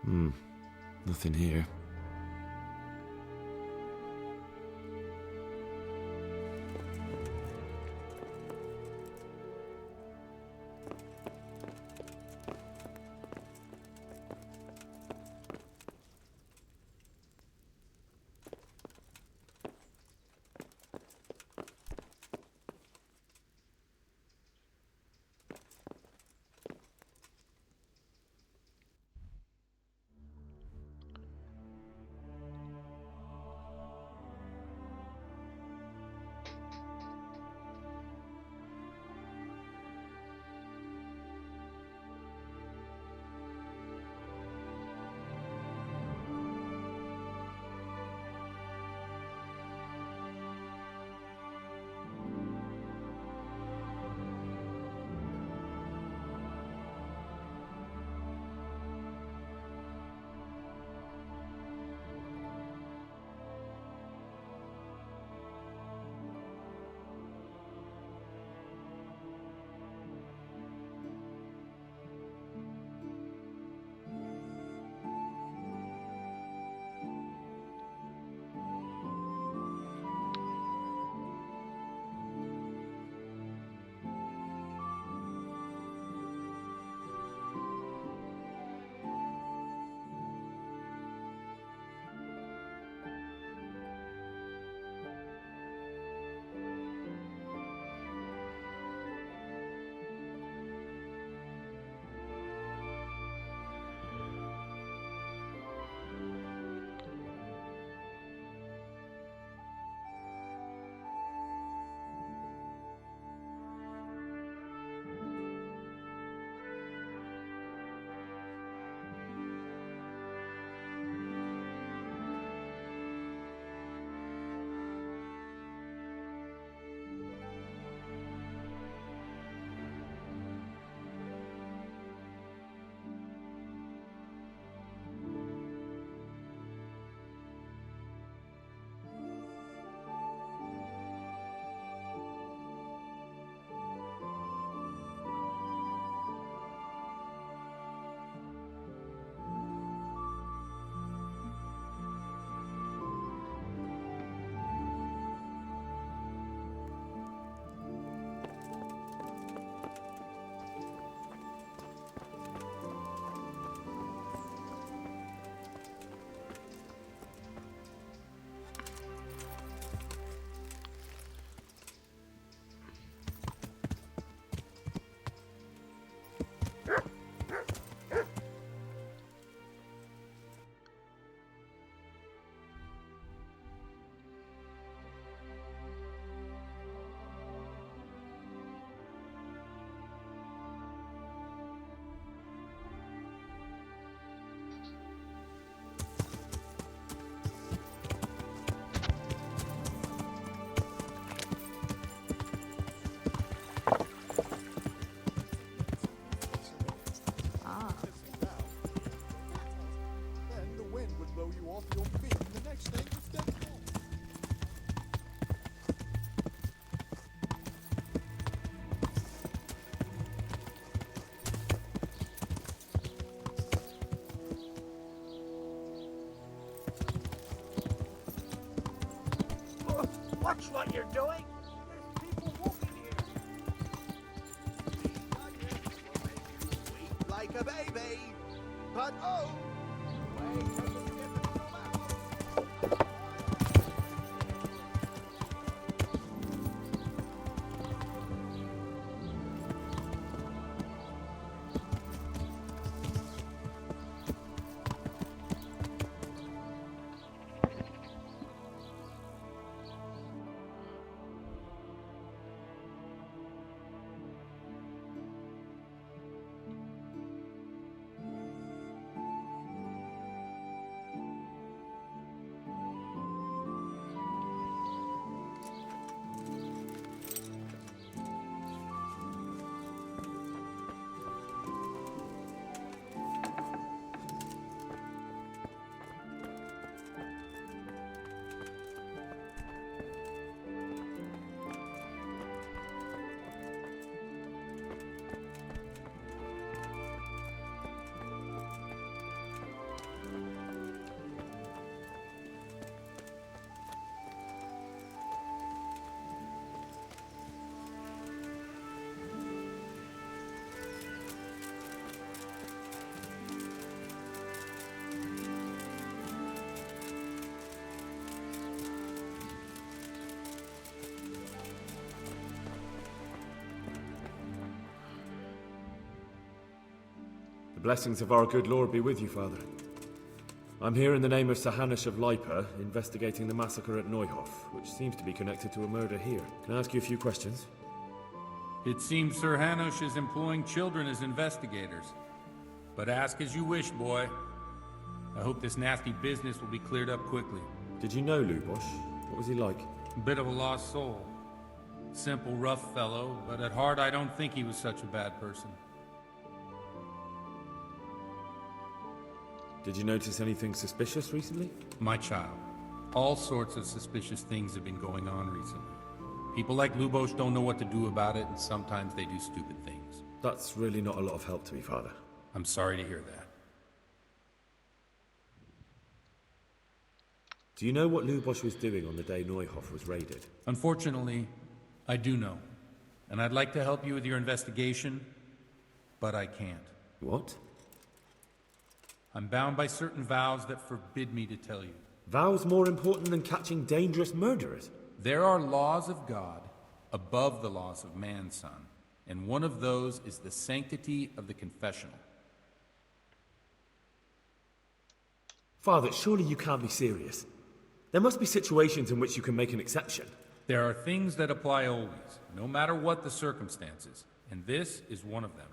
Nothing here. Watch what you're doing. There's people walking here. Weep like a baby. But oh, wait until you get the full map. blessings of our good Lord be with you, Father. I'm here in the name of Sir Hanush of Lipa, investigating the massacre at Neuhof, which seems to be connected to a murder here. Can I ask you a few questions? It seems Sir Hanush is employing children as investigators. But ask as you wish, boy. I hope this nasty business will be cleared up quickly. Did you know Lubosh? What was he like? A bit of a lost soul. Simple, rough fellow, but at heart I don't think he was such a bad person. Did you notice anything suspicious recently? My child, all sorts of suspicious things have been going on recently. People like Lubosh don't know what to do about it, and sometimes they do stupid things. That's really not a lot of help to me, Father. I'm sorry to hear that. Do you know what Lubosh was doing on the day Neuhof was raided? Unfortunately, I do know. And I'd like to help you with your investigation, but I can't. What? I'm bound by certain vows that forbid me to tell you. Vows more important than catching dangerous murderers? There are laws of God above the laws of man, son. And one of those is the sanctity of the confessional. Father, surely you can't be serious. There must be situations in which you can make an exception. There are things that apply always, no matter what the circumstances, and this is one of them.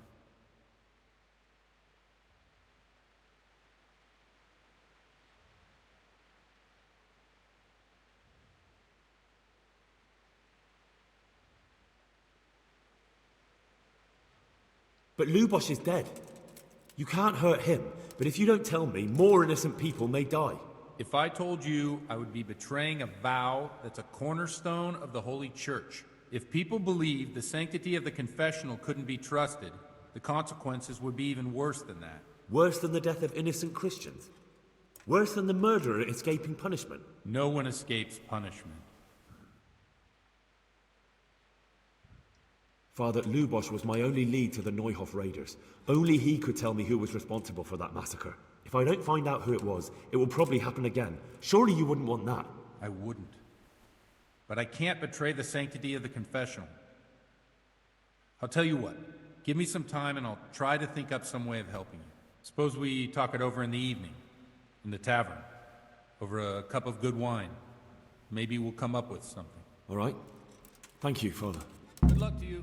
But Lubosh is dead. You can't hurt him, but if you don't tell me, more innocent people may die. If I told you, I would be betraying a vow that's a cornerstone of the Holy Church. If people believed the sanctity of the confessional couldn't be trusted, the consequences would be even worse than that. Worse than the death of innocent Christians? Worse than the murderer escaping punishment? No one escapes punishment. Father, Lubosh was my only lead to the Neuhof raiders. Only he could tell me who was responsible for that massacre. If I don't find out who it was, it will probably happen again. Surely you wouldn't want that. I wouldn't. But I can't betray the sanctity of the confessional. I'll tell you what. Give me some time and I'll try to think up some way of helping you. Suppose we talk it over in the evening, in the tavern, over a cup of good wine. Maybe we'll come up with something. All right. Thank you, Father. Good luck to you.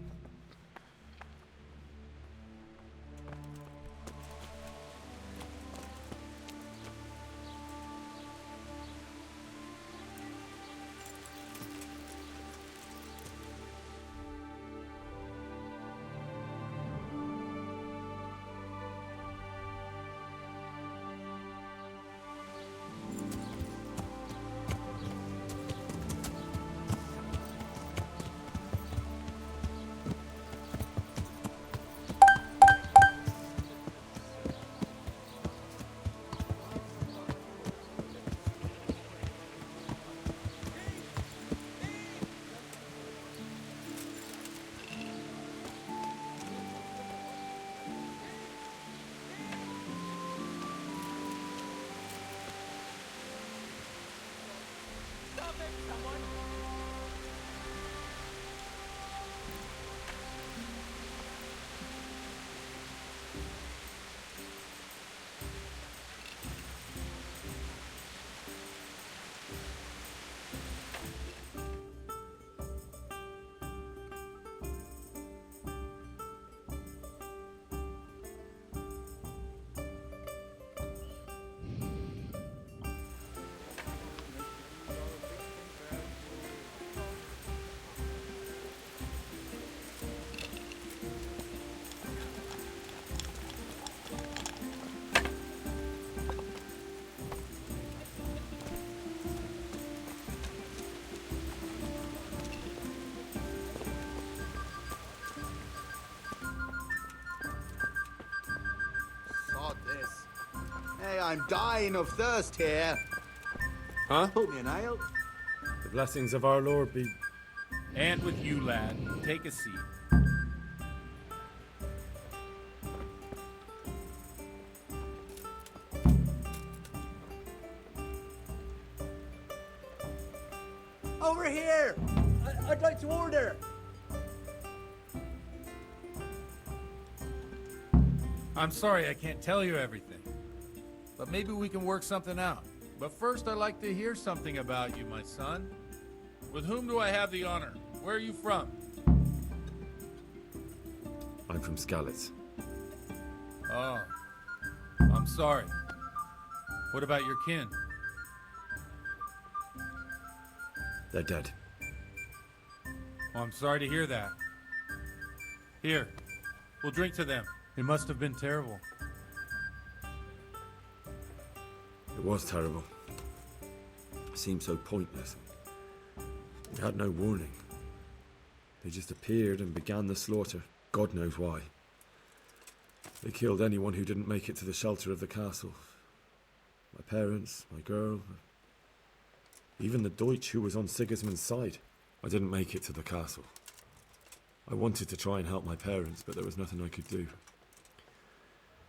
I'm dying of thirst here. Huh? Put me an ale. The blessings of our Lord be... And with you, lad. Take a seat. Over here! I'd like to order. I'm sorry I can't tell you everything. But maybe we can work something out. But first, I'd like to hear something about you, my son. With whom do I have the honor? Where are you from? I'm from Skalitz. Oh, I'm sorry. What about your kin? They're dead. Oh, I'm sorry to hear that. Here, we'll drink to them. It must have been terrible. It was terrible. It seemed so pointless. We had no warning. They just appeared and began the slaughter. God knows why. They killed anyone who didn't make it to the shelter of the castle. My parents, my girl, even the Deutsch who was on Sigismund's side. I didn't make it to the castle. I wanted to try and help my parents, but there was nothing I could do.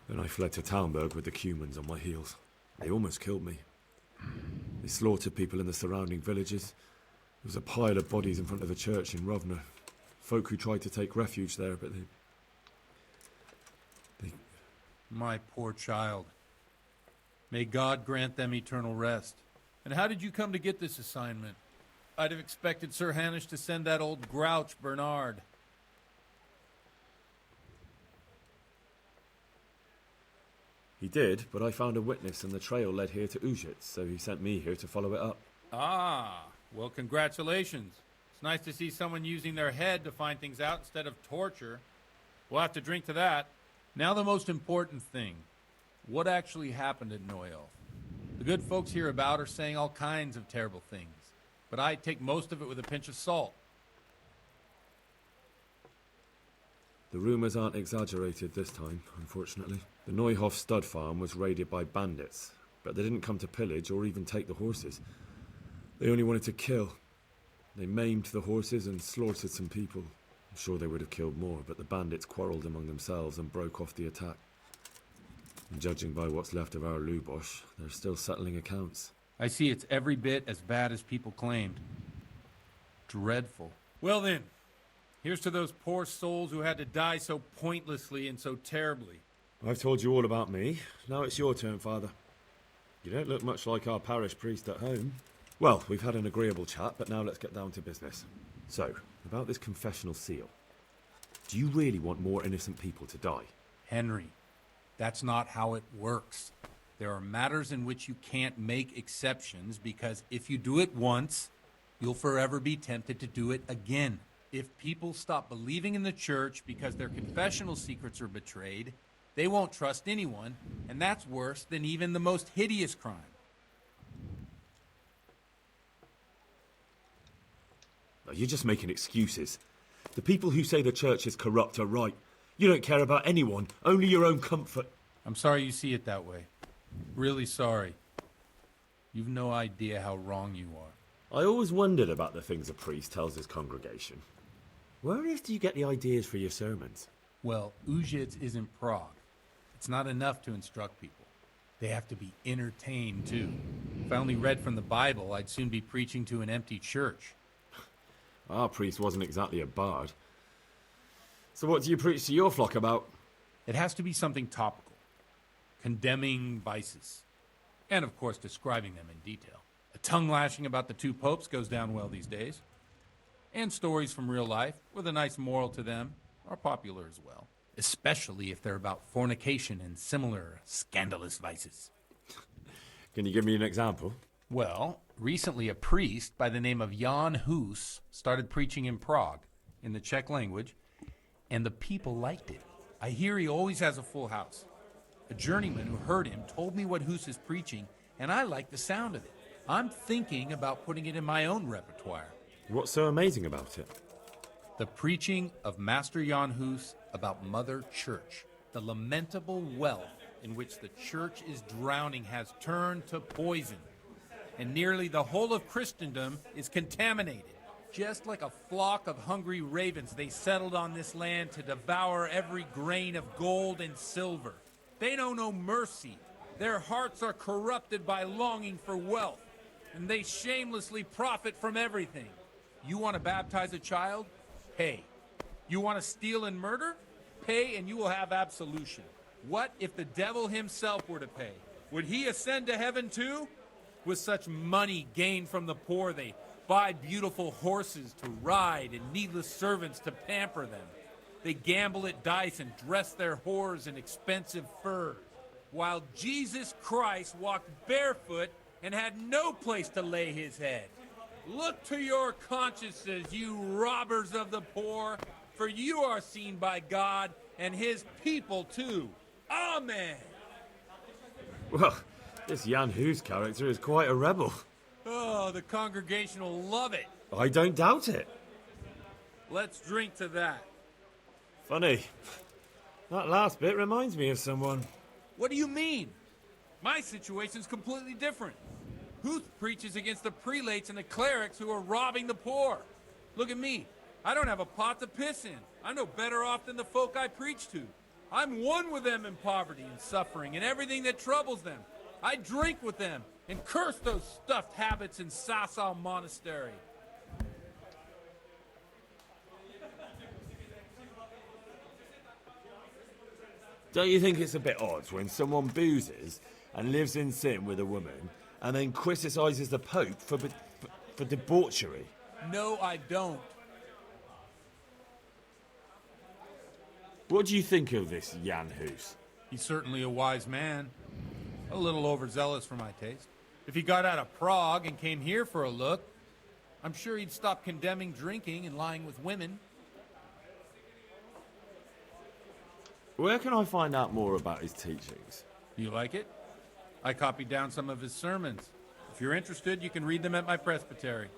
Then I fled to Talmberg with the Cumans on my heels. They almost killed me. They slaughtered people in the surrounding villages. There was a pile of bodies in front of the church in Rovna. Folk who tried to take refuge there, but they... My poor child. May God grant them eternal rest. And how did you come to get this assignment? I'd have expected Sir Hanish to send that old grouch, Bernard. He did, but I found a witness and the trail led here to Ujitz, so he sent me here to follow it up. Ah, well, congratulations. It's nice to see someone using their head to find things out instead of torture. We'll have to drink to that. Now the most important thing. What actually happened at Neuhof? The good folks hereabout are saying all kinds of terrible things, but I take most of it with a pinch of salt. The rumours aren't exaggerated this time, unfortunately. The Neuhof stud farm was raided by bandits, but they didn't come to pillage or even take the horses. They only wanted to kill. They maimed the horses and slaughtered some people. I'm sure they would have killed more, but the bandits quarrelled among themselves and broke off the attack. And judging by what's left of our Lubosh, they're still settling accounts. I see it's every bit as bad as people claimed. Dreadful. Well then, here's to those poor souls who had to die so pointlessly and so terribly. I've told you all about me. Now it's your turn, Father. You don't look much like our parish priest at home. Well, we've had an agreeable chat, but now let's get down to business. So, about this confessional seal. Do you really want more innocent people to die? Henry, that's not how it works. There are matters in which you can't make exceptions because if you do it once, you'll forever be tempted to do it again. If people stop believing in the church because their confessional secrets are betrayed, they won't trust anyone, and that's worse than even the most hideous crime. You're just making excuses. The people who say the church is corrupt are right. You don't care about anyone, only your own comfort. I'm sorry you see it that way. Really sorry. You've no idea how wrong you are. I always wondered about the things a priest tells his congregation. Where on earth do you get the ideas for your sermons? Well, Ujitz isn't Prague. It's not enough to instruct people. They have to be entertained, too. If I only read from the Bible, I'd soon be preaching to an empty church. Our priest wasn't exactly a bard. So what do you preach to your flock about? It has to be something topical. Condemning vices. And, of course, describing them in detail. A tongue-lashing about the two popes goes down well these days. And stories from real life, with a nice moral to them, are popular as well. Especially if they're about fornication and similar scandalous vices. Can you give me an example? Well, recently a priest by the name of Jan Hus started preaching in Prague, in the Czech language, and the people liked it. I hear he always has a full house. A journeyman who heard him told me what Hus is preaching, and I like the sound of it. I'm thinking about putting it in my own repertoire. What's so amazing about it? The preaching of Master Jan Hus about Mother Church. The lamentable wealth in which the church is drowning has turned to poison. And nearly the whole of Christendom is contaminated. Just like a flock of hungry ravens, they settled on this land to devour every grain of gold and silver. They know no mercy. Their hearts are corrupted by longing for wealth, and they shamelessly profit from everything. You want to baptize a child? Pay. You want to steal and murder? Pay and you will have absolution. What if the devil himself were to pay? Would he ascend to heaven too? With such money gained from the poor, they buy beautiful horses to ride and needless servants to pamper them. They gamble at dice and dress their whores in expensive furs, while Jesus Christ walked barefoot and had no place to lay his head. Look to your consciences, you robbers of the poor, for you are seen by God and his people too. Amen. Well, this Jan Hus character is quite a rebel. Oh, the congregation will love it. I don't doubt it. Let's drink to that. Funny. That last bit reminds me of someone. What do you mean? My situation's completely different. Huth preaches against the prelates and the clerics who are robbing the poor. Look at me. I don't have a pot to piss in. I'm no better off than the folk I preach to. I'm one with them in poverty and suffering and everything that troubles them. I drink with them and curse those stuffed habits in Sasau Monastery. Don't you think it's a bit odd when someone boozes and lives in sin with a woman and then criticises the Pope for debauchery? No, I don't. What do you think of this Jan Hus? He's certainly a wise man. A little overzealous for my taste. If he got out of Prague and came here for a look, I'm sure he'd stop condemning drinking and lying with women. Where can I find out more about his teachings? You like it? I copied down some of his sermons. If you're interested, you can read them at my presbytery.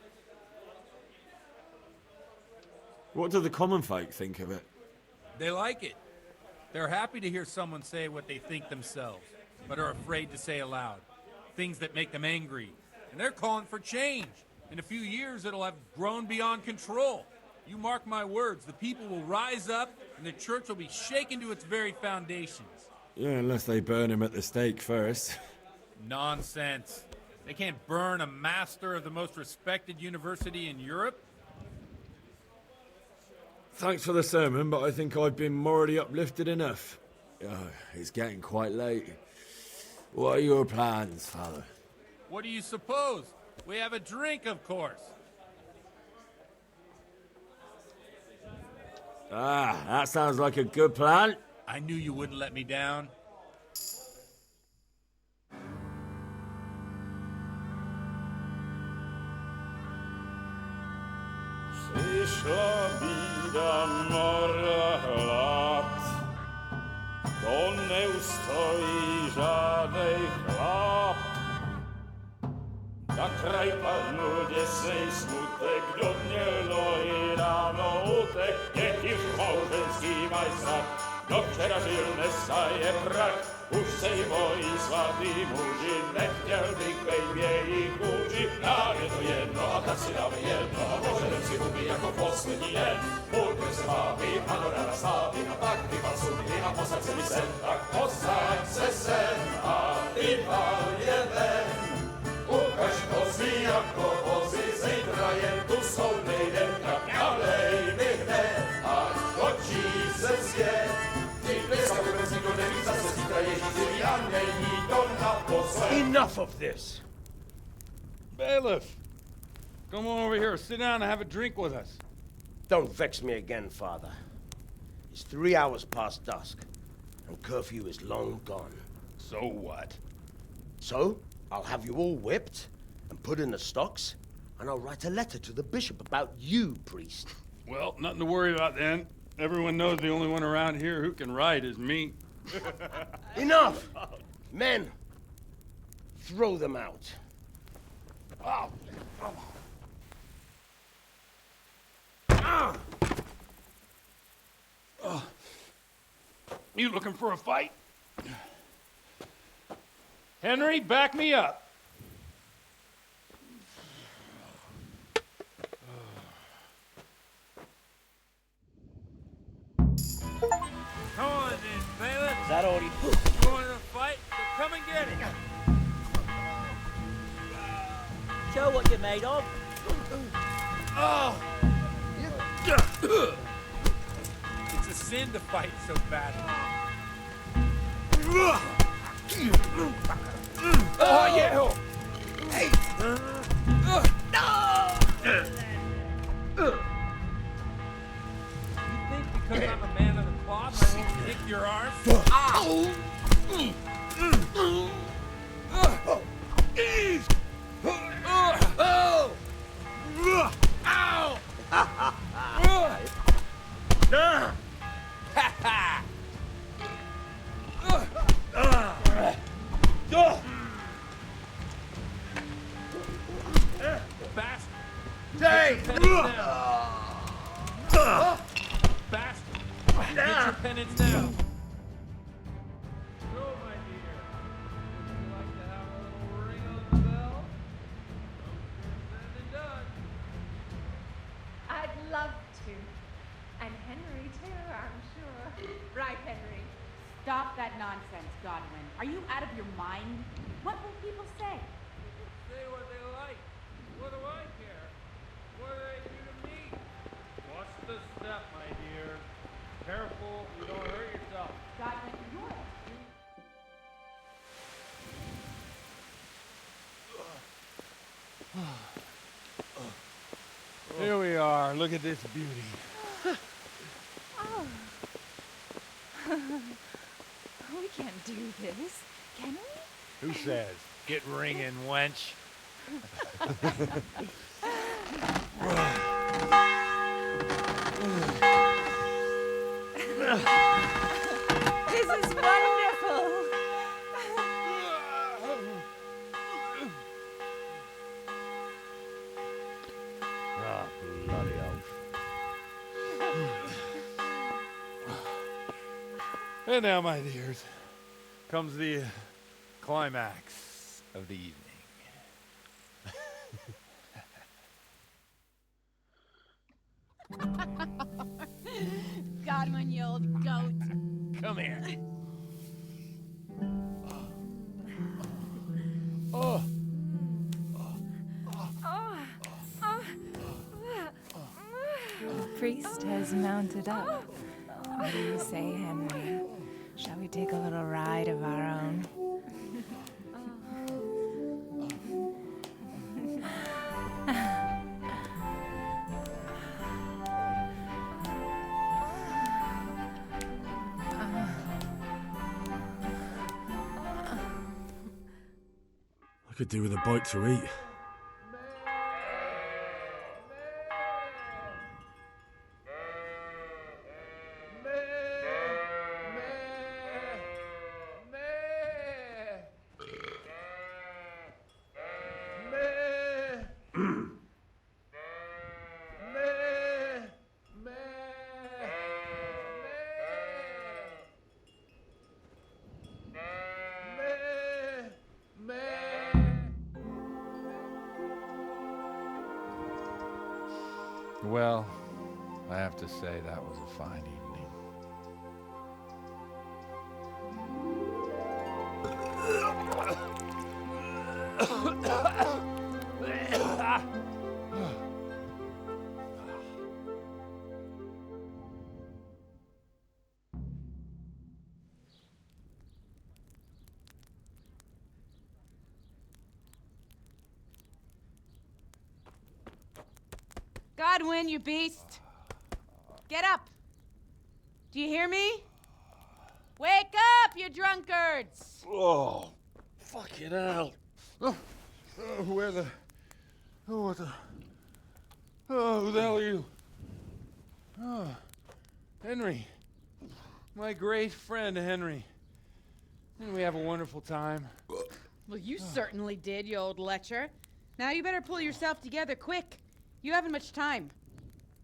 What do the common folk think of it? They like it. They're happy to hear someone say what they think themselves, but are afraid to say aloud. Things that make them angry. And they're calling for change. In a few years, it'll have grown beyond control. You mark my words, the people will rise up and the church will be shaken to its very foundations. Yeah, unless they burn him at the stake first. Nonsense. They can't burn a master of the most respected university in Europe. Thanks for the sermon, but I think I've been morally uplifted enough. Oh, it's getting quite late. What are your plans, Father? What do you suppose? We have a drink, of course. Ah, that sounds like a good plan. I knew you wouldn't let me down. Przyszła bida mora lat, to nie ustoi żadnej chlap. Na kraj padł dziesnej smutek, do mnie i rano utek, niech już małżeński majstrat, do wczera żylne staje brak. Už sejmoj svatý muži, nechtěl bych bejbě jí kůži. Nám je to jedno a tak si dáme jedno a požadem si huby jako poslední den. Půlkem se vábí a do rána slávy a pak vypal sudy a posaď se mi sem. Tak posaď se sem a vypal je ven. Ukaž kozy jako vozy, zítra jen tu soudnej den. Tak nalej mi hned, až točí se svět. Enough of this! Bailiff, come on over here, sit down and have a drink with us. Don't vex me again, Father. It's 3 hours past dusk, and curfew is long gone. So what? So, I'll have you all whipped and put in the stocks, and I'll write a letter to the bishop about you, priest. Well, nothing to worry about then. Everyone knows the only one around here who can write is me. Enough! Men, throw them out. Oh. You looking for a fight? Henry, back me up. Come on then, bailiff. Is that all you... You want to fight? Then come and get it. Show what you're made of. It's a sin to fight so badly. Oh, yeah! You think because I'm a man of the cloth, I won't kick your arse? Bastard! Hey! Get your penance now! Bastard! Get your penance now! So, my dear, would you like to have a little ring on the bell? Said and done. I'd love to. And Henry, too, I'm sure. Right, Henry? Stop that nonsense, Godwin. Are you out of your mind? What will people say? Say what they like. What do I care? What do they do to me? Watch the step, my dear. Careful, you don't hurt yourself. Godwin, you're Here we are. Look at this beauty. Oh. We can't do this, can we? Who says? Get ringing, wench. This is wonderful. Ah, bloody hell. And now, my dears, comes the climax of the evening. Godwin, you old goat. Come here. Priest has mounted up. What do you say, Henry? Shall we take a little ride of our own? I could do with a bite to eat. Well, I have to say that was a fine evening. Godwin, you beast. Get up. Do you hear me? Wake up, you drunkards. Oh, fucking hell. Where the... Oh, what the... Oh, who the hell are you? Oh, Henry. My great friend, Henry. Didn't we have a wonderful time? Well, you certainly did, you old lecher. Now you better pull yourself together quick. You haven't much time.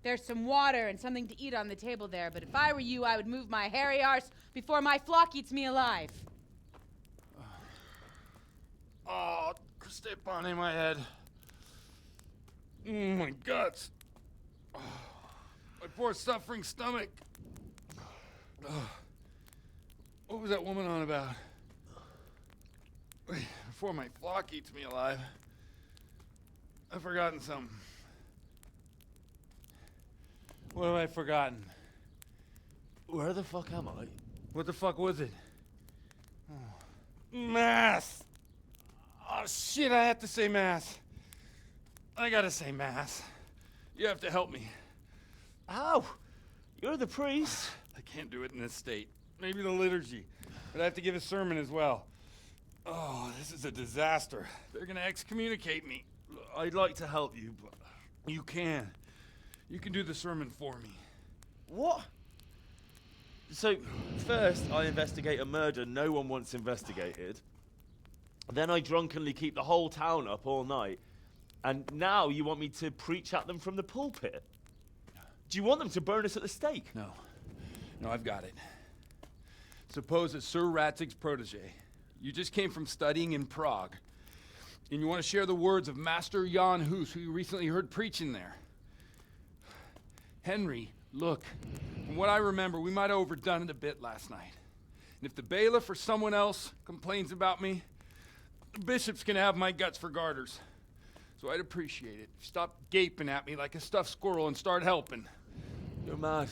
There's some water and something to eat on the table there, but if I were you, I would move my hairy arse before my flock eats me alive. Oh, step on in my head. My guts. Oh, my poor suffering stomach. What was that woman on about? Before my flock eats me alive. I've forgotten something. What have I forgotten? Where the fuck am I? What the fuck was it? Mass! Oh, shit, I have to say Mass. I gotta say Mass. You have to help me. How? You're the priest. I can't do it in this state. Maybe the liturgy. But I have to give a sermon as well. Oh, this is a disaster. They're gonna excommunicate me. I'd like to help you, but you can. You can do the sermon for me. What? So, first I investigate a murder no one wants investigated. Then I drunkenly keep the whole town up all night. And now you want me to preach at them from the pulpit? Do you want them to burn us at the stake? No. No, I've got it. Suppose that Sir Ratzig's protege. You just came from studying in Prague. And you want to share the words of Master Jan Hus, who you recently heard preaching there. Henry, look, from what I remember, we might have overdone it a bit last night. And if the bailiff or someone else complains about me, the bishop's gonna have my guts for garters. So I'd appreciate it if you stop gaping at me like a stuffed squirrel and start helping. You're mad.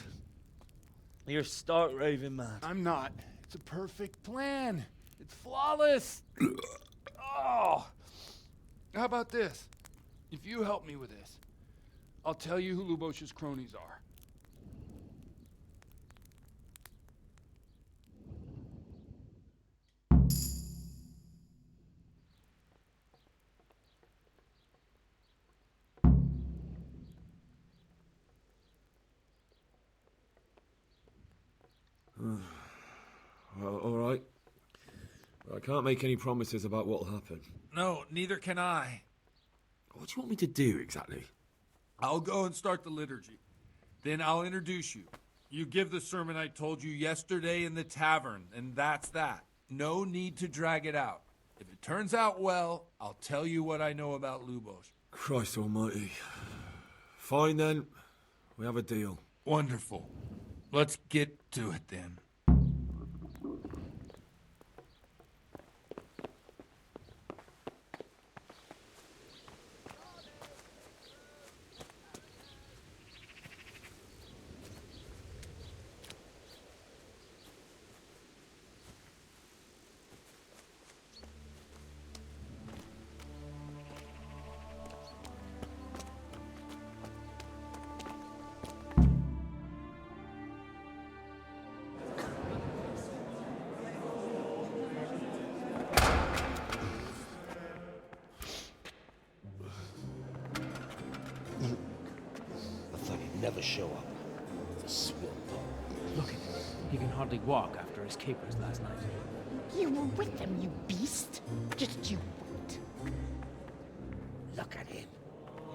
You're stark raving mad. I'm not. It's a perfect plan. It's flawless. Oh. How about this? If you help me with this, I'll tell you who Lubosh's cronies are. Well, all right. But I can't make any promises about what'll happen. No, neither can I. What do you want me to do exactly? I'll go and start the liturgy. Then I'll introduce you. You give the sermon I told you yesterday in the tavern, and that's that. No need to drag it out. If it turns out well, I'll tell you what I know about Lubosh. Christ almighty. Fine then. We have a deal. Wonderful. Let's get to it then. Never show up. The swill. Look at him. He can hardly walk after his capers last night. You were with them, you beast. Just you wait. Look at him.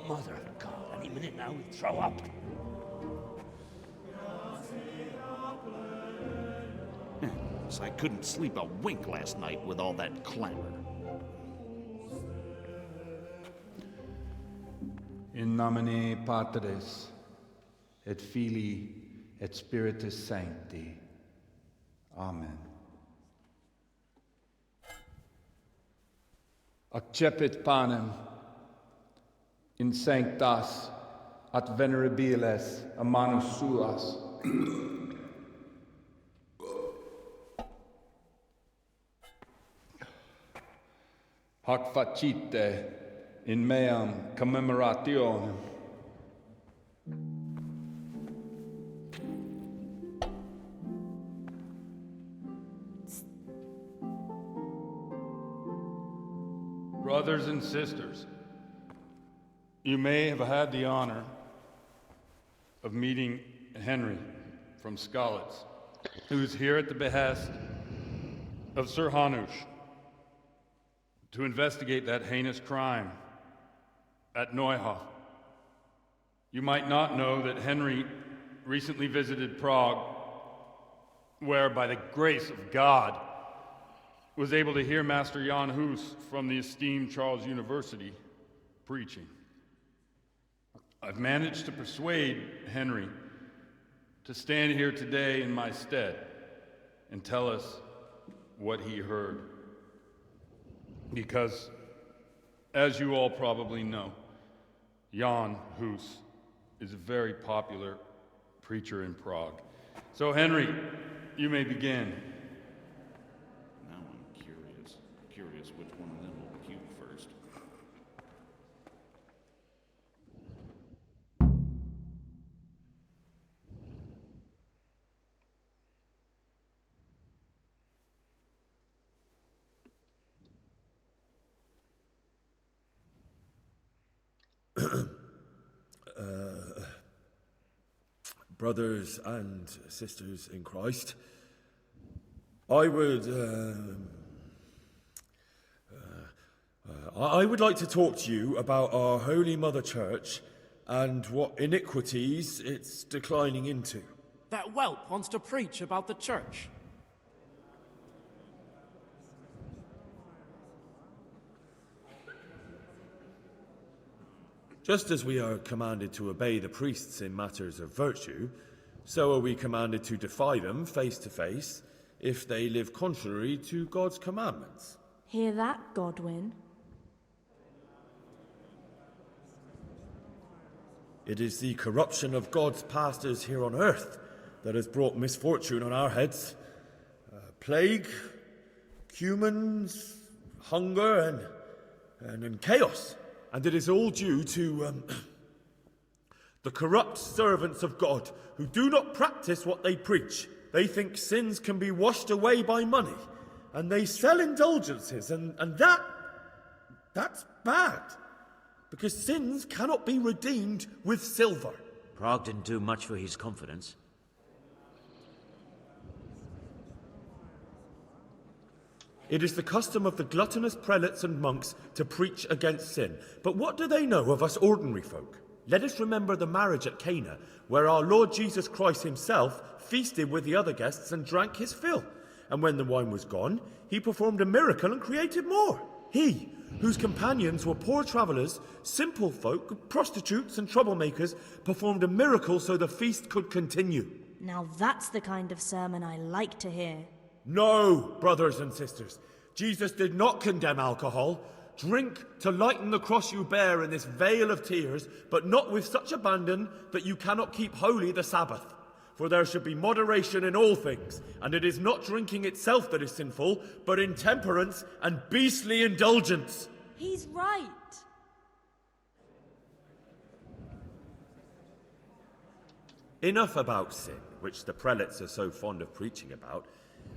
Mother of God, any minute now he'll throw up. So I couldn't sleep a wink last night with all that clamor. In nomine Patris, et Filii, et Spiritus Sancti. Amen. Accepit panem in sanctas at venerabiles a manus suas. Hac facite in meam commemorationem. Brothers and sisters, you may have had the honor of meeting Henry from Skalitz, who is here at the behest of Sir Hanush to investigate that heinous crime at Neuhof. You might not know that Henry recently visited Prague, where, by the grace of God, was able to hear Master Jan Hus from the esteemed Charles University preaching. I've managed to persuade Henry to stand here today in my stead and tell us what he heard. Because, as you all probably know, Jan Hus is a very popular preacher in Prague. So, Henry, you may begin. Now I'm curious. brothers and sisters in Christ, I would like to talk to you about our Holy Mother Church and what iniquities it's declining into. That whelp wants to preach about the church. Just as we are commanded to obey the priests in matters of virtue, so are we commanded to defy them face to face if they live contrary to God's commandments. Hear that, Godwin? It is the corruption of God's pastors here on earth that has brought misfortune on our heads. Plague, humans, hunger, and chaos. And it is all due to the corrupt servants of God who do not practice what they preach. They think sins can be washed away by money, and they sell indulgences, and that's bad. Because sins cannot be redeemed with silver. Prague didn't do much for his confidence. It is the custom of the gluttonous prelates and monks to preach against sin. But what do they know of us ordinary folk? Let us remember the marriage at Cana, where our Lord Jesus Christ himself feasted with the other guests and drank his fill. And when the wine was gone, he performed a miracle and created more. He, whose companions were poor travellers, simple folk, prostitutes and troublemakers, performed a miracle so the feast could continue. Now that's the kind of sermon I like to hear. No, brothers and sisters. Jesus did not condemn alcohol. Drink to lighten the cross you bear in this vale of tears, but not with such abandon that you cannot keep holy the Sabbath. For there should be moderation in all things, and it is not drinking itself that is sinful, but intemperance and beastly indulgence. He's right. Enough about sin, which the prelates are so fond of preaching about,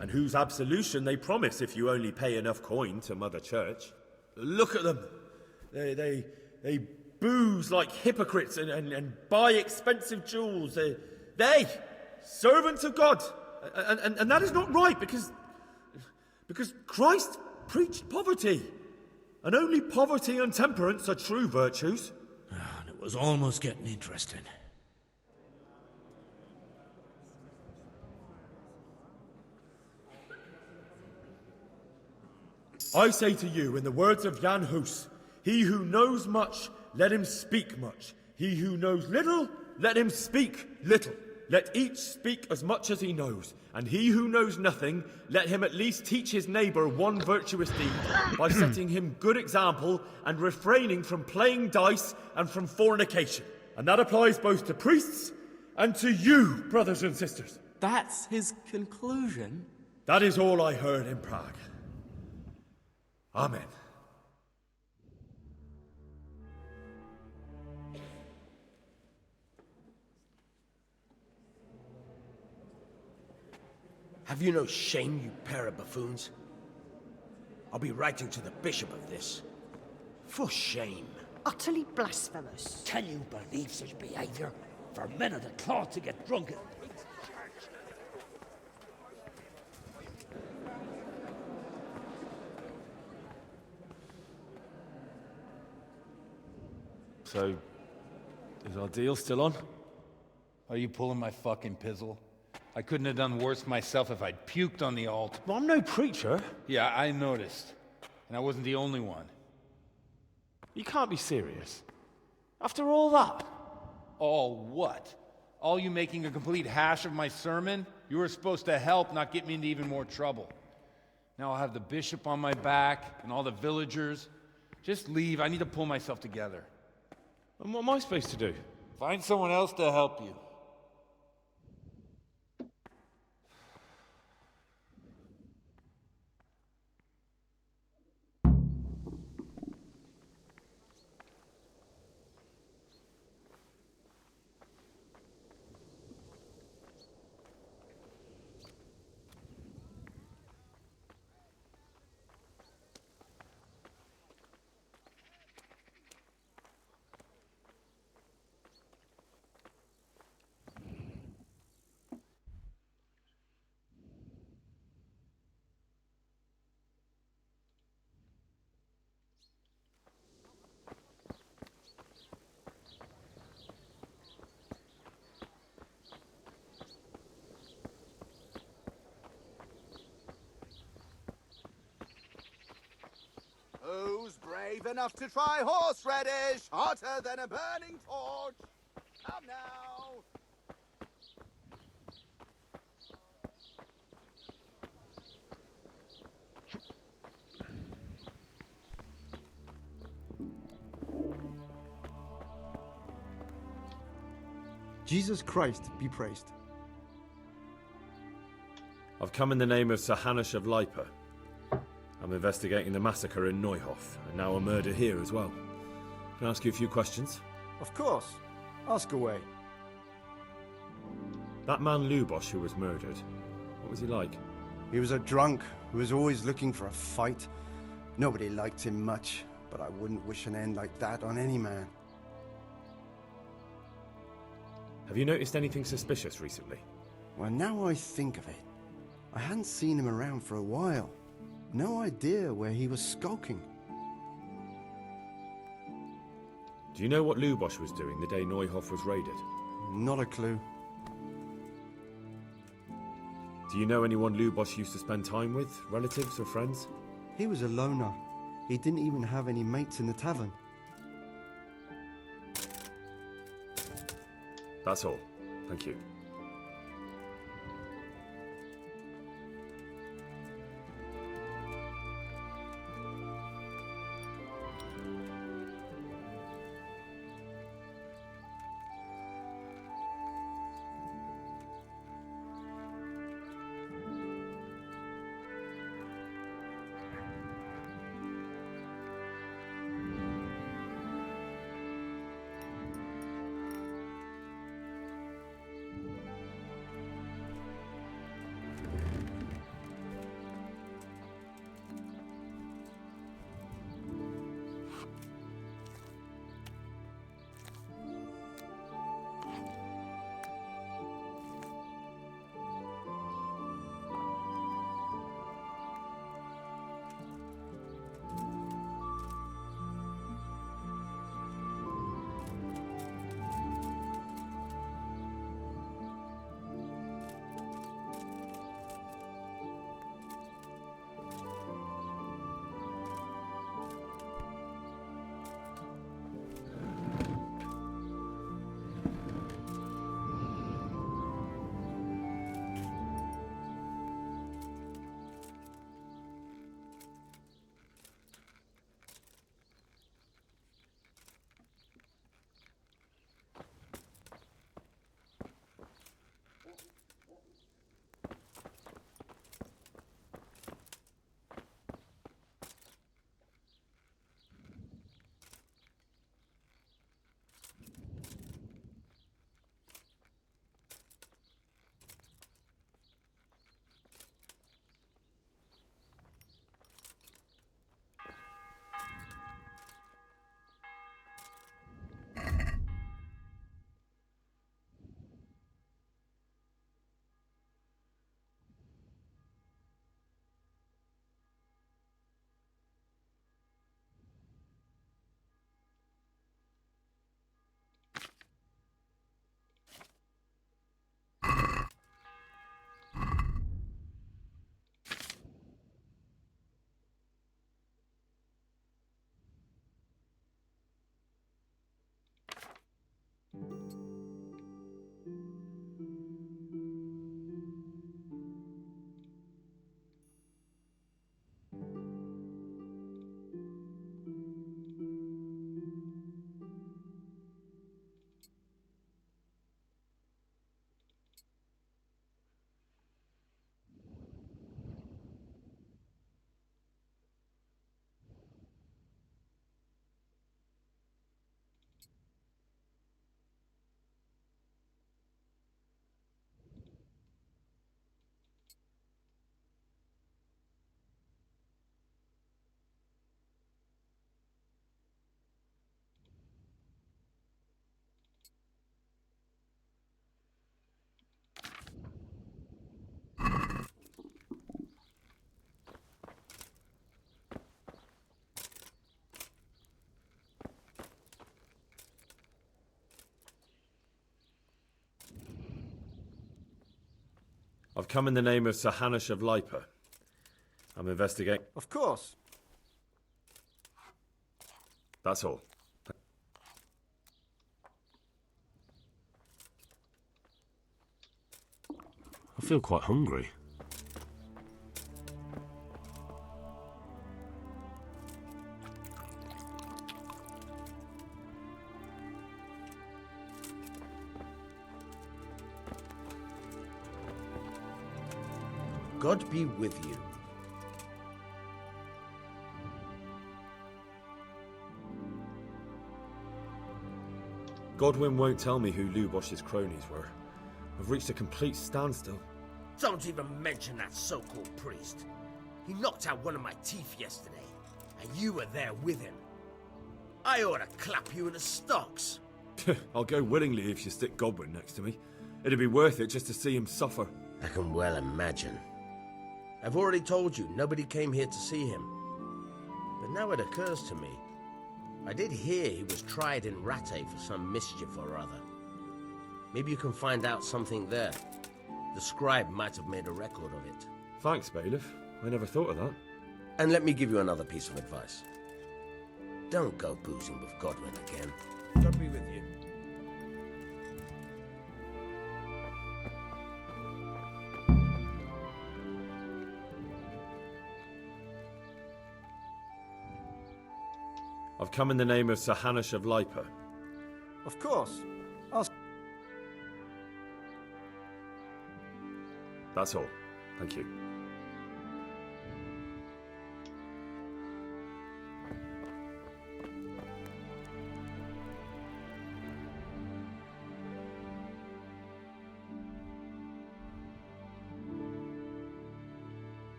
and whose absolution they promise if you only pay enough coin to Mother Church. Look at them. They booze like hypocrites and buy expensive jewels. They servants of God. And that is not right because Christ preached poverty. And only poverty and temperance are true virtues. And it was almost getting interesting. I say to you, in the words of Jan Hus, he who knows much, let him speak much. He who knows little, let him speak little. Let each speak as much as he knows. And he who knows nothing, let him at least teach his neighbour one virtuous deed by setting him good example and refraining from playing dice and from fornication. And that applies both to priests and to you, brothers and sisters. That's his conclusion? That is all I heard in Prague. Amen. Have you no shame, you pair of buffoons? I'll be writing to the bishop of this. For shame. Utterly blasphemous. Can you believe such behavior? For men of the cloth to get drunk at... So, is our deal still on? Are you pulling my fucking pizzle? I couldn't have done worse myself if I'd puked on the altar. Well, I'm no preacher. Yeah, I noticed. And I wasn't the only one. You can't be serious. After all that? All what? All you making a complete hash of my sermon? You were supposed to help, not get me into even more trouble. Now I'll have the bishop on my back and all the villagers. Just leave. I need to pull myself together. And what am I supposed to do? Find someone else to help you. brave enough to try horseradish, hotter than a burning torch. Come now. Jesus Christ be praised. I've come in the name of Sir Hanush of Lipa. I'm investigating the massacre in Neuhof, and now a murder here as well. Can I ask you a few questions? Of course. Ask away. That man Lubosh who was murdered, what was he like? He was a drunk who was always looking for a fight. Nobody liked him much, but I wouldn't wish an end like that on any man. Have you noticed anything suspicious recently? Well, now I think of it, I hadn't seen him around for a while. No idea where he was skulking. Do you know what Lubosh was doing the day Neuhof was raided? Not a clue. Do you know anyone Lubosh used to spend time with? Relatives or friends? He was a loner. He didn't even have any mates in the tavern. That's all. Thank you. I've come in the name of Sir Hanush of Lipa. I'm investigating... Of course. That's all. I feel quite hungry. God be with you. Godwin won't tell me who Lubosh's cronies were. I've reached a complete standstill. Don't even mention that so-called priest. He knocked out one of my teeth yesterday, and you were there with him. I ought to clap you in the stocks. I'll go willingly if you stick Godwin next to me. It'd be worth it just to see him suffer. I can well imagine. I've already told you, nobody came here to see him. But now it occurs to me, I did hear he was tried in Rattay for some mischief or other. Maybe you can find out something there. The scribe might have made a record of it. Thanks, Bailiff. I never thought of that. And let me give you another piece of advice. Don't go boozing with Godwin again. God be with you. I've come in the name of Sir Hanush of Lipa. Of course. That's all. Thank you.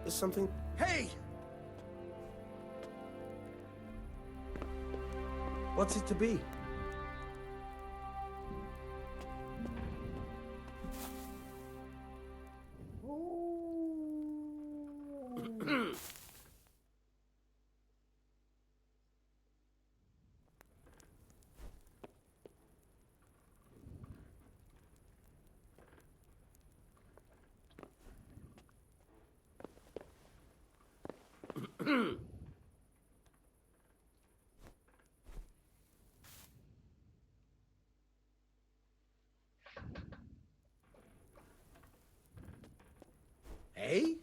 There's something... Hey! What's it to be? Hey?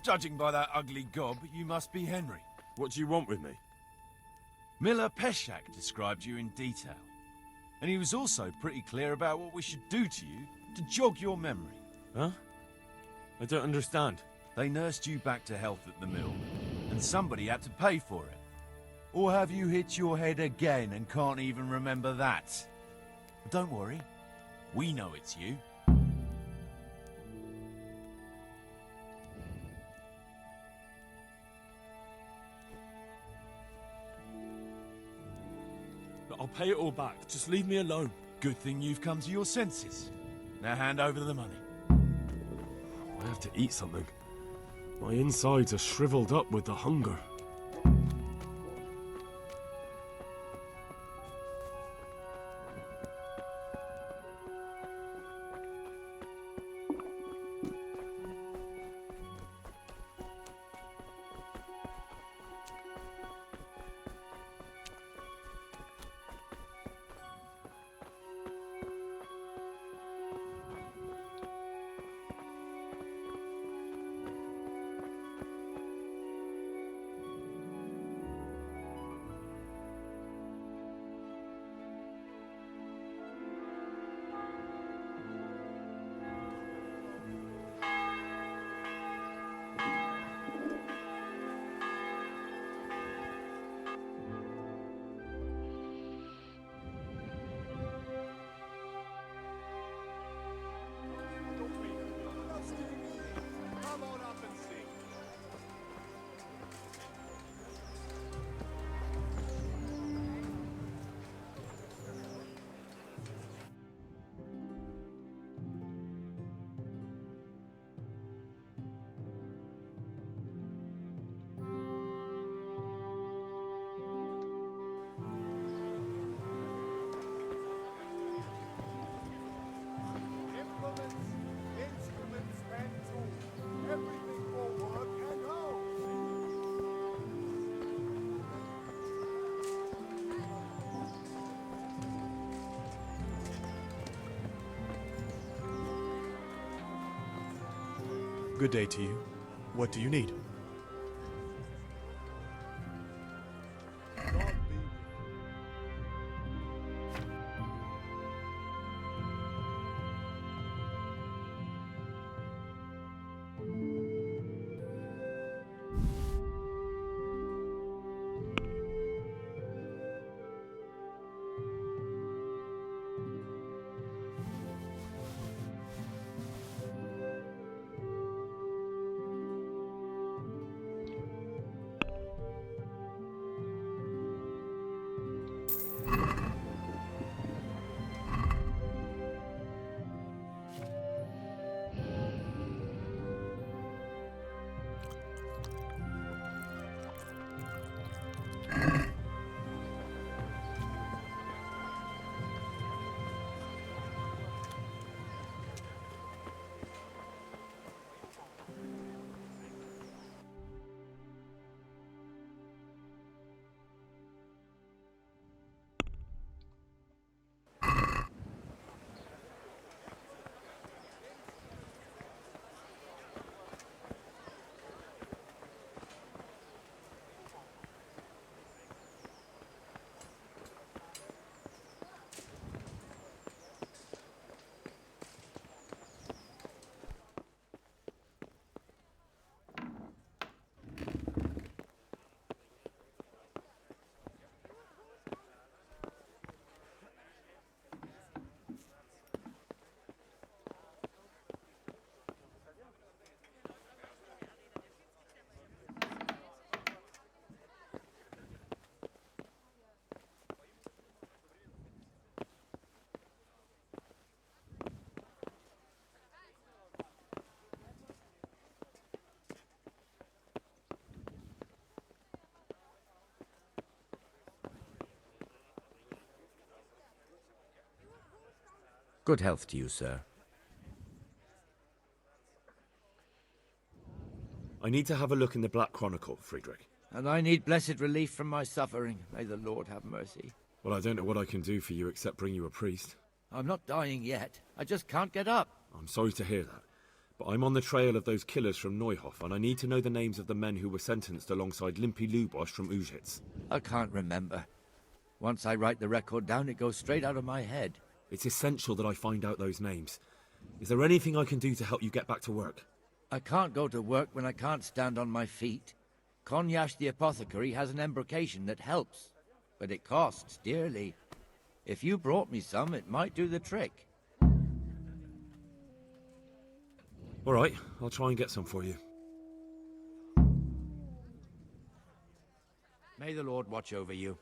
Judging by that ugly gob, you must be Henry. What do you want with me? Miller Peshak described you in detail. And he was also pretty clear about what we should do to you to jog your memory. Huh? I don't understand. They nursed you back to health at the mill, and somebody had to pay for it. Or have you hit your head again and can't even remember that? But don't worry, we know it's you. I'll pay it all back. Just leave me alone. Good thing you've come to your senses. Now hand over the money. I have to eat something. My insides are shriveled up with the hunger. Come on up and sing. Implements, instruments, and tools. Everything for work and home. Good day to you. What do you need? Good health to you, sir. I need to have a look in the Black Chronicle, Friedrich. And I need blessed relief from my suffering. May the Lord have mercy. Well, I don't know what I can do for you except bring you a priest. I'm not dying yet. I just can't get up. I'm sorry to hear that. But I'm on the trail of those killers from Neuhof, and I need to know the names of the men who were sentenced alongside Limpy Lubosh from Ujitz. I can't remember. Once I write the record down, it goes straight out of my head. It's essential that I find out those names. Is there anything I can do to help you get back to work? I can't go to work when I can't stand on my feet. Konyash the apothecary has an embrocation that helps, but it costs dearly. If you brought me some, it might do the trick. All right, I'll try and get some for you. May the Lord watch over you.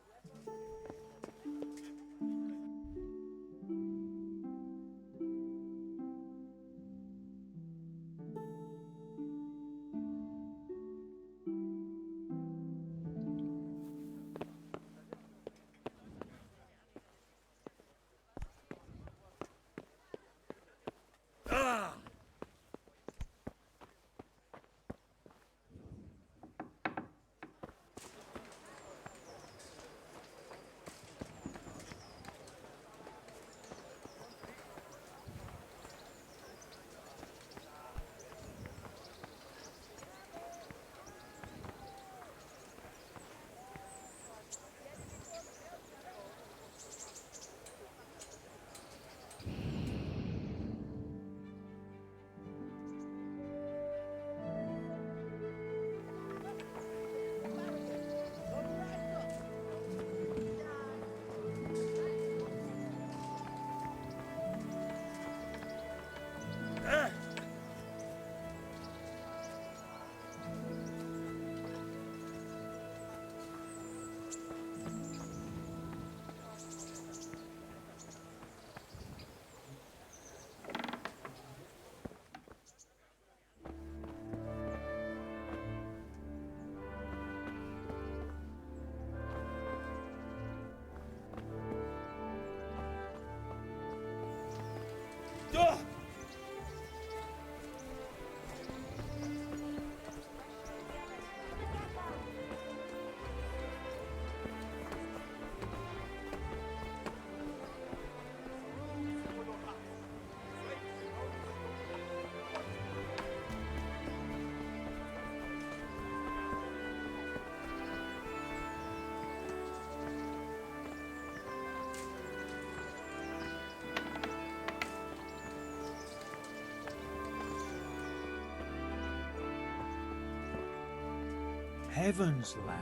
Heavens, lad.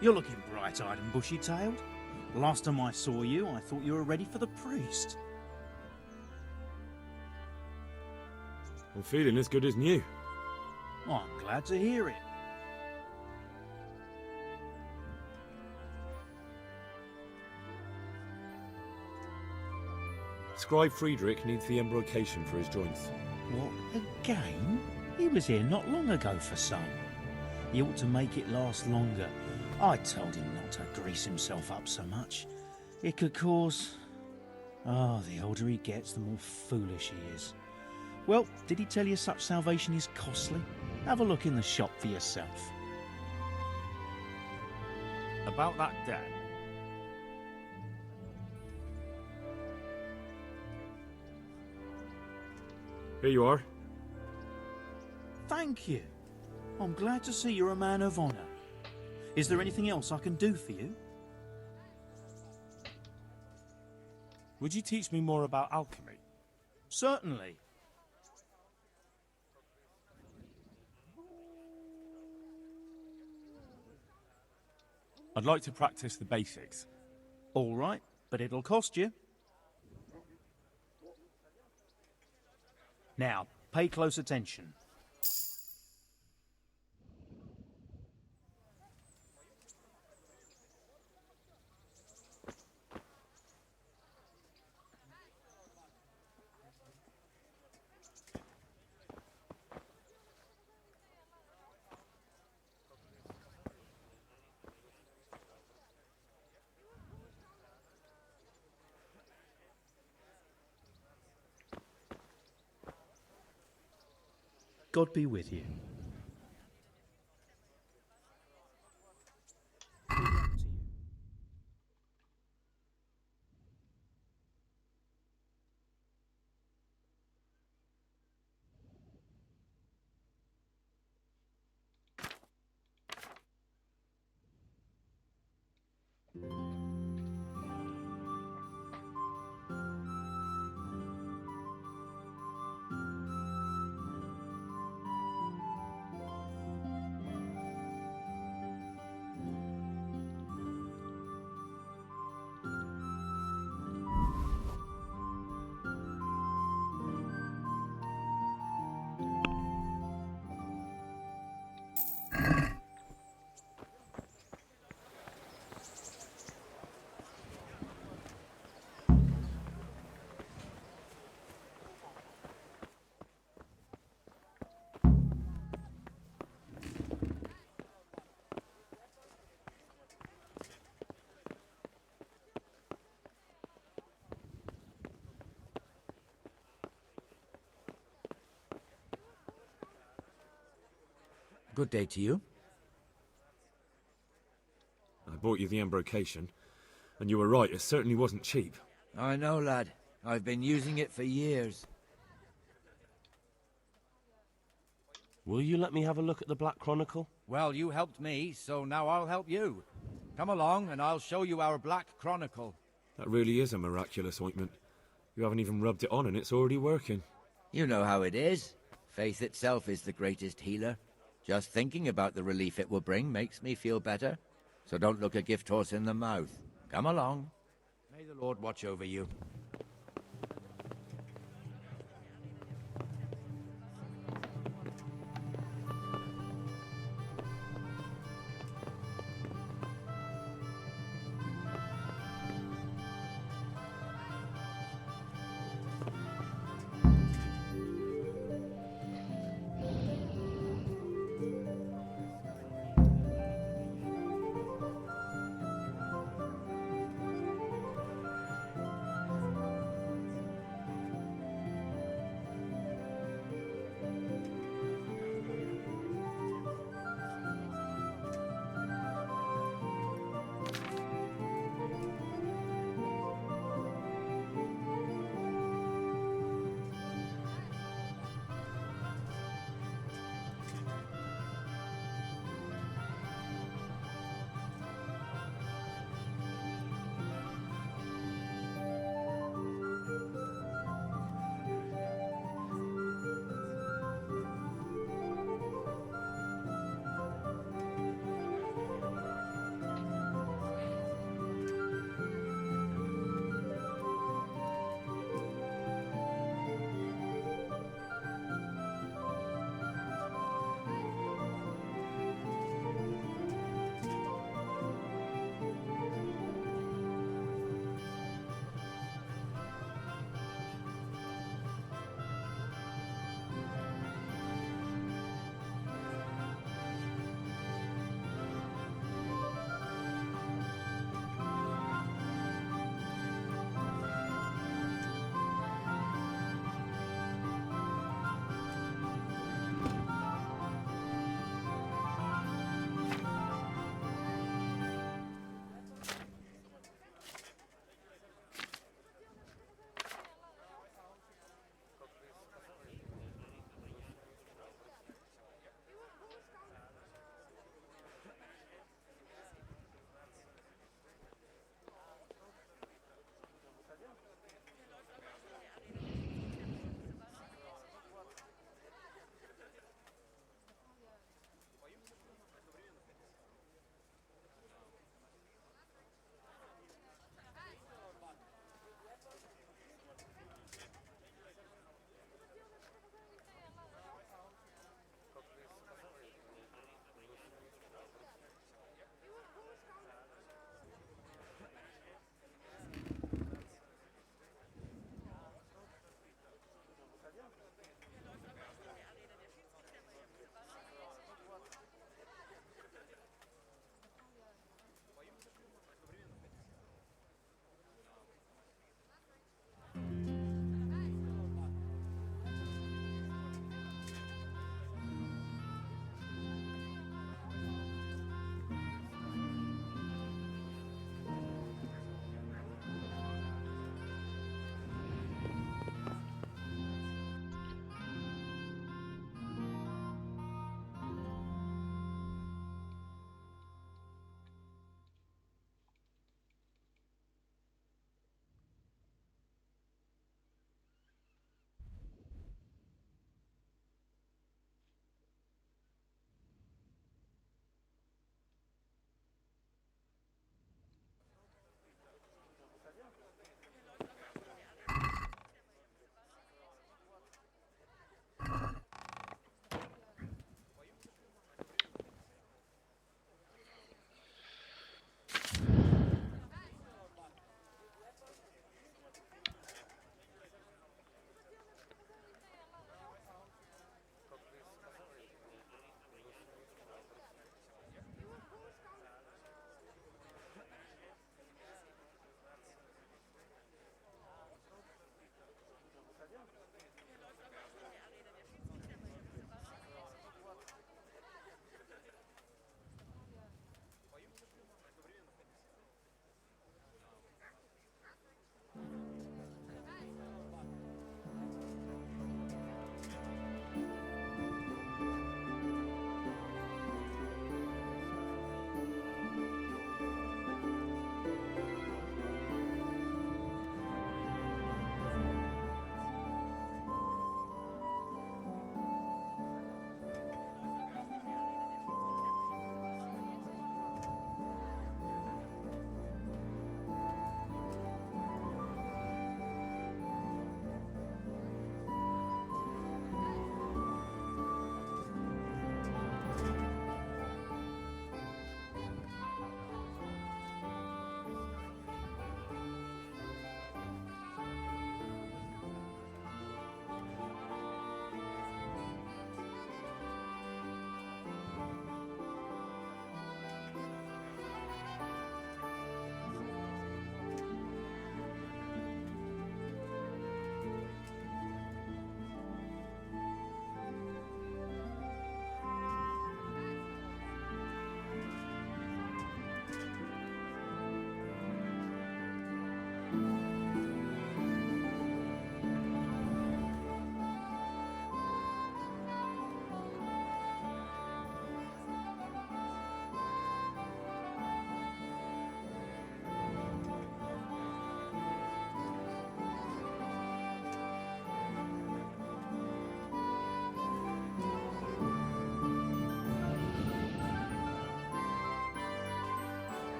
You're looking bright-eyed and bushy-tailed. Last time I saw you, I thought you were ready for the priest. I'm feeling as good as new. I'm glad to hear it. Scribe Friedrich needs the embrocation for his joints. What, again? He was here not long ago for some. He ought to make it last longer. I told him not to grease himself up so much. It could cause... Oh, the older he gets, the more foolish he is. Well, did he tell you such salvation is costly? Have a look in the shop for yourself. About that debt. Here you are. Thank you. I'm glad to see you're a man of honour. Is there anything else I can do for you? Would you teach me more about alchemy? Certainly. I'd like to practice the basics. All right, but it'll cost you. Now, pay close attention. God be with you. Good day to you. I bought you the embrocation, and you were right, it certainly wasn't cheap. I know, lad. I've been using it for years. Will you let me have a look at the Black Chronicle? Well, you helped me, so now I'll help you. Come along, and I'll show you our Black Chronicle. That really is a miraculous ointment. You haven't even rubbed it on and it's already working. You know how it is. Faith itself is the greatest healer. Just thinking about the relief it will bring makes me feel better. So don't look a gift horse in the mouth. Come along. May the Lord watch over you.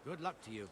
Good luck to you.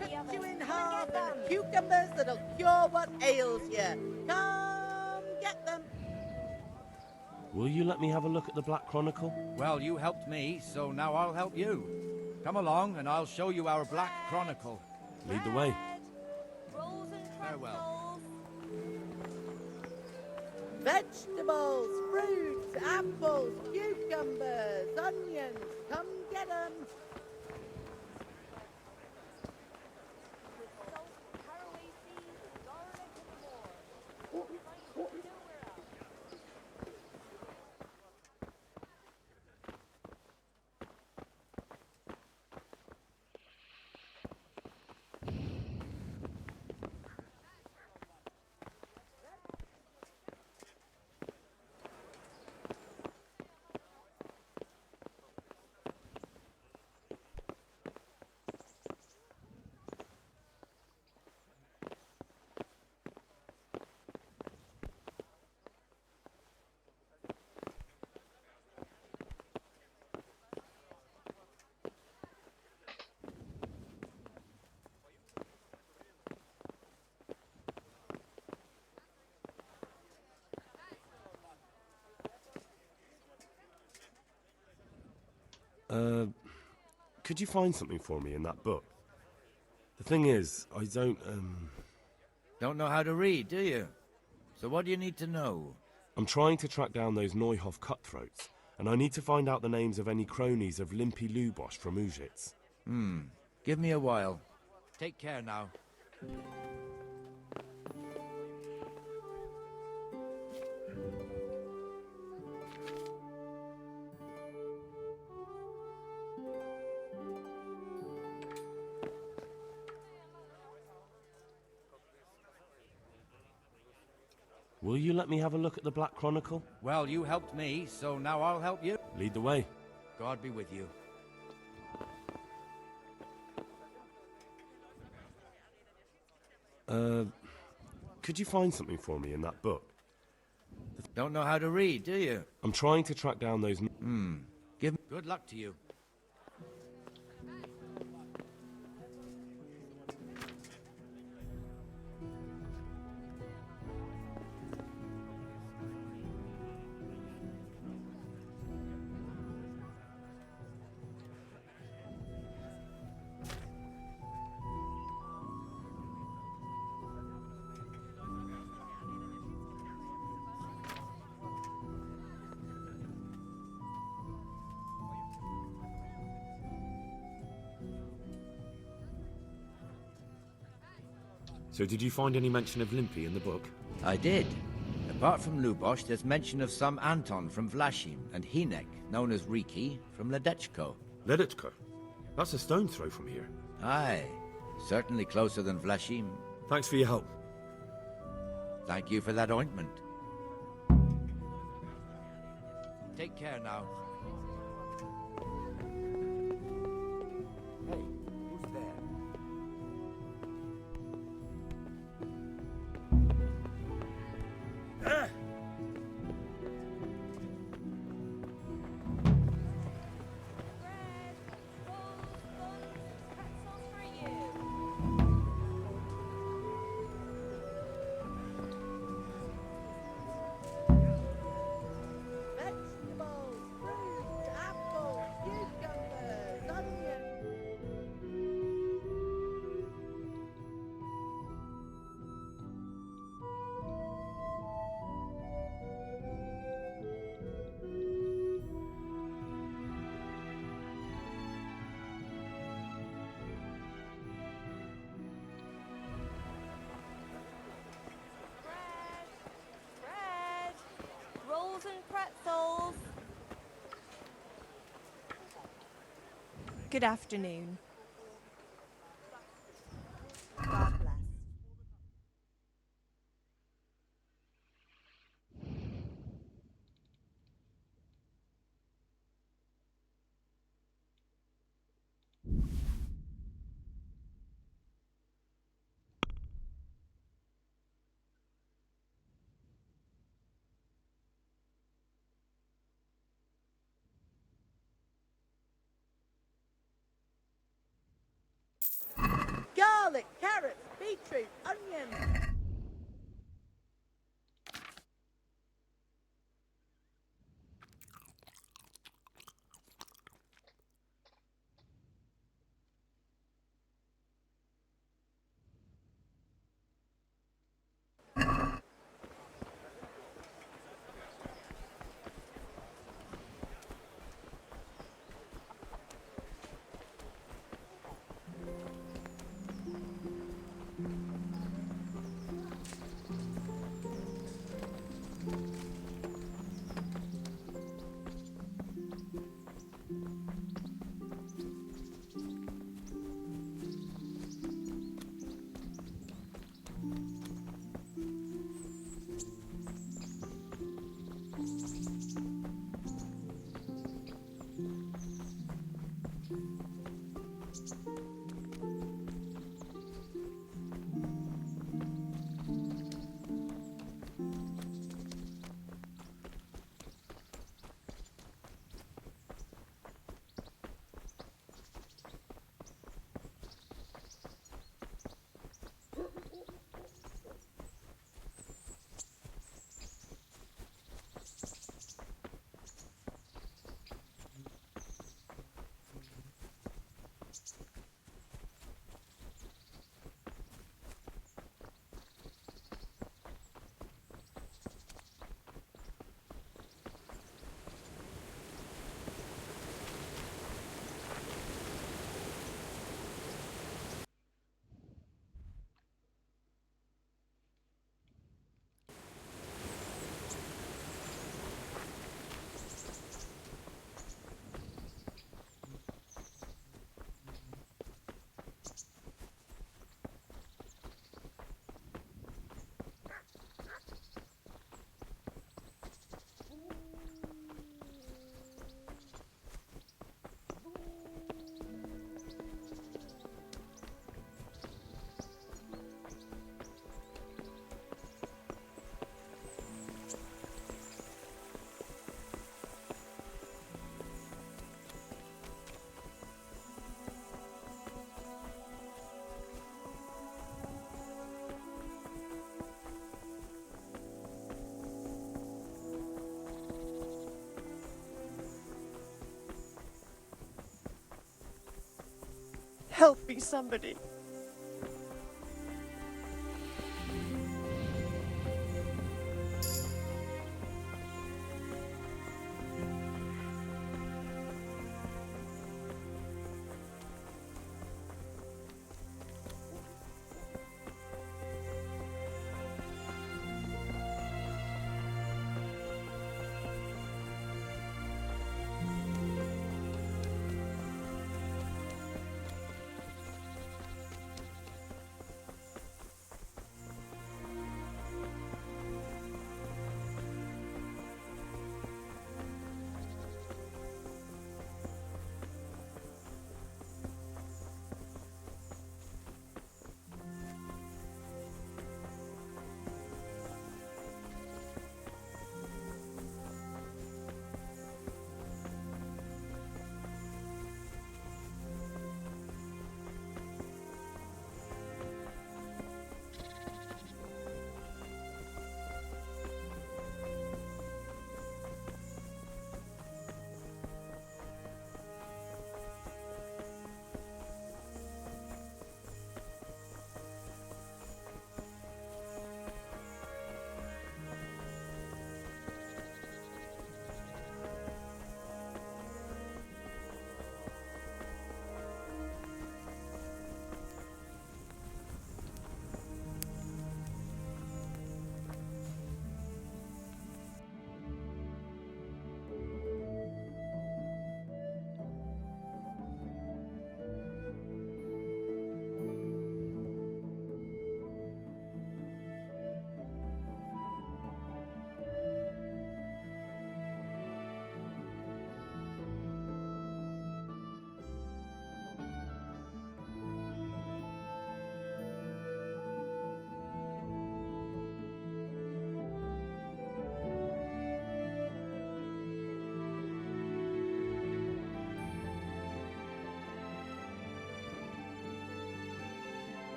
Put you in hard and cucumbers that'll cure what ails you. Come get them. Will you let me have a look at the Black Chronicle? Well, you helped me, so now I'll help you. Come along and I'll show you our Black Chronicle. Lead the way. Farewell. Vegetables, fruits, apples, cucumbers, onions. Come get them. Could you find something for me in that book? The thing is, I don't, Don't know how to read, do you? So what do you need to know? I'm trying to track down those Neuhoff cutthroats, and I need to find out the names of any cronies of Limpy Lubosh from Ujitz. Give me a while. Take care now. Will you let me have a look at the Black Chronicle? Well, you helped me, so now I'll help you. Lead the way. God be with you. Could you find something for me in that book? Don't know how to read, do you? I'm trying to track down those... Good luck to you. So did you find any mention of Limpy in the book? I did. Apart from Lubosh, there's mention of some Anton from Vlashim and Hinek, known as Riki, from Ledechko. Ledechko? That's a stone's throw from here. Aye, certainly closer than Vlashim. Thanks for your help. Thank you for that ointment. Take care now. Hey, who's there? Vegetables, fruits, apples, cucumbers, onions. Bread, rolls and pretzels. Good afternoon. God bless. garlic, carrots, beetroot, onions. Help me, somebody.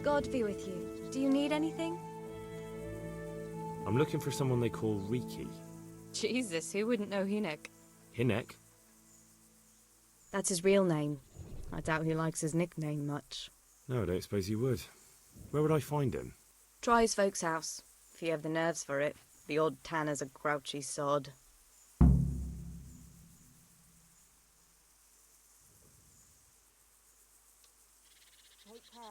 God be with you. Do you need anything? I'm looking for someone they call Riki. Jesus, who wouldn't know Hinek? Hinek? That's his real name. I doubt he likes his nickname much. No, I don't suppose he would. Where would I find him? Try his folks' house, if you have the nerves for it. The odd tanner's a grouchy sod. Take care.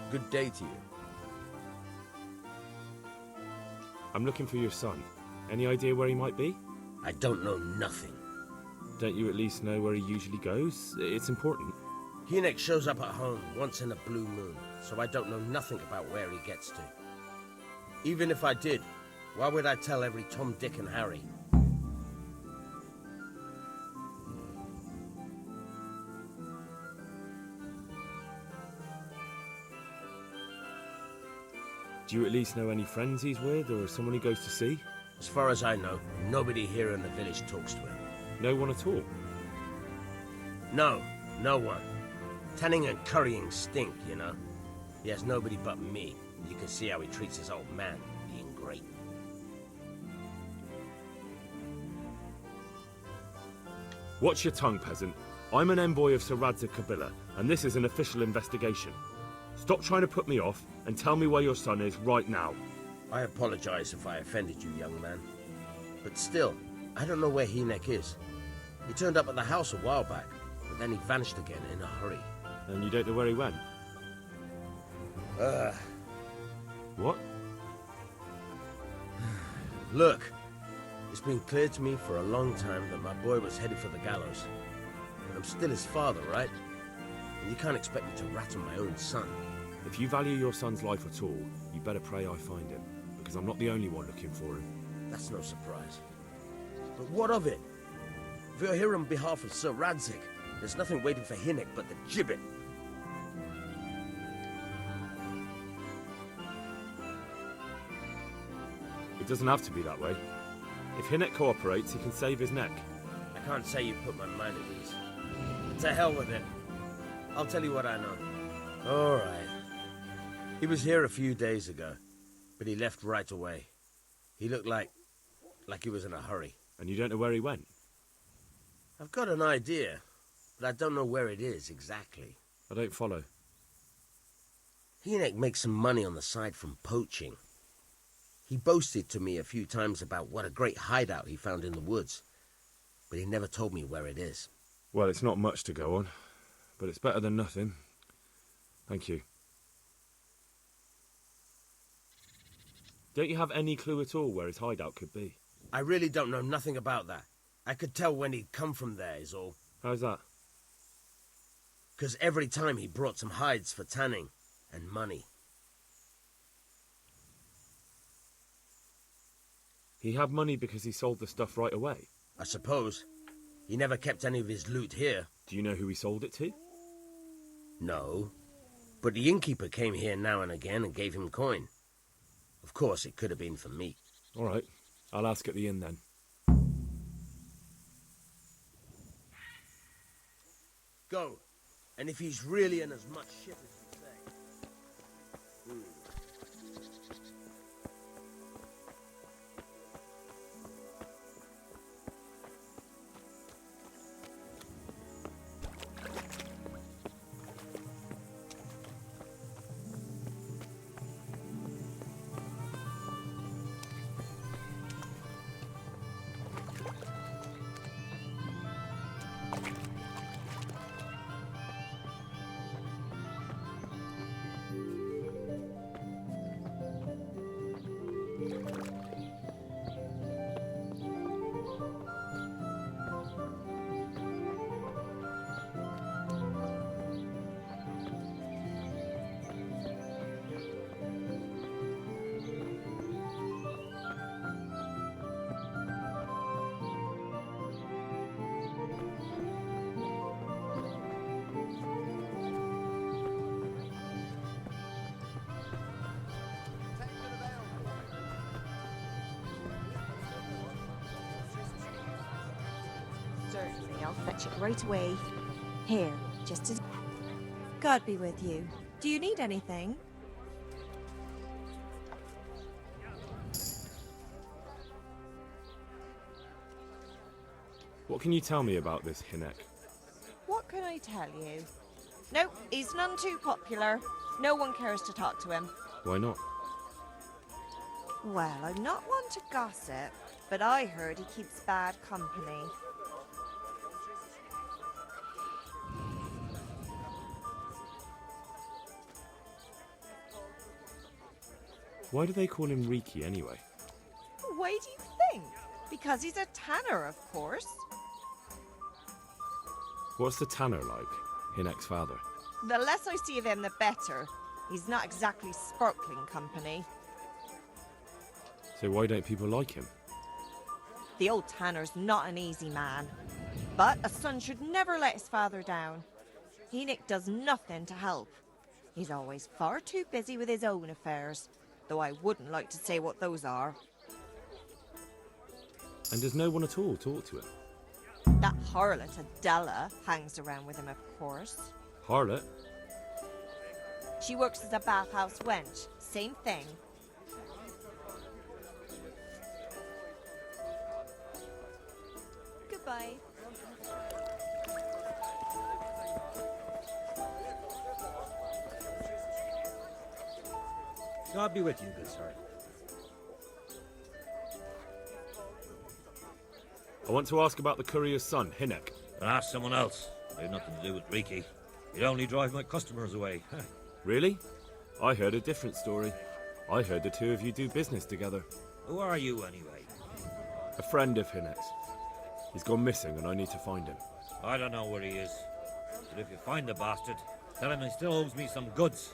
Good day to you. I'm looking for your son. Any idea where he might be? I don't know nothing. Don't you at least know where he usually goes? It's important. Hinek shows up at home once in a blue moon, so I don't know nothing about where he gets to. Even if I did, why would I tell every Tom, Dick and Harry? Do you at least know any friends he's with, or someone he goes to see? As far as I know, nobody here in the village talks to him. No one at all? No, no one. Tanning and currying stink, you know. He has nobody but me. You can see how he treats his old man, being great. Watch your tongue, peasant. I'm an envoy of Sir Radzig Kobyla, and this is an official investigation. Stop trying to put me off, and tell me where your son is right now. I apologize if I offended you, young man. But still, I don't know where Hinek is. He turned up at the house a while back, but then he vanished again in a hurry. And you don't know where he went? What? Look, it's been clear to me for a long time that my boy was headed for the gallows. I'm still his father, right? And you can't expect me to rat on my own son. If you value your son's life at all, you better pray I find him, because I'm not the only one looking for him. That's no surprise. But what of it? If you're here on behalf of Sir Radzig, there's nothing waiting for Hinek but the gibbet. It doesn't have to be that way. If Hinek cooperates, he can save his neck. I can't say you put my mind at ease. To hell with it. I'll tell you what I know. All right. He was here a few days ago, but he left right away. He looked like he was in a hurry. And you don't know where he went? I've got an idea, but I don't know where it is exactly. I don't follow. Hinek makes some money on the side from poaching. He boasted to me a few times about what a great hideout he found in the woods, but he never told me where it is. Well, it's not much to go on, but it's better than nothing. Thank you. Don't you have any clue at all where his hideout could be? I really don't know nothing about that. I could tell when he'd come from there, is all. How's that? 'Cause every time he brought some hides for tanning and money. He had money because he sold the stuff right away? I suppose. He never kept any of his loot here. Do you know who he sold it to? No. But the innkeeper came here now and again and gave him coin. Of course, it could have been for me. All right. I'll ask at the inn then. Go. And if he's really in as much shit as you say... Certainly, I'll fetch it right away. Here, just as... God be with you. Do you need anything? What can you tell me about this Hinek? What can I tell you? No, he's none too popular. No one cares to talk to him. Why not? Well, I'm not one to gossip, but I heard he keeps bad company. Why do they call him Riki anyway? Why do you think? Because he's a tanner, of course. What's the tanner like? Hinek's father. The less I see of him, the better. He's not exactly sparkling company. So why don't people like him? The old tanner's not an easy man. But a son should never let his father down. Enoch does nothing to help. He's always far too busy with his own affairs, though I wouldn't like to say what those are. And does no one at all talk to him? That harlot Adela hangs around with him, of course. Harlot? She works as a bathhouse wench. Same thing. Goodbye. God be with you, good sir. I want to ask about the courier's son, Hinek. Ask someone else. I have nothing to do with Riki. He'd only drive my customers away. Really? I heard a different story. I heard the two of you do business together. Who are you, anyway? A friend of Hinek's. He's gone missing and I need to find him. I don't know where he is. But if you find the bastard, tell him he still owes me some goods.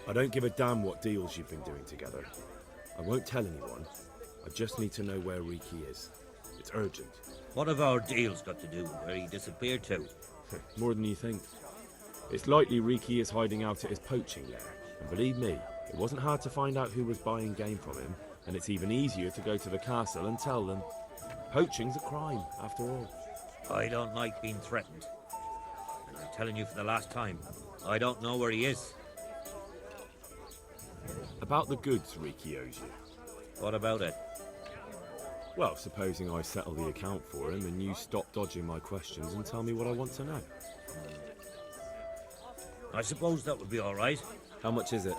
I don't give a damn what deals you've been doing together. I won't tell anyone. I just need to know where Riki is. It's urgent. What have our deals got to do with where he disappeared to? More than you think. It's likely Riki is hiding out at his poaching lair. And believe me, it wasn't hard to find out who was buying game from him, and it's even easier to go to the castle and tell them. Poaching's a crime, after all. I don't like being threatened. And I'm telling you for the last time, I don't know where he is. About the goods Riki owes you. What about it? Well, supposing I settle the account for him and you stop dodging my questions and tell me what I want to know. I suppose that would be all right. How much is it?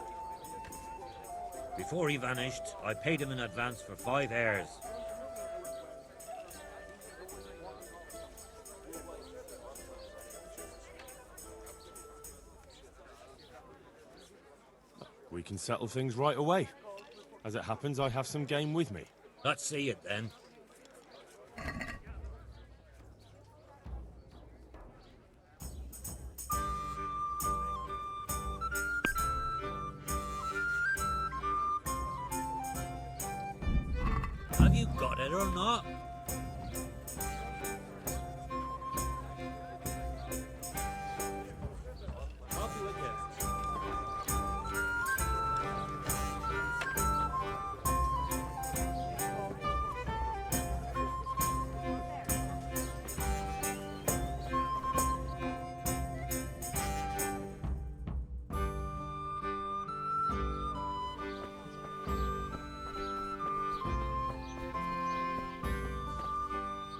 Before he vanished, I paid him in advance for 5 heirs. We can settle things right away. As it happens, I have some game with me. Let's see it then. Have you got it or not?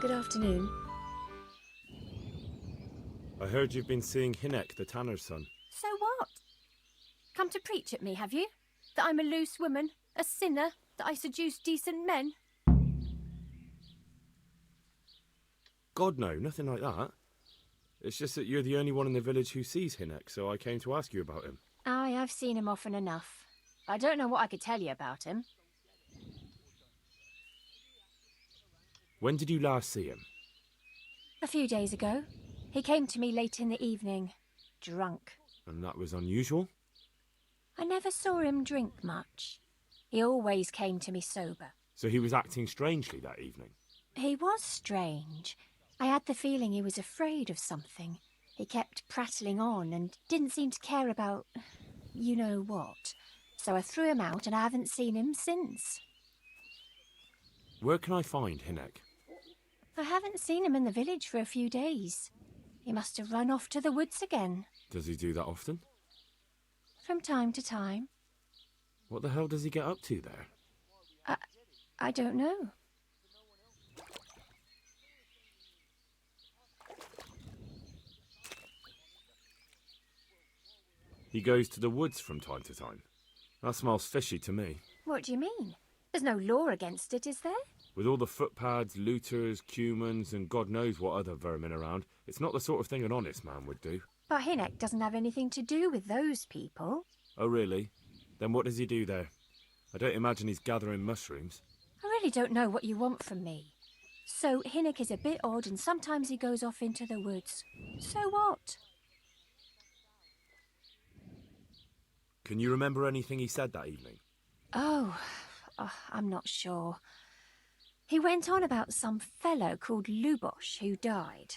Good afternoon. I heard you've been seeing Hinek, the tanner's son. So what? Come to preach at me, have you? That I'm a loose woman, a sinner, that I seduce decent men? God, no, nothing like that. It's just that you're the only one in the village who sees Hinek, so I came to ask you about him. Aye, I've seen him often enough. I don't know what I could tell you about him. When did you last see him? A few days ago. He came to me late in the evening, drunk. And that was unusual? I never saw him drink much. He always came to me sober. So he was acting strangely that evening? He was strange. I had the feeling he was afraid of something. He kept prattling on and didn't seem to care about you know what. So I threw him out and I haven't seen him since. Where can I find Hinek? I haven't seen him in the village for a few days. He must have run off to the woods again. Does he do that often? From time to time. What the hell does he get up to there? I don't know. He goes to the woods from time to time. That smells fishy to me. What do you mean? There's no law against it, is there? With all the footpads, looters, cumans, and God knows what other vermin around, it's not the sort of thing an honest man would do. But Hinek doesn't have anything to do with those people. Oh, really? Then what does he do there? I don't imagine he's gathering mushrooms. I really don't know what you want from me. So Hinek is a bit odd and sometimes he goes off into the woods. So what? Can you remember anything he said that evening? Oh, I'm not sure. He went on about some fellow called Lubosh who died.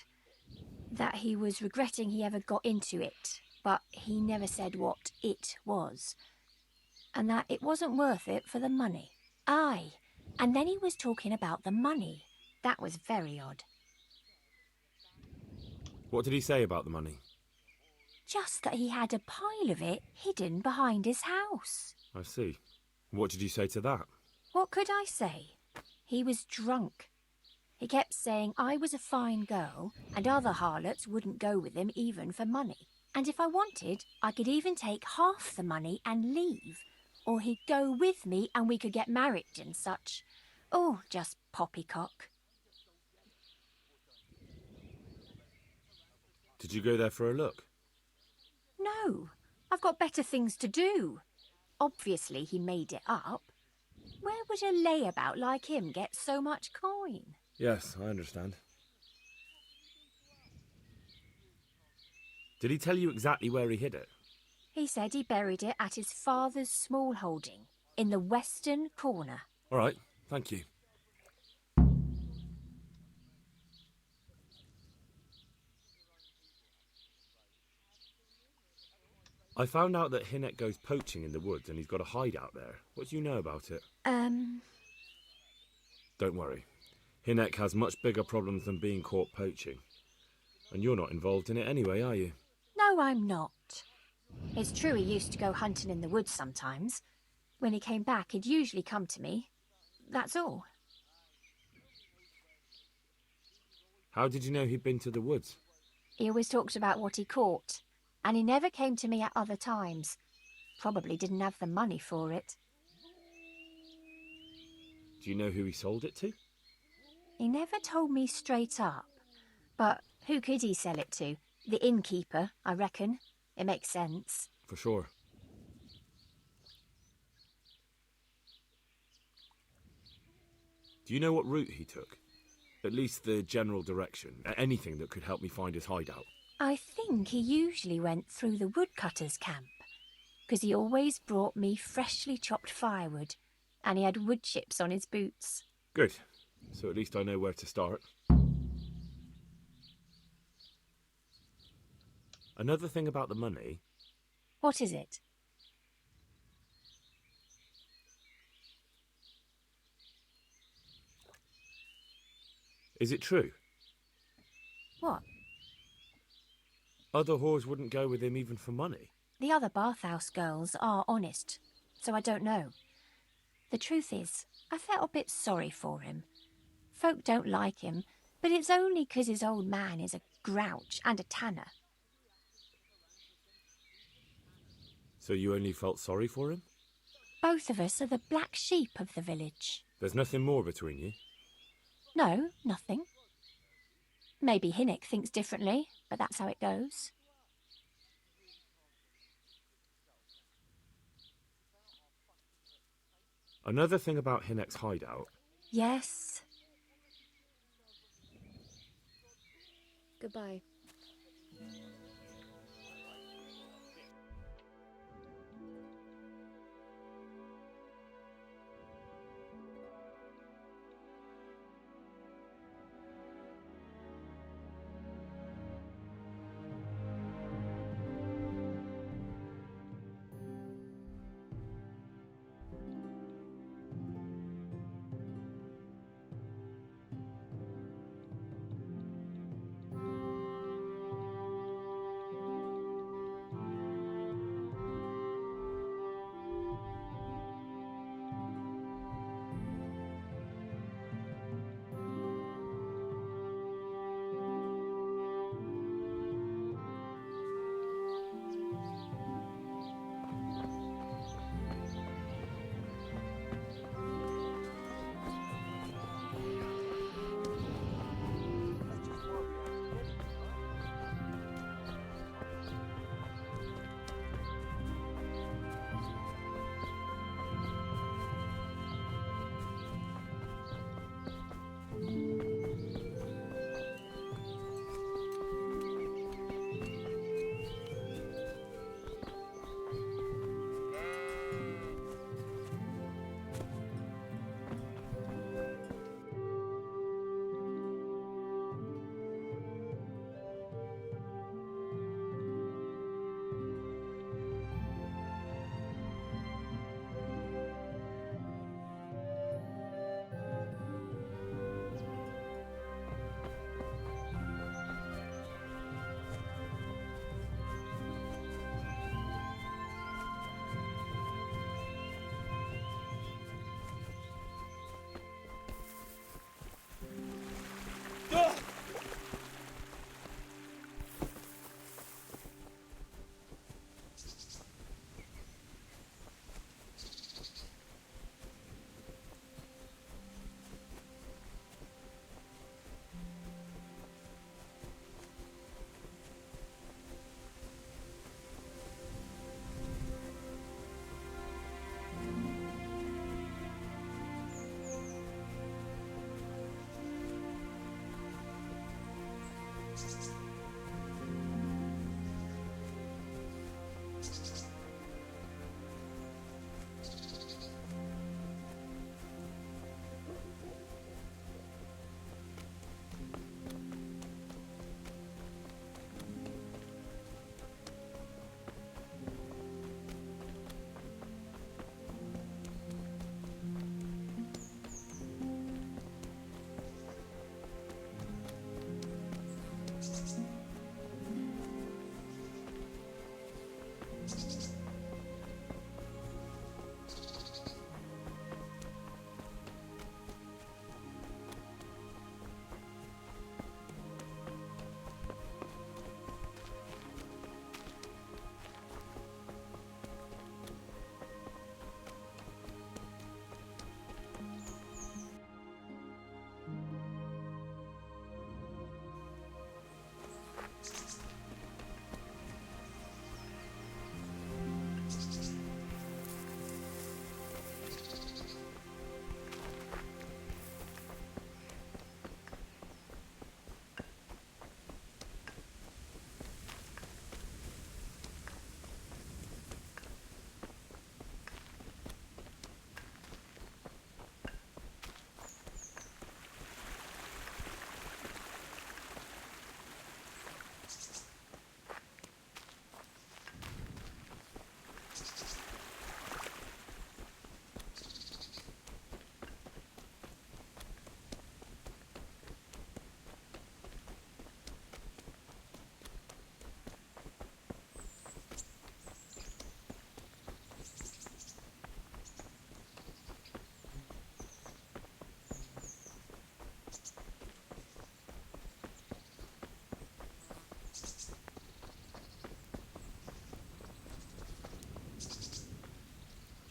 That he was regretting he ever got into it, but he never said what it was. And that it wasn't worth it for the money. Aye, and then he was talking about the money. That was very odd. What did he say about the money? Just that he had a pile of it hidden behind his house. I see. What did you say to that? What could I say? He was drunk. He kept saying I was a fine girl and other harlots wouldn't go with him even for money. And if I wanted, I could even take half the money and leave. Or he'd go with me and we could get married and such. Oh, just poppycock. Did you go there for a look? No, I've got better things to do. Obviously he made it up. Where would a layabout like him get so much coin? Yes, I understand. Did he tell you exactly where he hid it? He said he buried it at his father's small holding, in the western corner. All right, thank you. I found out that Hinek goes poaching in the woods and he's got a hideout there. What do you know about it? Don't worry. Hinek has much bigger problems than being caught poaching. And you're not involved in it anyway, are you? No, I'm not. It's true he used to go hunting in the woods sometimes. When he came back, he'd usually come to me. That's all. How did you know he'd been to the woods? He always talked about what he caught. And he never came to me at other times. Probably didn't have the money for it. Do you know who he sold it to? He never told me straight up. But who could he sell it to? The innkeeper, I reckon. It makes sense. For sure. Do you know what route he took? At least the general direction. Anything that could help me find his hideout. I think he usually went through the woodcutter's camp, because he always brought me freshly chopped firewood, and he had wood chips on his boots. Good. So at least I know where to start. Another thing about the money... What is it? Is it true? What? Other whores wouldn't go with him even for money. The other bathhouse girls are honest, so I don't know. The truth is, I felt a bit sorry for him. Folk don't like him, but it's only 'cause his old man is a grouch and a tanner. So you only felt sorry for him? Both of us are the black sheep of the village. There's nothing more between you? No, nothing. Maybe Hinnick thinks differently, but that's how it goes. Another thing about Hinnick's hideout. Yes. Goodbye.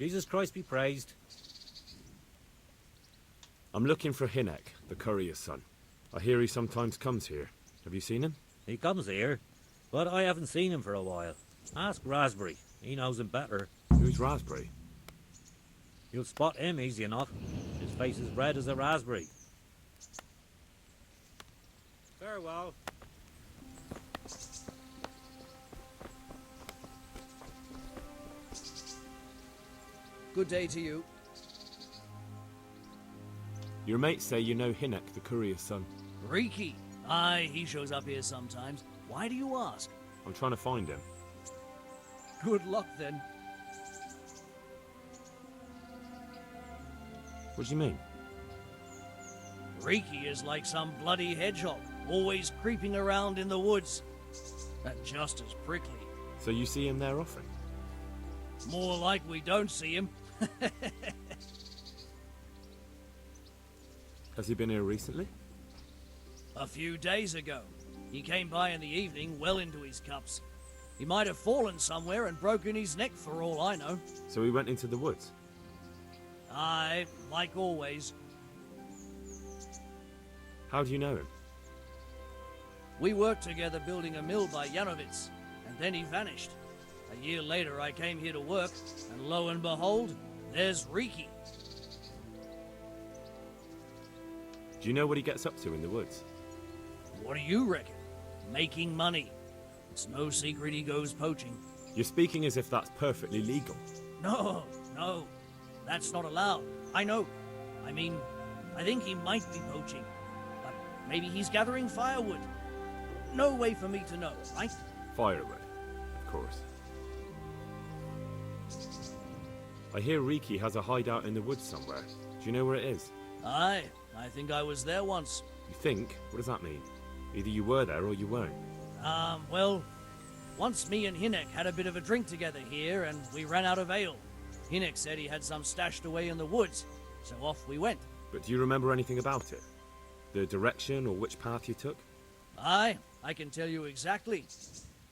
Jesus Christ be praised. I'm looking for Hinnick, the courier's son. I hear he sometimes comes here. Have you seen him? He comes here, but I haven't seen him for a while. Ask Raspberry. He knows him better. Who's Raspberry? You'll spot him easy enough. His face is red as a raspberry. Farewell. Good day to you. Your mates say you know Hinnock, the courier's son. Riki. Aye, he shows up here sometimes. Why do you ask? I'm trying to find him. Good luck, then. What do you mean? Riki is like some bloody hedgehog, always creeping around in the woods. And just as prickly. So you see him there often? More like we don't see him. Has he been here recently? A few days ago. He came by in the evening, well into his cups. He might have fallen somewhere and broken his neck for all I know. So he went into the woods? Aye, like always. How do you know him? We worked together building a mill by Yanovitz, and then he vanished. A year later I came here to work, and lo and behold, there's Riki. Do you know what he gets up to in the woods? What do you reckon? Making money. It's no secret he goes poaching. You're speaking as if that's perfectly legal. No, that's not allowed. I know. I mean, I think he might be poaching, but maybe he's gathering firewood. No way for me to know, right? Firewood, of course. I hear Riki has a hideout in the woods somewhere. Do you know where it is? Aye, I think I was there once. You think? What does that mean? Either you were there or you weren't. Well, once me and Hinnock had a bit of a drink together here, and we ran out of ale. Hinnock said he had some stashed away in the woods, so off we went. But do you remember anything about it? The direction or which path you took? Aye, I can tell you exactly.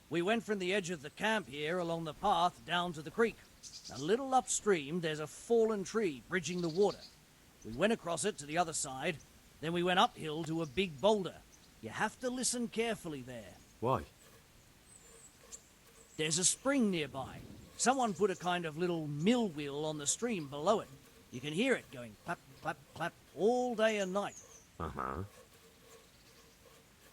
We went from the edge of the camp here along the path down to the creek. A little upstream, there's a fallen tree bridging the water. We went across it to the other side, then we went uphill to a big boulder. You have to listen carefully there. Why? There's a spring nearby. Someone put a kind of little mill wheel on the stream below it. You can hear it going clap, clap, clap all day and night. Uh-huh.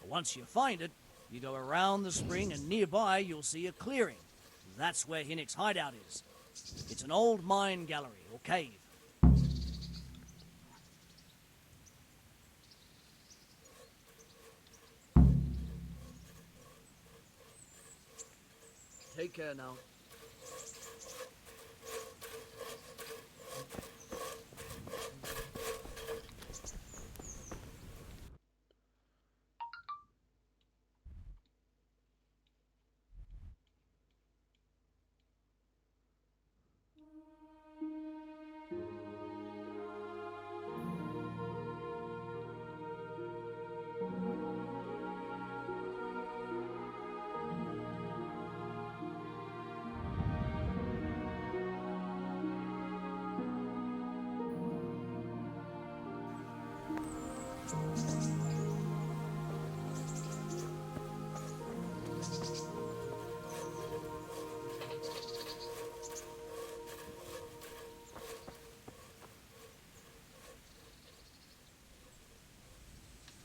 Once you find it, you go around the spring and nearby you'll see a clearing. That's where Hinnock's hideout is. It's an old mine gallery or cave. Take care now.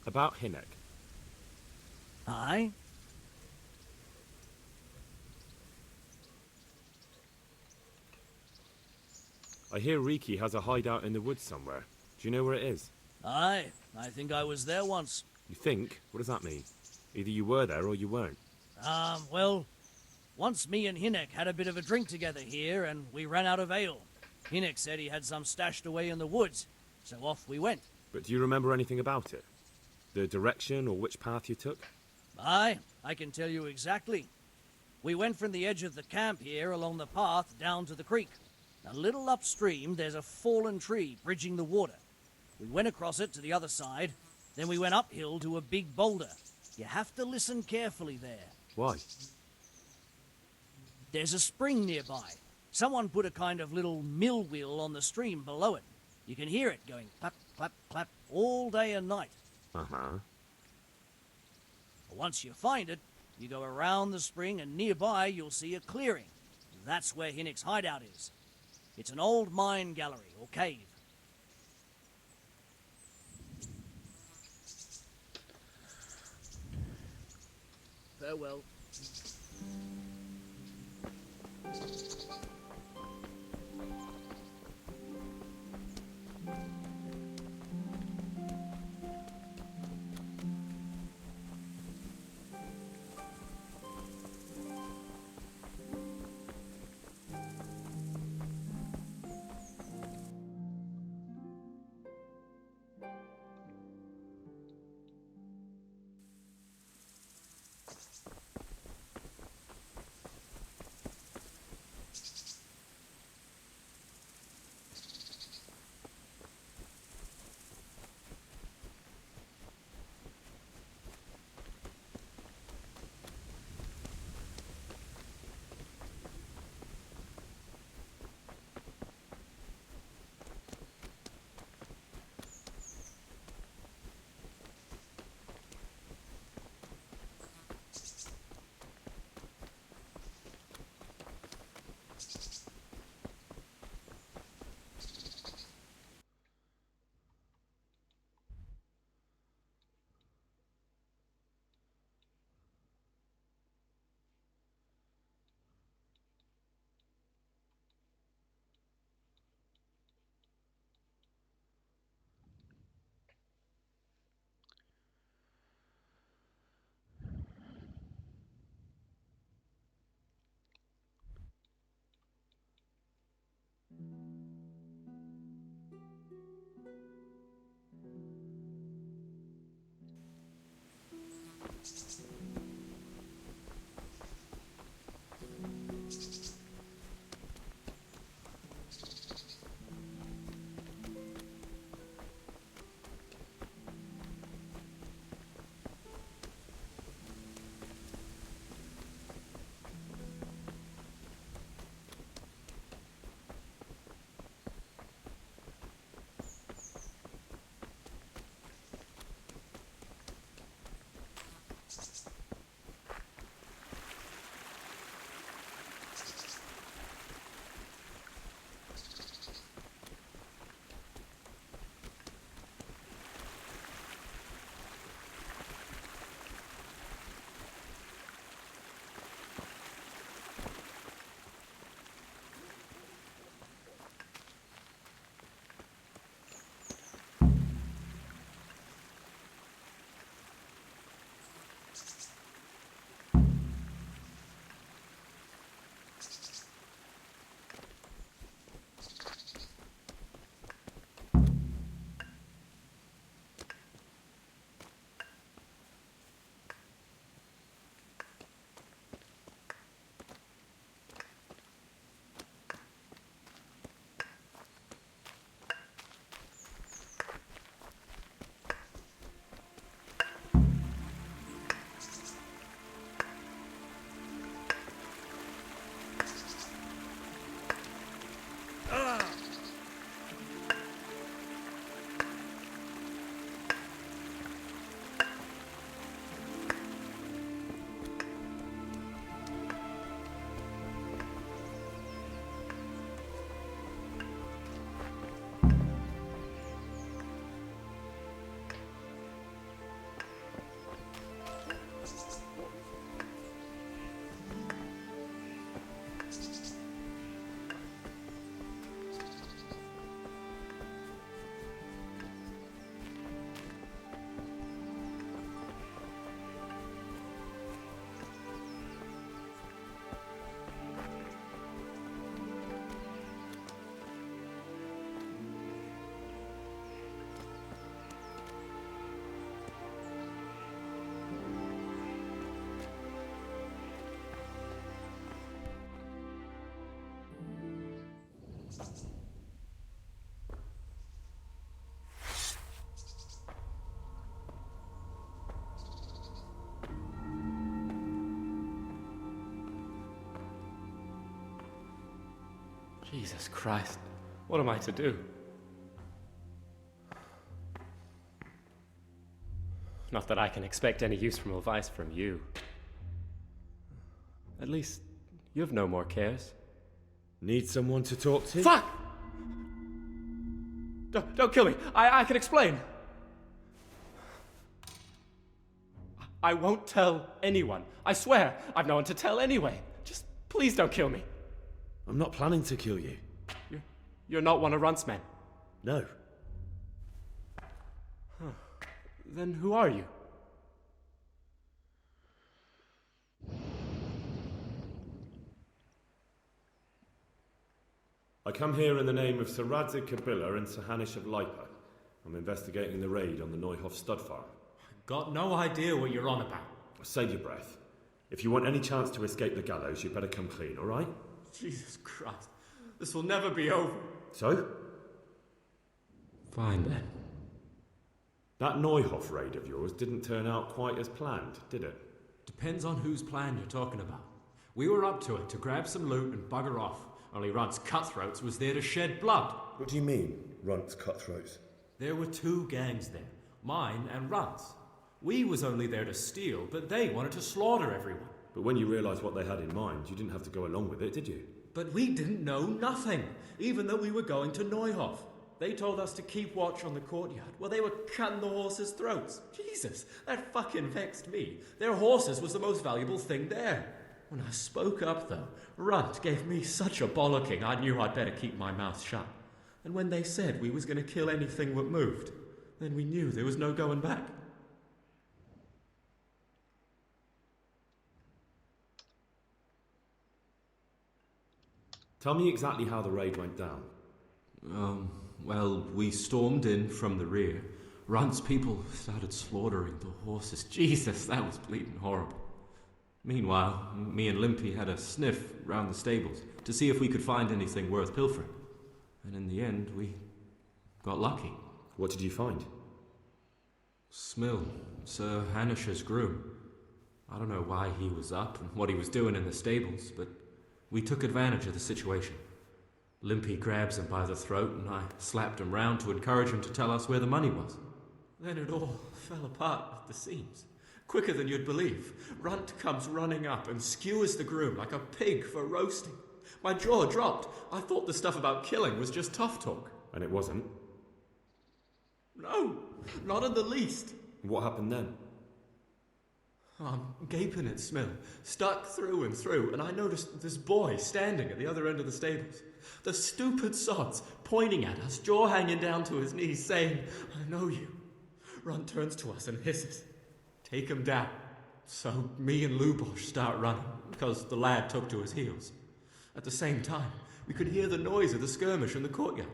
About Hinnock. Aye? I hear Riki has a hideout in the woods somewhere. Do you know where it is? Aye, I think I was there once. You think? What does that mean? Either you were there or you weren't. Well, once me and Hinnock had a bit of a drink together here, and we ran out of ale. Hinnock said he had some stashed away in the woods, so off we went. But do you remember anything about it? The direction or which path you took? Aye, I can tell you exactly. We went from the edge of the camp here along the path down to the creek. A little upstream, there's a fallen tree bridging the water. We went across it to the other side, then we went uphill to a big boulder. You have to listen carefully there. Why? There's a spring nearby. Someone put a kind of little mill wheel on the stream below it. You can hear it going clap, clap, clap all day and night. Uh-huh. Once you find it, you go around the spring and nearby you'll see a clearing. That's where Hinnick's hideout is. It's an old mine gallery or cave. Farewell. Jesus Christ, what am I to do? Not that I can expect any useful advice from you. At least, you have no more cares. Need someone to talk to? Fuck! Don't kill me. I can explain. I won't tell anyone. I swear, I've no one to tell anyway. Just please don't kill me. I'm not planning to kill you. You're not one of Runt's men? No. Huh. Then who are you? I come here in the name of Sir Radzig Kabila and Sir Hanish of Lipa. I'm investigating the raid on the Neuhof stud farm. Got no idea what you're on about. Save your breath. If you want any chance to escape the gallows, you better come clean, all right? Jesus Christ. This will never be over. So? Fine then. That Neuhof raid of yours didn't turn out quite as planned, did it? Depends on whose plan you're talking about. We were up to it to grab some loot and bugger off. Only Runt's cutthroats was there to shed blood. What do you mean, Runt's cutthroats? There were two gangs there, mine and Runt's. We was only there to steal, but they wanted to slaughter everyone. But when you realised what they had in mind, you didn't have to go along with it, did you? But we didn't know nothing, even though we were going to Neuhof. They told us to keep watch on the courtyard while they were cutting the horses' throats. Jesus, that fucking vexed me. Their horses was the most valuable thing there. When I spoke up, though, Runt gave me such a bollocking I knew I'd better keep my mouth shut. And when they said we was going to kill anything that moved, then we knew there was no going back. Tell me exactly how the raid went down. Well, we stormed in from the rear. Runt's people started slaughtering the horses. Jesus, that was bleeding horrible. Meanwhile, me and Limpy had a sniff round the stables to see if we could find anything worth pilfering. And in the end, we got lucky. What did you find? Smill, Sir Hanish's groom. I don't know why he was up and what he was doing in the stables, but we took advantage of the situation. Limpy grabs him by the throat and I slapped him round to encourage him to tell us where the money was. Then it all fell apart at the seams. Quicker than you'd believe. Runt comes running up and skewers the groom like a pig for roasting. My jaw dropped. I thought the stuff about killing was just tough talk. And it wasn't? No, not in the least. What happened then? I'm gaping at Smill, stuck through and through, and I noticed this boy standing at the other end of the stables. The stupid sods pointing at us, jaw hanging down to his knees, saying, "I know you." Runt turns to us and hisses, "Take him down." So me and Lubosh start running, because the lad took to his heels. At the same time, we could hear the noise of the skirmish in the courtyard.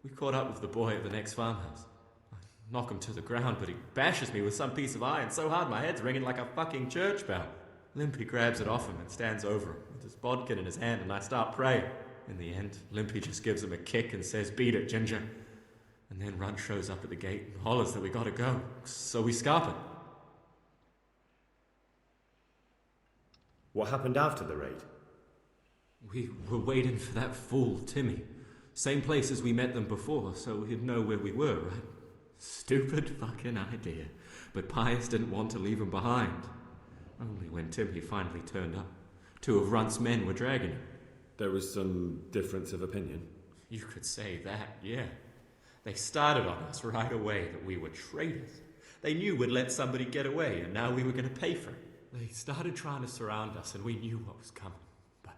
We caught up with the boy at the next farmhouse. I knock him to the ground, but he bashes me with some piece of iron so hard my head's ringing like a fucking church bell. Limpy grabs it off him and stands over him with his bodkin in his hand, and I start praying. In the end, Limpy just gives him a kick and says, "Beat it, Ginger." And then Runt shows up at the gate and hollers that we gotta go, so we scarp it. What happened after the raid? We were waiting for that fool, Timmy. Same place as we met them before, so he'd know where we were, right? Stupid fucking idea. But Pius didn't want to leave him behind. Only when Timmy finally turned up, two of Runt's men were dragging him. There was some difference of opinion? You could say that, yeah. They started on us right away that we were traitors. They knew we'd let somebody get away, and now we were going to pay for it. They started trying to surround us, and we knew what was coming. But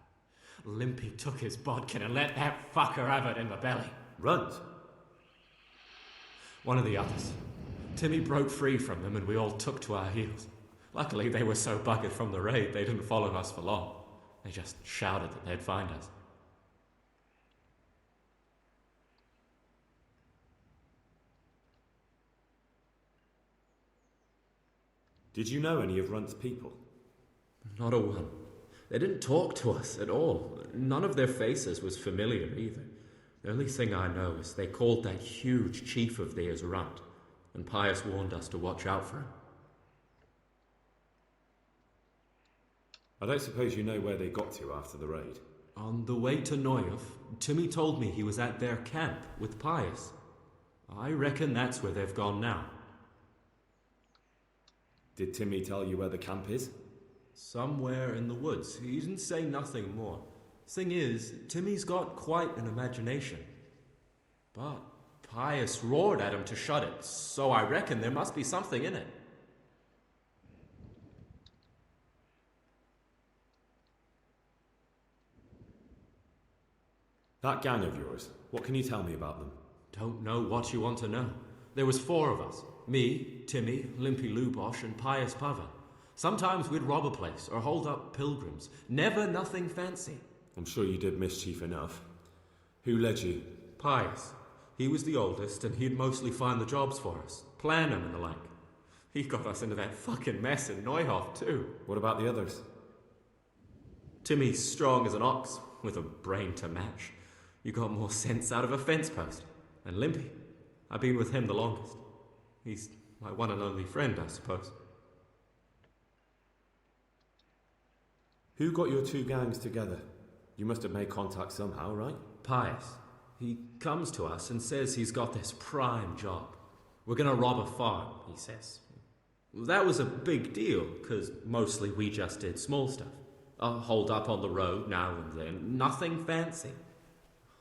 Limpy took his bodkin and let that fucker have it in the belly. Runt? One of the others. Timmy broke free from them, and we all took to our heels. Luckily, they were so buggered from the raid, they didn't follow us for long. They just shouted that they'd find us. Did you know any of Runt's people? Not a one. They didn't talk to us at all. None of their faces was familiar either. The only thing I know is they called that huge chief of theirs Runt, and Pius warned us to watch out for him. I don't suppose you know where they got to after the raid? On the way to Neuhof, Timmy told me he was at their camp with Pius. I reckon that's where they've gone now. Did Timmy tell you where the camp is? Somewhere in the woods. He didn't say nothing more. Thing is, Timmy's got quite an imagination. But Pius roared at him to shut it, so I reckon there must be something in it. That gang of yours, what can you tell me about them? Don't know what you want to know. There was 4 of us. Me, Timmy, Limpy Lubosh, and Pius Pava. Sometimes we'd rob a place or hold up pilgrims. Never nothing fancy. I'm sure you did mischief enough. Who led you? Pius. He was the oldest, and he'd mostly find the jobs for us, plan them and the like. He got us into that fucking mess in Neuhof, too. What about the others? Timmy's strong as an ox, with a brain to match. You got more sense out of a fence post. And Limpy, I've been with him the longest. He's my one and only friend, I suppose. Who got your 2 gangs together? You must have made contact somehow, right? Pius. He comes to us and says he's got this prime job. We're gonna rob a farm, he says. That was a big deal, because mostly we just did small stuff. Hold up on the road now and then, nothing fancy.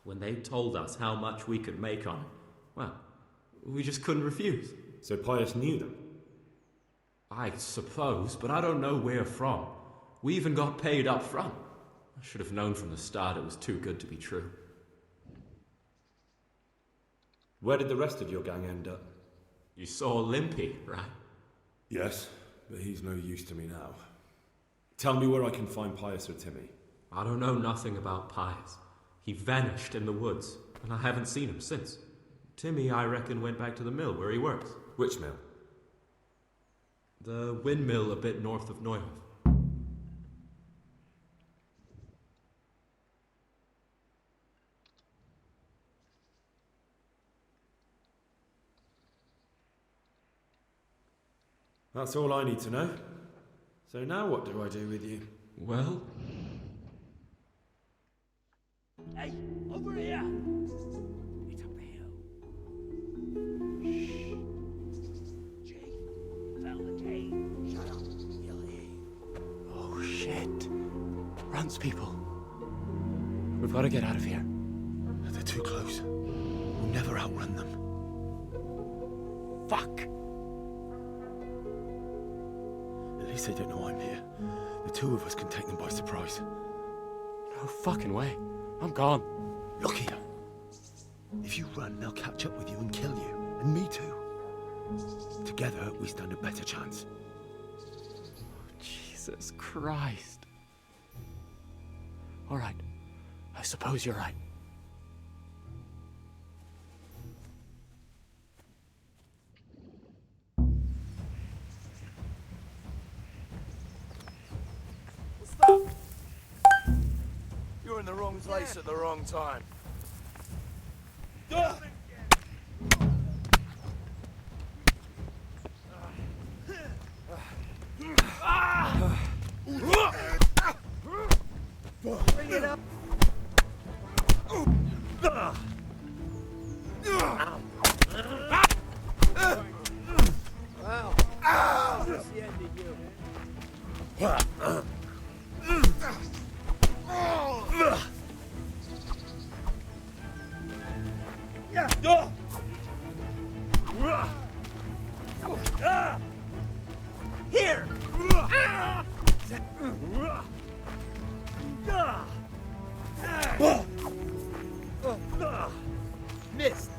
When they told us how much we could make on it, well, we just couldn't refuse. So Pius knew them? I suppose, but I don't know where from. We even got paid up front. I should have known from the start it was too good to be true. Where did the rest of your gang end up? You saw Limpy, right? Yes, but he's no use to me now. Tell me where I can find Pius or Timmy. I don't know nothing about Pius. He vanished in the woods, and I haven't seen him since. Timmy, I reckon, went back to the mill where he works. Which mill? The windmill a bit north of Neuhof. That's all I need to know. So now what do I do with you? Well... Hey, over here! It's up the hill. Shh. Jay, found the cave. Shut up, he'll hear you. Oh, shit. Runs, people. We've got to get out of here. They're too close. We'll never outrun them. Fuck! At least they don't know I'm here. The 2 of us can take them by surprise. No fucking way. I'm gone. Look here. If you run, they'll catch up with you and kill you. And me too. Together, we stand a better chance. Jesus Christ. All right. I suppose you're right. Stop! You're in the wrong place at the wrong time. Bring it up. Wow. That's the end of you. Here! Missed!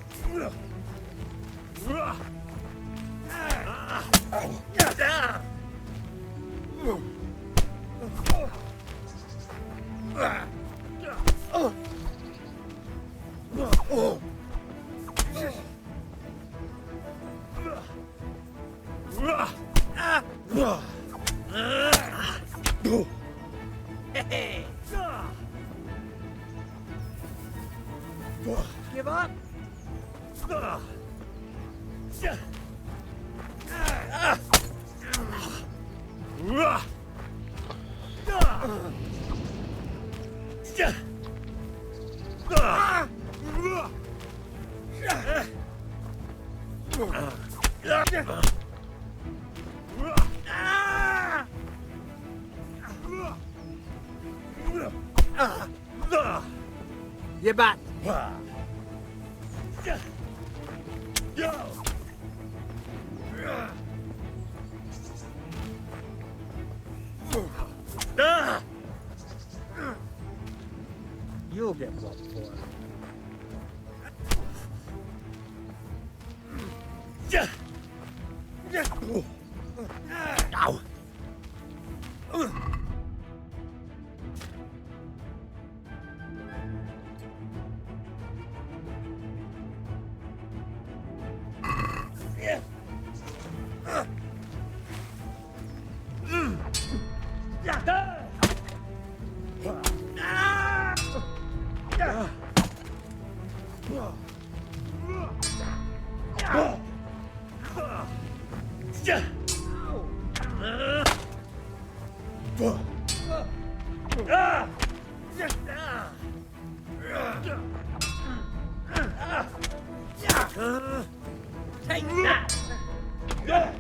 Hey! Give up? You bat. You'll get what for it. Ow. Take that! Yeah!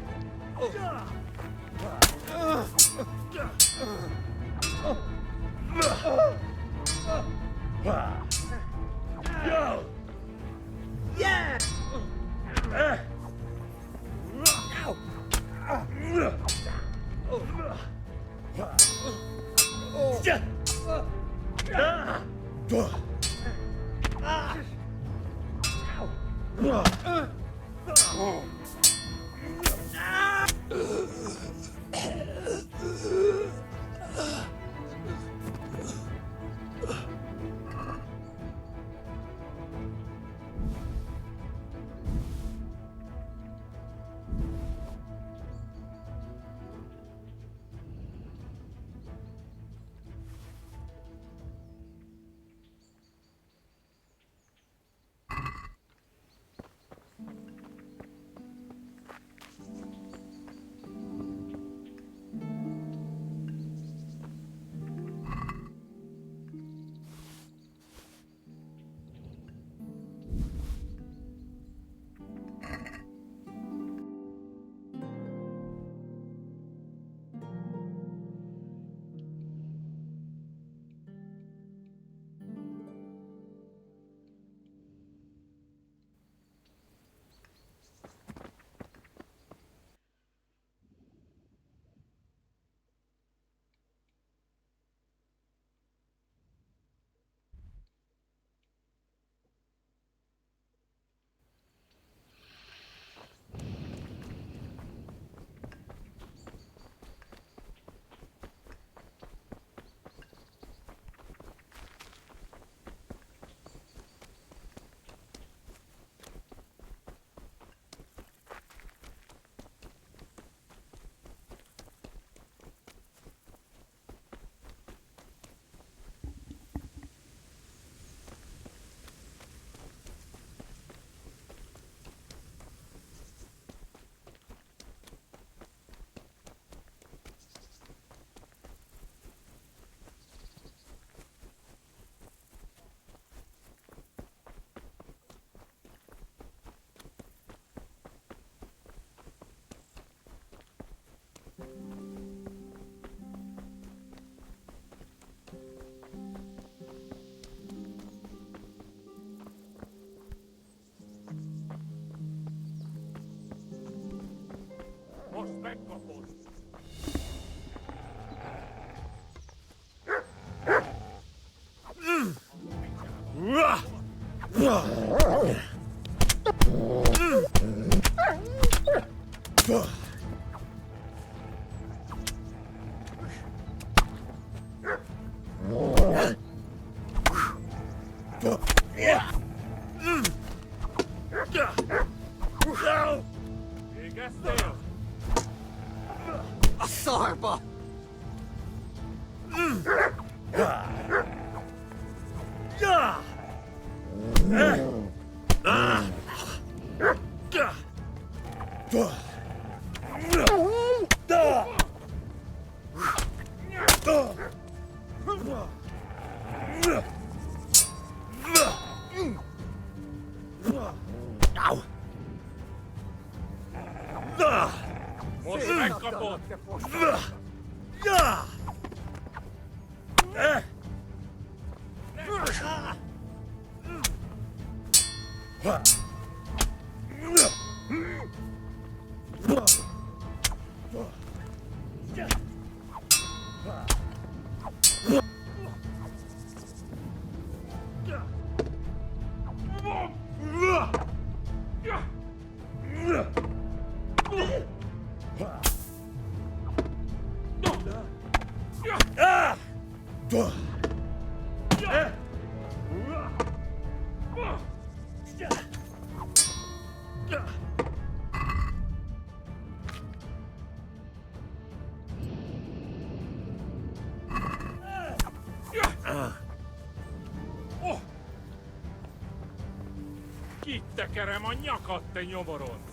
Kittekerem a nyakat, te nyomoronc!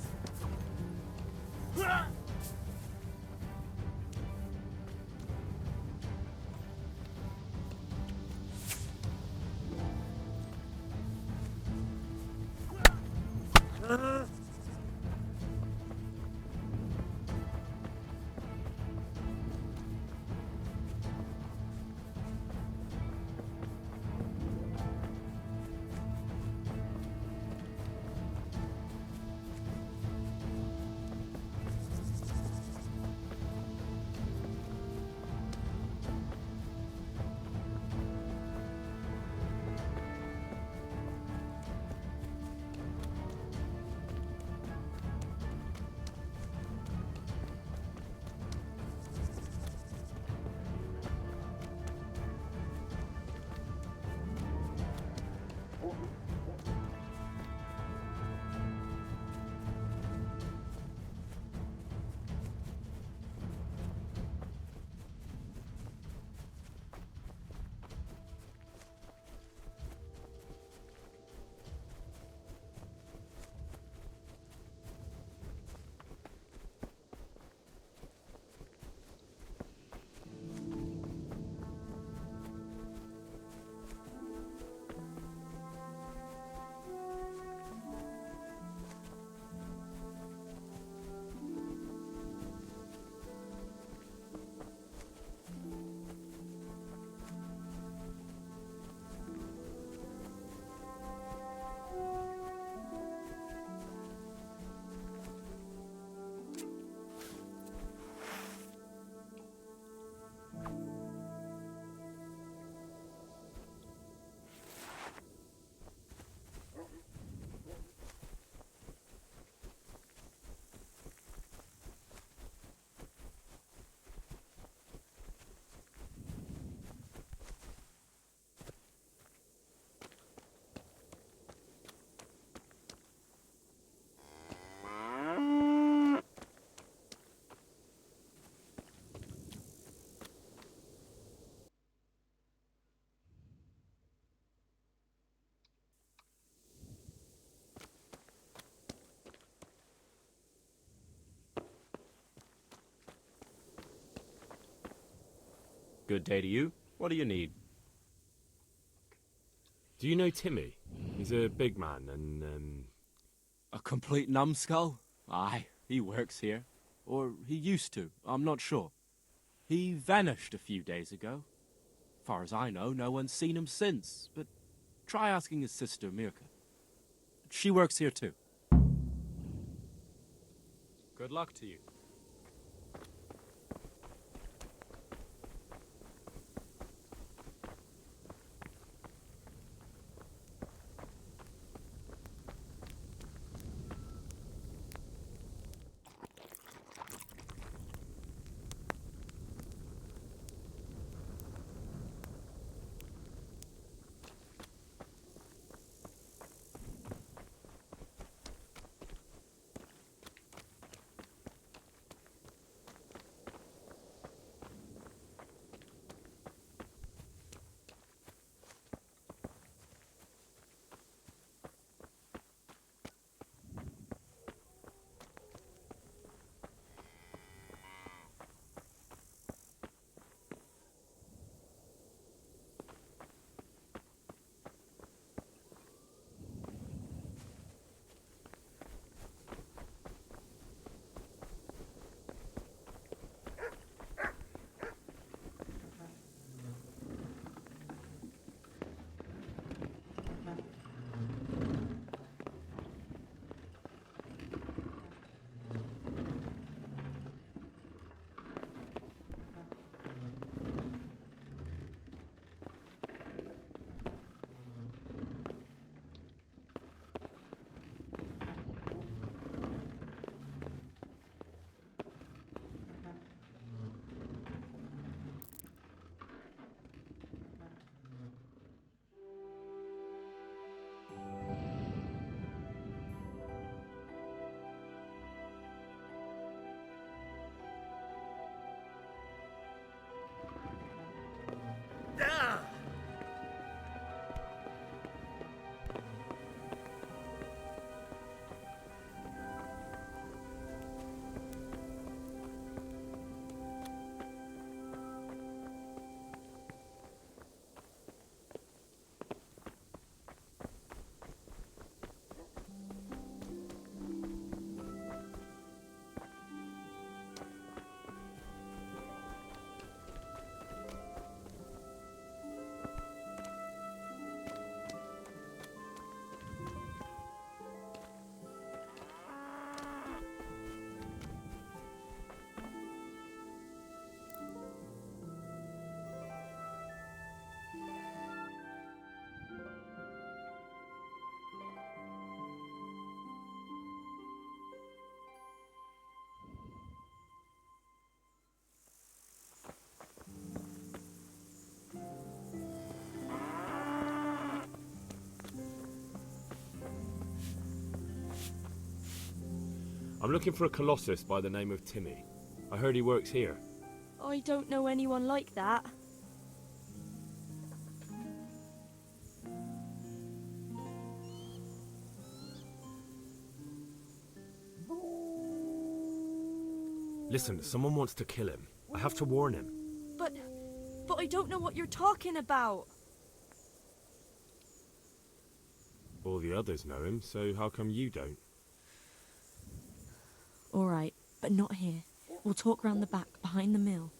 Good day to you. What do you need? Do you know Timmy? He's a big man and, A complete numbskull? Aye, he works here. Or he used to, I'm not sure. He vanished a few days ago. Far as I know, no one's seen him since, but try asking his sister, Mirka. She works here too. Good luck to you. I'm looking for a colossus by the name of Timmy. I heard he works here. I don't know anyone like that. Listen, someone wants to kill him. I have to warn him. But I don't know what you're talking about. All the others know him, so how come you don't? All right, but not here. We'll talk round the back, behind the mill.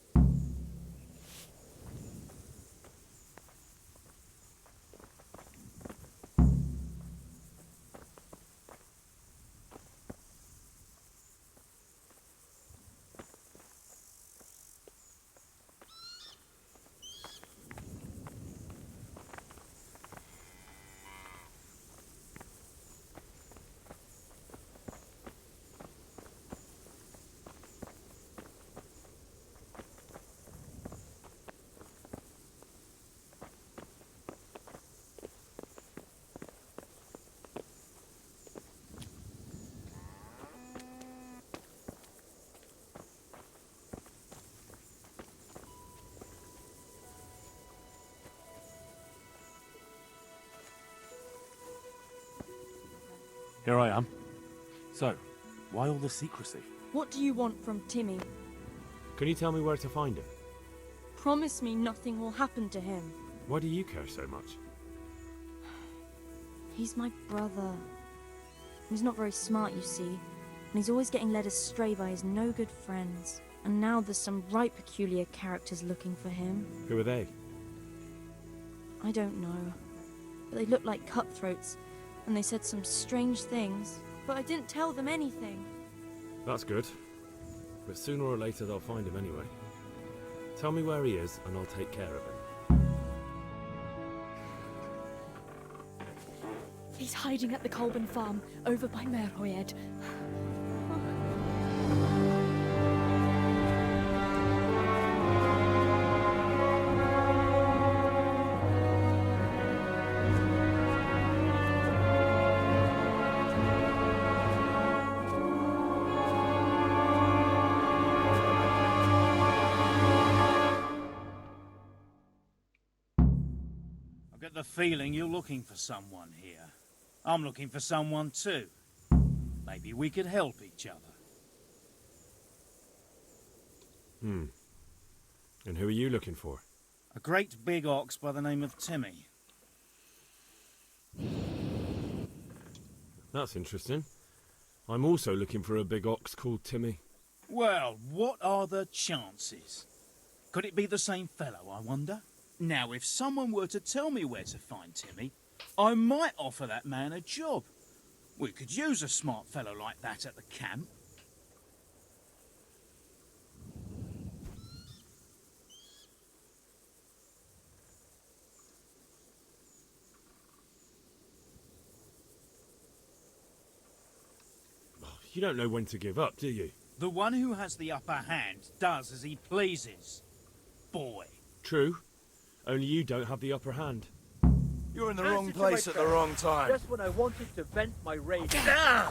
Here I am. So, why all the secrecy? What do you want from Timmy? Can you tell me where to find him? Promise me nothing will happen to him. Why do you care so much? He's my brother. He's not very smart, you see, and he's always getting led astray by his no-good friends. And now there's some right peculiar characters looking for him. Who are they? I don't know, but they look like cutthroats, and they said some strange things, but I didn't tell them anything. That's good. But sooner or later they'll find him anyway. Tell me where he is and I'll take care of him. He's hiding at the Colburn farm, over by Merhoyed. I get the feeling you're looking for someone here. I'm looking for someone too. Maybe we could help each other. And who are you looking for? A great big ox by the name of Timmy. That's interesting. I'm also looking for a big ox called Timmy. Well, what are the chances? Could it be the same fellow, I wonder? Now, if someone were to tell me where to find Timmy, I might offer that man a job. We could use a smart fellow like that at the camp. You don't know when to give up, do you? The one who has the upper hand does as he pleases. Boy. True. Only you don't have the upper hand. You're in the wrong place at the wrong time. Just when I wanted to vent my rage. Now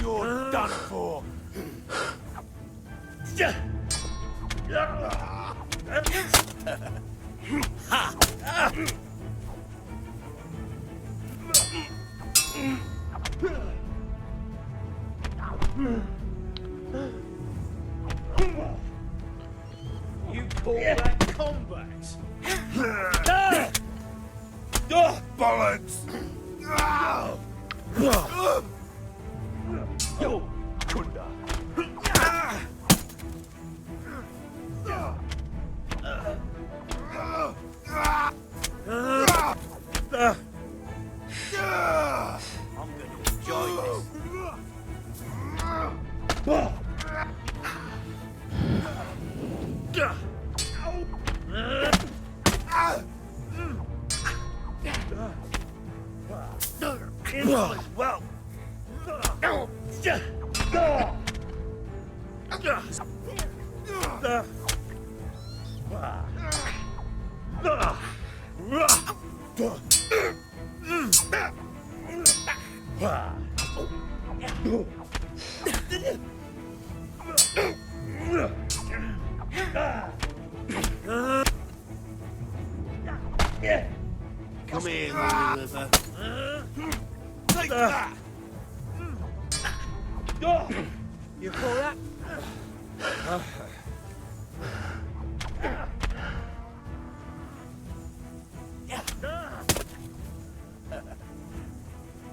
you're done for. You call that combat? Bollocks! Yo, Kunda. I'm going to enjoy this. Well. Come here, Lily Liver. Take that! You call that?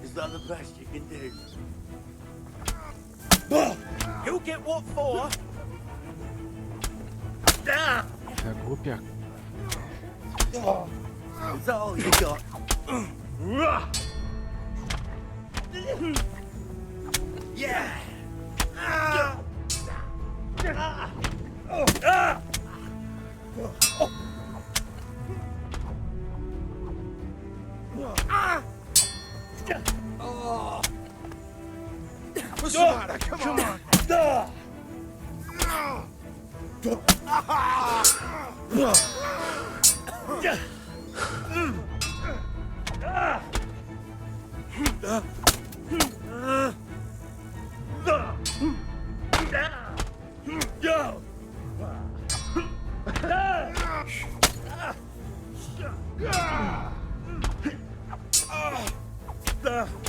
Is that the best you can do? You get what for? Głupia. Is that all you got? Yeah! What's the matter? Come on!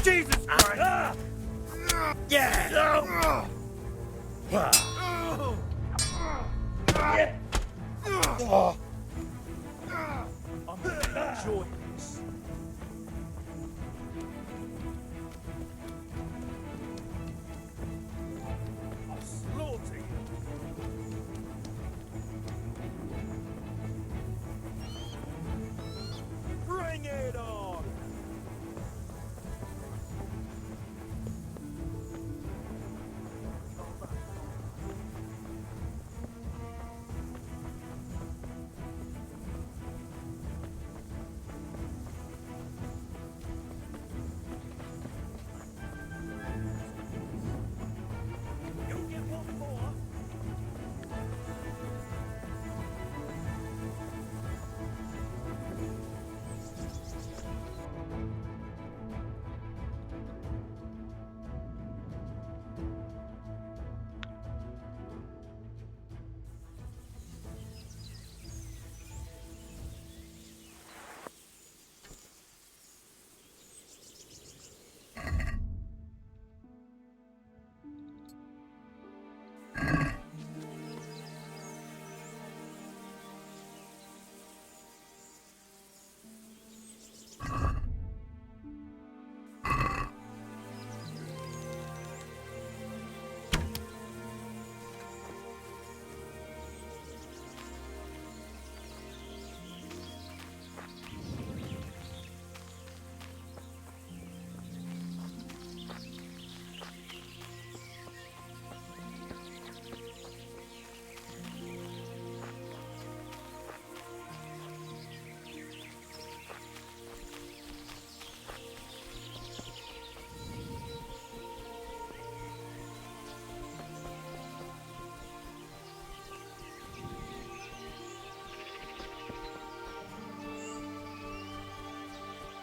Jesus Christ! Yeah! I'm gonna enjoy this. I'll slaughter you. Bring it on!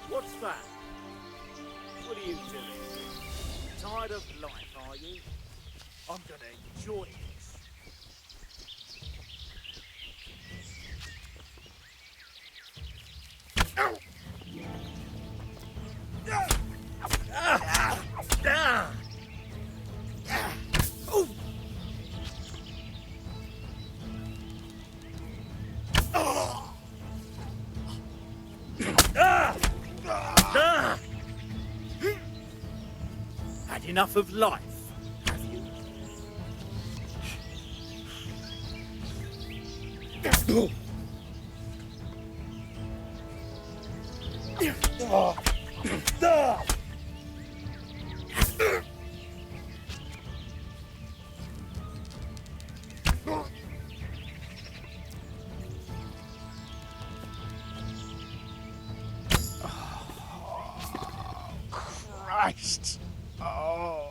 What's that? What are you doing? Tired of life, are you? I'm gonna enjoy this. Ow! Oh! Had enough of life, have you? Christ! Oh.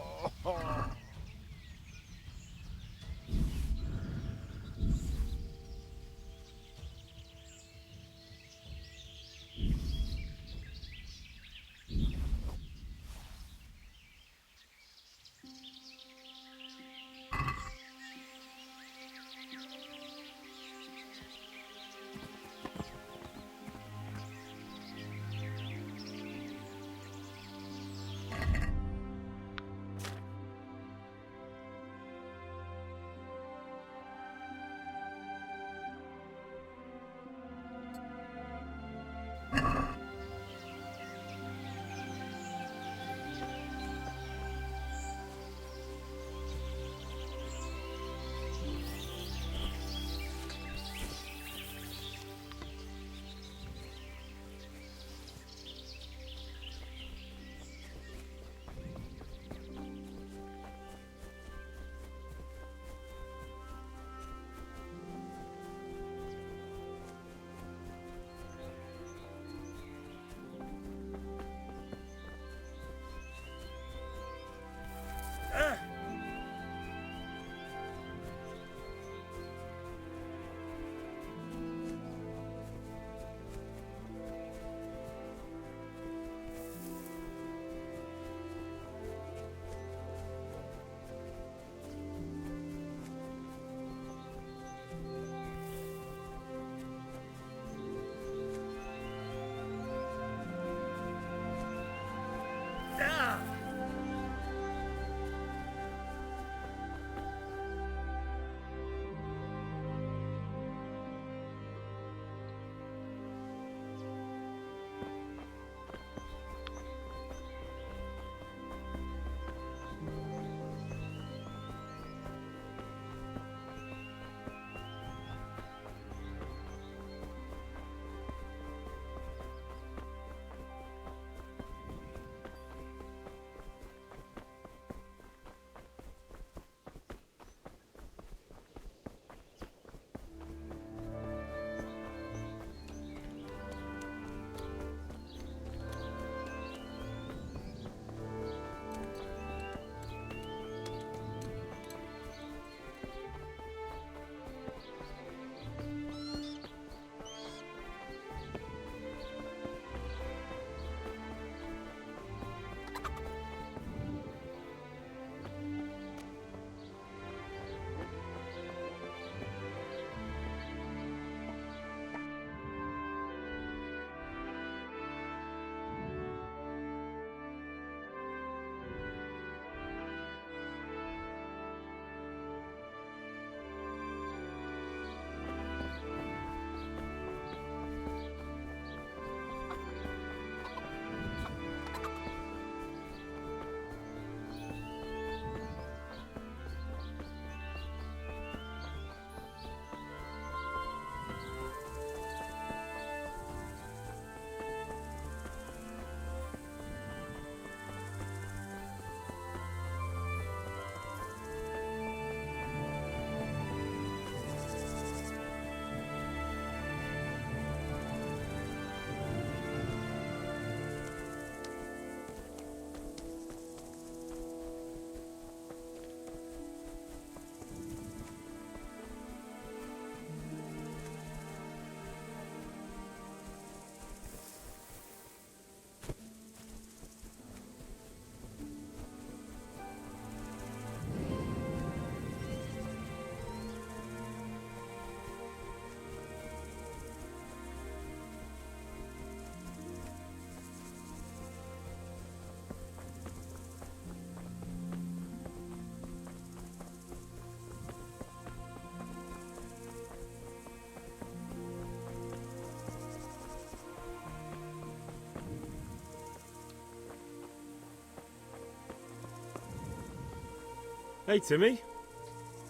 Hey, Timmy.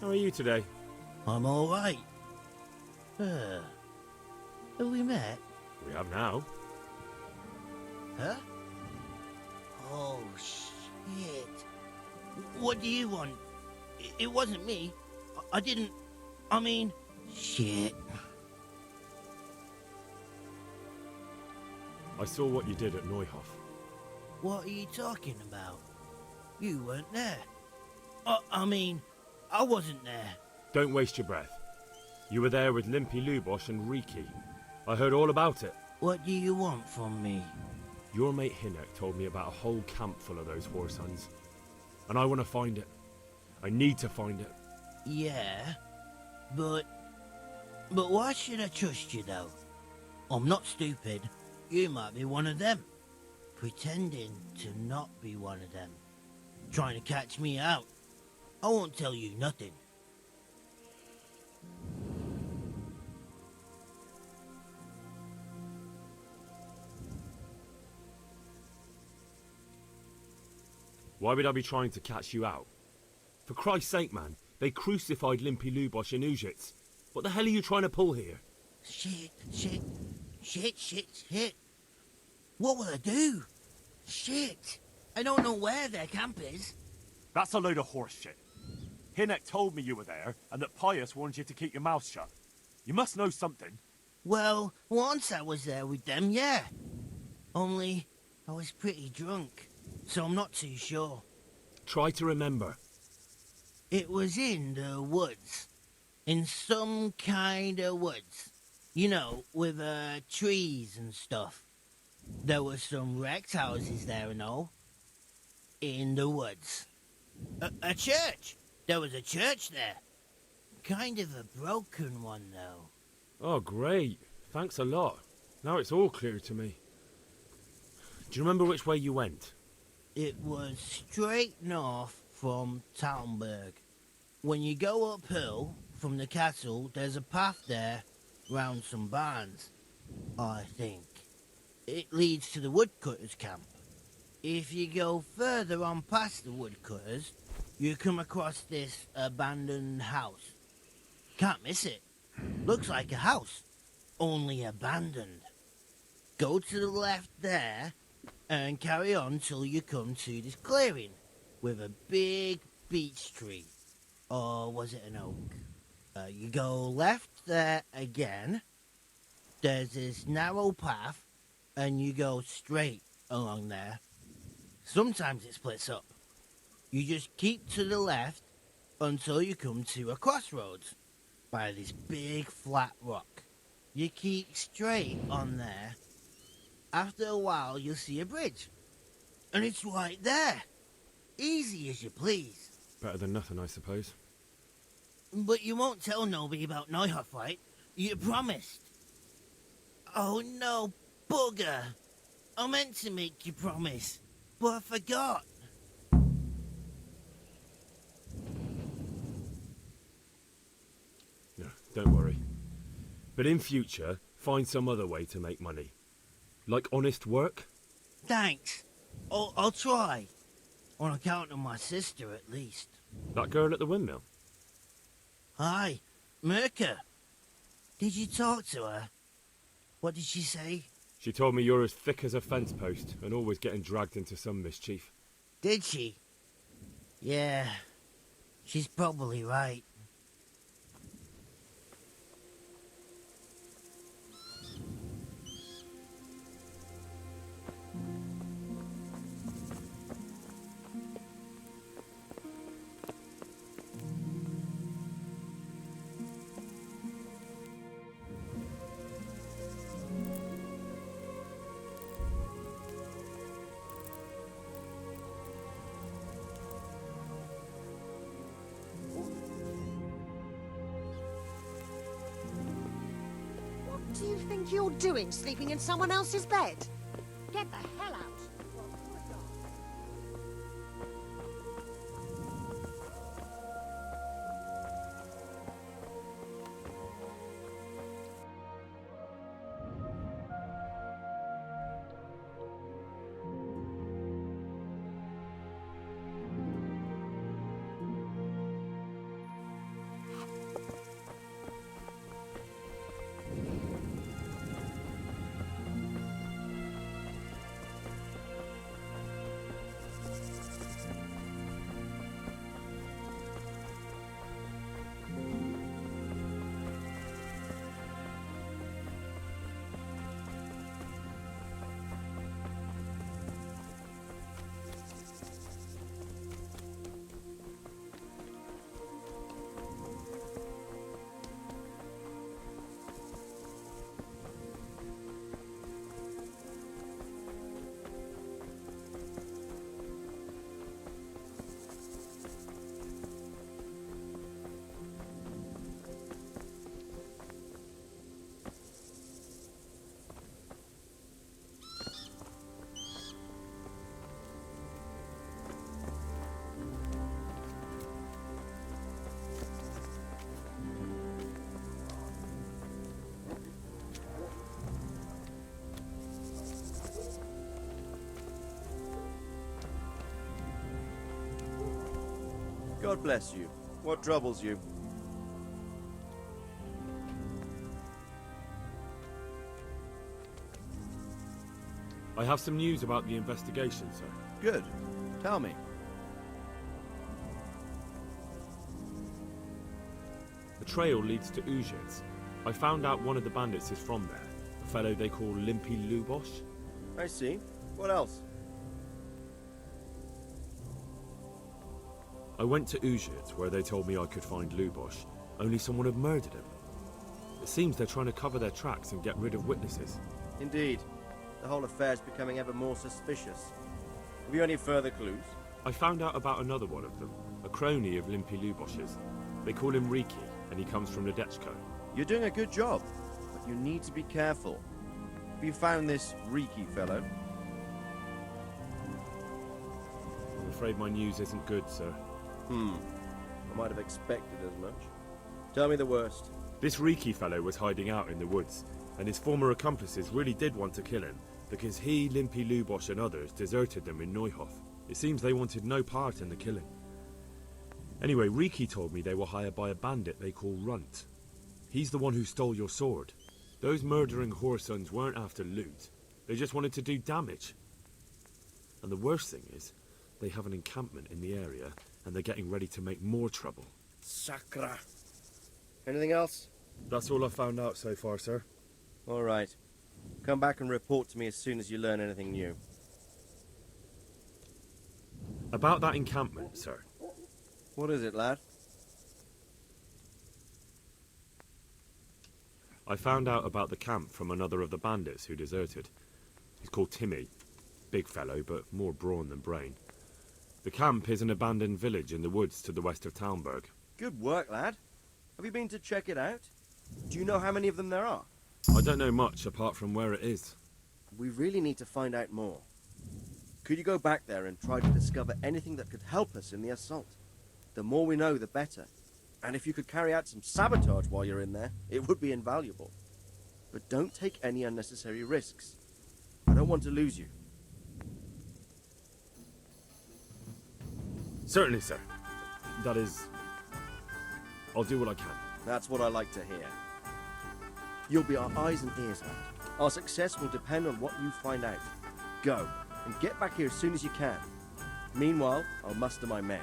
How are you today? I'm all right. Have we met? We have now. Huh? Oh, shit. What do you want? It wasn't me. I didn't... I mean... Shit. I saw what you did at Neuhof. What are you talking about? You weren't there. I mean, I wasn't there. Don't waste your breath. You were there with Limpy Lubosh and Riki. I heard all about it. What do you want from me? Your mate Hinnock told me about a whole camp full of those horse huns. And I want to find it. I need to find it. Yeah, but why should I trust you, though? I'm not stupid. You might be one of them. Pretending to not be one of them. Trying to catch me out. I won't tell you nothing. Why would I be trying to catch you out? For Christ's sake, man, they crucified Limpy Lubosh and Uzhitz. What the hell are you trying to pull here? Shit. What will I do? Shit. I don't know where their camp is. That's a load of horse shit. Hinnock told me you were there, and that Pius warned you to keep your mouth shut. You must know something. Well, once I was there with them, yeah. Only, I was pretty drunk, so I'm not too sure. Try to remember. It was in the woods. In some kind of woods. You know, with trees and stuff. There were some wrecked houses there and all. In the woods. A church! There was a church there. Kind of a broken one, though. Oh, great. Thanks a lot. Now it's all clear to me. Do you remember which way you went? It was straight north from Talmberg. When you go uphill from the castle, there's a path there round some barns, I think. It leads to the woodcutters' camp. If you go further on past the woodcutters, you come across this abandoned house. Can't miss it. Looks like a house, only abandoned. Go to the left there and carry on till you come to this clearing with a big beech tree. Or was it an oak? You go left there again. There's this narrow path and you go straight along there. Sometimes it splits up. You just keep to the left until you come to a crossroads by this big flat rock. You keep straight on there. After a while, you'll see a bridge. And it's right there. Easy as you please. Better than nothing, I suppose. But you won't tell nobody about Neuhoff, right? You promised. Oh no, bugger. I meant to make you promise, but I forgot. No, don't worry. But in future, find some other way to make money. Like honest work? Thanks. I'll try. On account of my sister, at least. That girl at the windmill? Hi, Mirka. Did you talk to her? What did she say? She told me you're as thick as a fence post and always getting dragged into some mischief. Did she? Yeah, she's probably right. What do you think you're doing, sleeping in someone else's bed? Get the hell out! God bless you. What troubles you? I have some news about the investigation, sir. Good. Tell me. The trail leads to Uzhitz. I found out one of the bandits is from there, a fellow they call Limpy Lubosh. I see. What else? I went to Uzhitz, where they told me I could find Lubosh, only someone had murdered him. It seems they're trying to cover their tracks and get rid of witnesses. Indeed. The whole affair is becoming ever more suspicious. Have you any further clues? I found out about another one of them, a crony of Limpy Lubosh's. They call him Riki, and he comes from Nadechko. You're doing a good job, but you need to be careful. Have you found this Riki fellow? I'm afraid my news isn't good, sir. I might have expected as much. Tell me the worst. This Riki fellow was hiding out in the woods, and his former accomplices really did want to kill him, because he, Limpy Lubosh and others deserted them in Neuhof. It seems they wanted no part in the killing. Anyway, Riki told me they were hired by a bandit they call Runt. He's the one who stole your sword. Those murdering whoresons weren't after loot. They just wanted to do damage. And the worst thing is, they have an encampment in the area, and they're getting ready to make more trouble. Sakra. Anything else? That's all I found out so far, sir. All right. Come back and report to me as soon as you learn anything new. About that encampment, sir. What is it, lad? I found out about the camp from another of the bandits who deserted. He's called Timmy. Big fellow, but more brawn than brain. The camp is an abandoned village in the woods to the west of Talmberg. Good work, lad. Have you been to check it out? Do you know how many of them there are? I don't know much apart from where it is. We really need to find out more. Could you go back there and try to discover anything that could help us in the assault? The more we know, the better. And if you could carry out some sabotage while you're in there, it would be invaluable. But don't take any unnecessary risks. I don't want to lose you. Certainly, sir. That is... I'll do what I can. That's what I like to hear. You'll be our eyes and ears, lad. Our success will depend on what you find out. Go, and get back here as soon as you can. Meanwhile, I'll muster my men.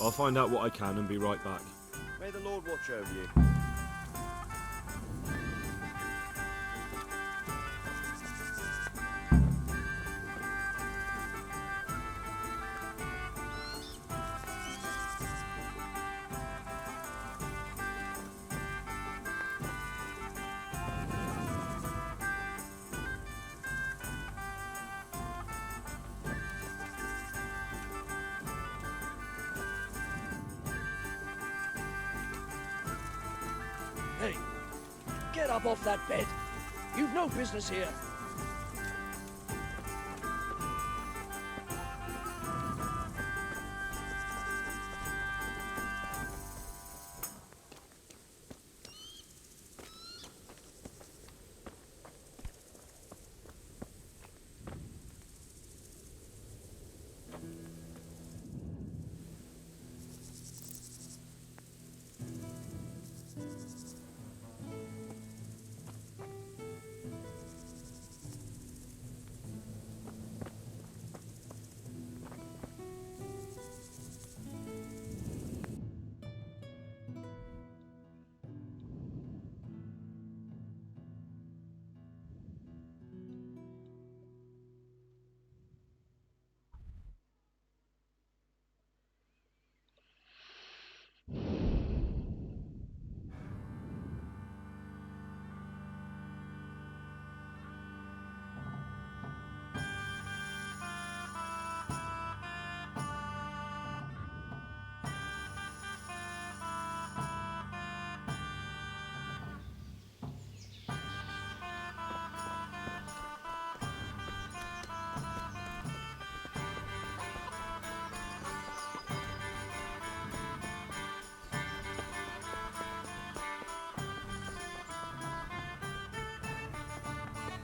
I'll find out what I can and be right back. May the Lord watch over you. Hey, get up off that bed. You've no business here.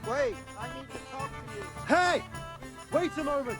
Wait, I need to talk to you. Hey! Wait a moment!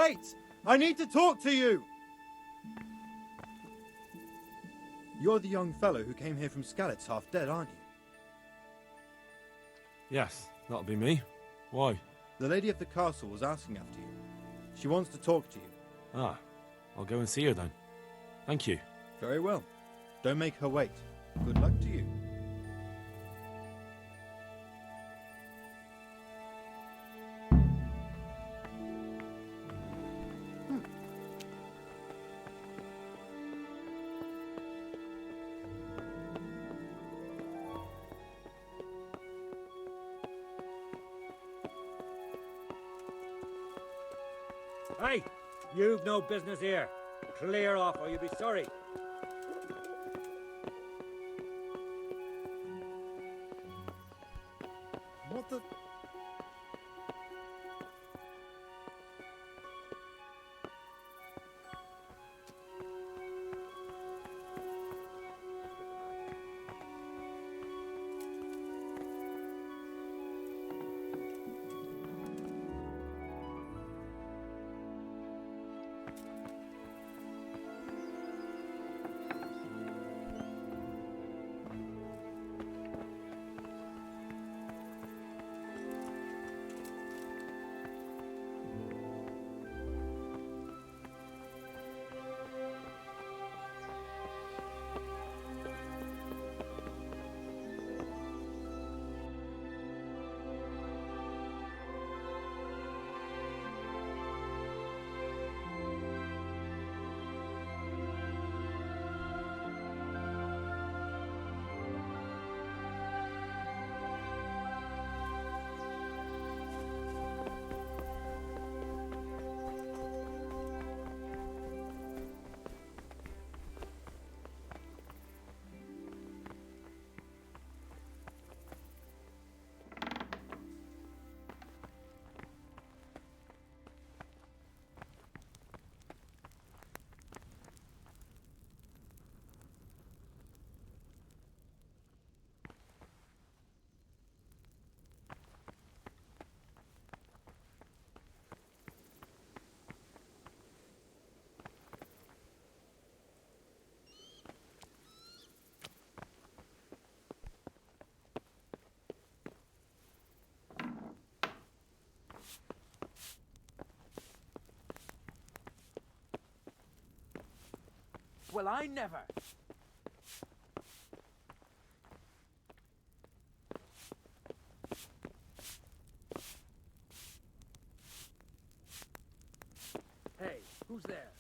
Wait! I need to talk to you! You're the young fellow who came here from Skalitz half dead, aren't you? Yes, that'll be me. Why? The lady of the castle was asking after you. She wants to talk to you. Ah, I'll go and see her then. Thank you. Very well. Don't make her wait. Good luck to you. Hey, you've no business here. Clear off or you'll be sorry. What the... Well, I never. Hey, who's there?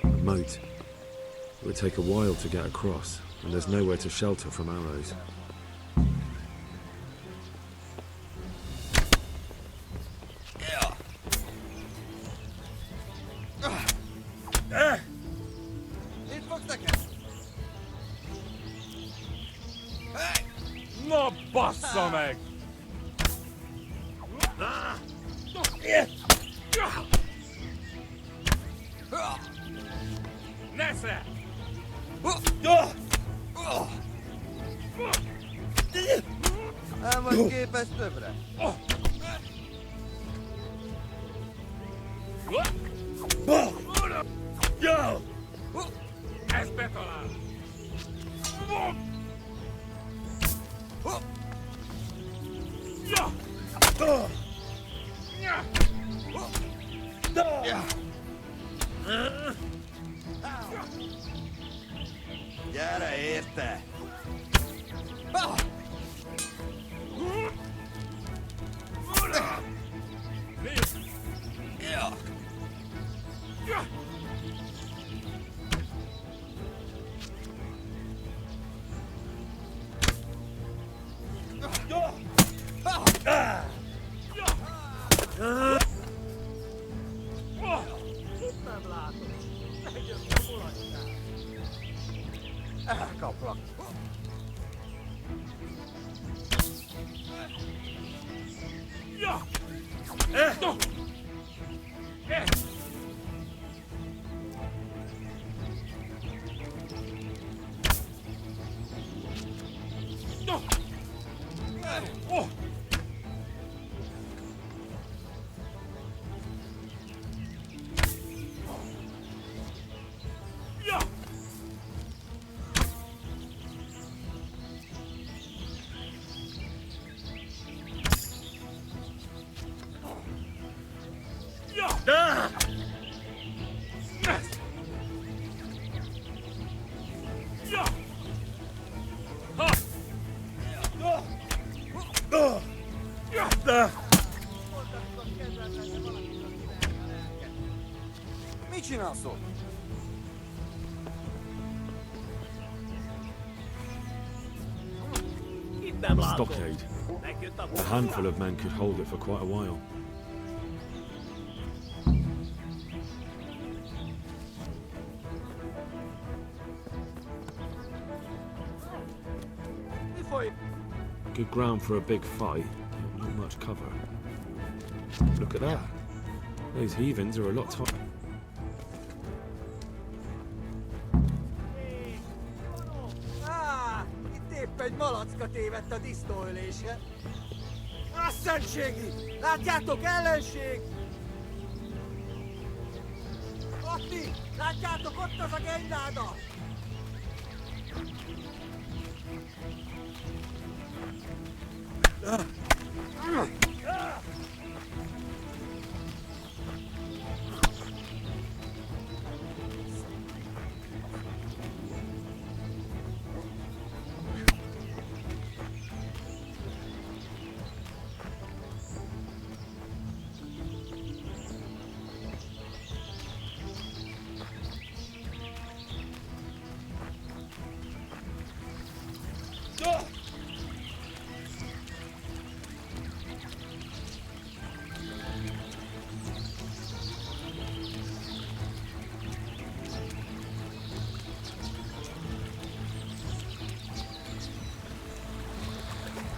A moat. It would take a while to get across, and there's nowhere to shelter from arrows. No boss something! Nessa! How much gear best over there? Go! Espetola! Gyere érte! Nem látom. Megjött a mulatság. Elkaplak. Mit csinálsz ott? Stockade. A handful of men could hold it for quite a while. Good ground for a big fight, but not much cover. Look at that. Those heathens are a lot taller. Itt épp egy malacka tévedt a disznóölésre. Rasszentségi! Látjátok, ellenség! Otti! Látjátok, ott az a genyláda!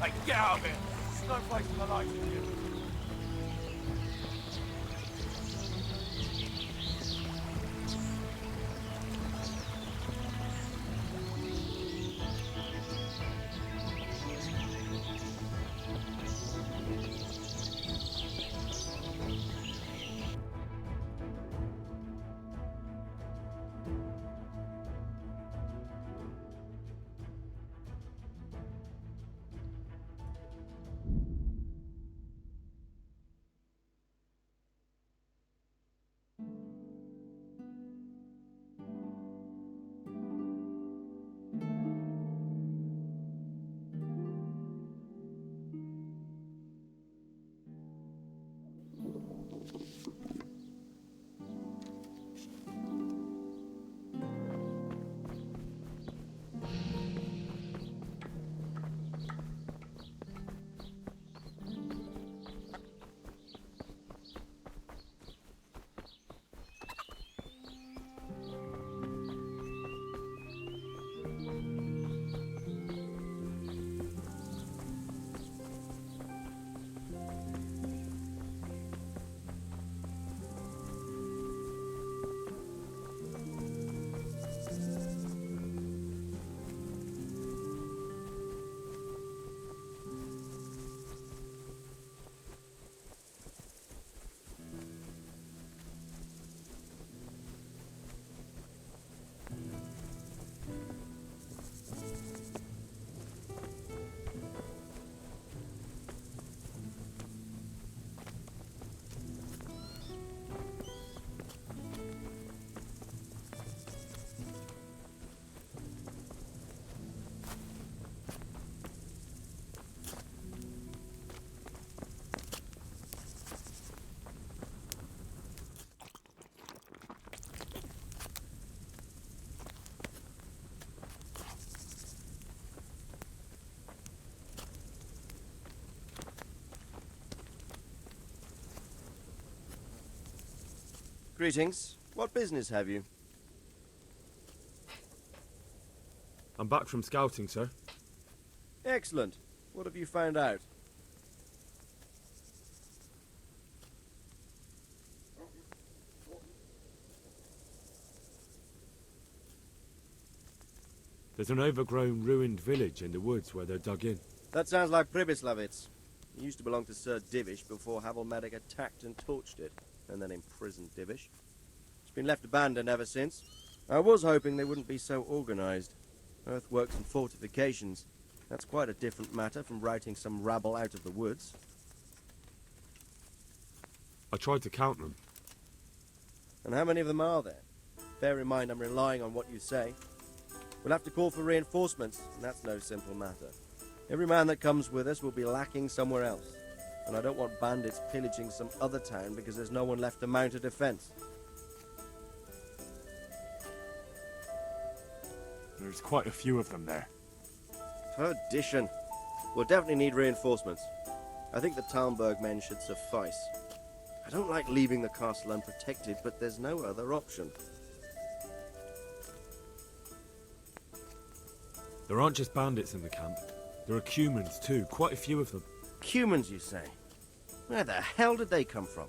Hey, get out of here! There's no place for the likes of you. Greetings. What business have you? I'm back from scouting, sir. Excellent. What have you found out? There's an overgrown, ruined village in the woods where they're dug in. That sounds like Pribyslavitz. It used to belong to Sir Divish before Havelmedic attacked and torched it, and then imprisoned Divish. It's been left abandoned ever since. I was hoping they wouldn't be so organized. Earthworks and fortifications. That's quite a different matter from routing some rabble out of the woods. I tried to count them. And how many of them are there? Bear in mind I'm relying on what you say. We'll have to call for reinforcements, and that's no simple matter. Every man that comes with us will be lacking somewhere else, and I don't want bandits pillaging some other town because there's no one left to mount a defense. There's quite a few of them there. Perdition. We'll definitely need reinforcements. I think the Talmberg men should suffice. I don't like leaving the castle unprotected, but there's no other option. There aren't just bandits in the camp. There are Cumans too, quite a few of them. Cumans, you say? Where the hell did they come from?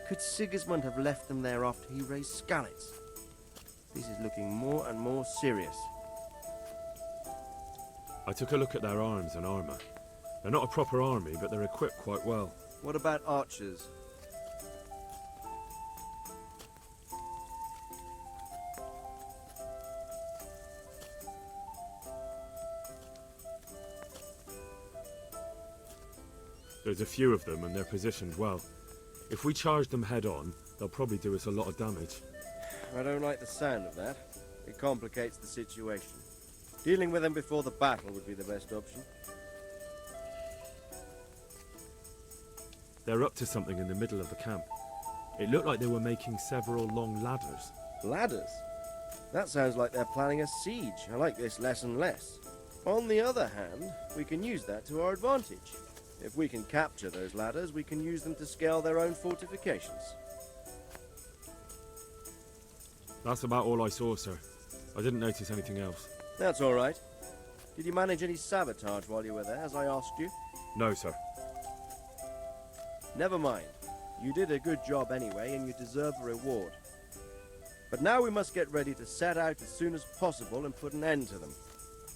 Could Sigismund have left them there after he raised Skalitz? This is looking more and more serious. I took a look at their arms and armour. They're not a proper army, but they're equipped quite well. What about archers? There's a few of them and they're positioned well. If we charge them head on, they'll probably do us a lot of damage. I don't like the sound of that. It complicates the situation. Dealing with them before the battle would be the best option. They're up to something in the middle of the camp. It looked like they were making several long ladders. Ladders? That sounds like they're planning a siege. I like this less and less. On the other hand, we can use that to our advantage. If we can capture those ladders, we can use them to scale their own fortifications. That's about all I saw, sir. I didn't notice anything else. That's all right. Did you manage any sabotage while you were there, as I asked you? No, sir. Never mind. You did a good job anyway, and you deserve a reward. But now we must get ready to set out as soon as possible and put an end to them.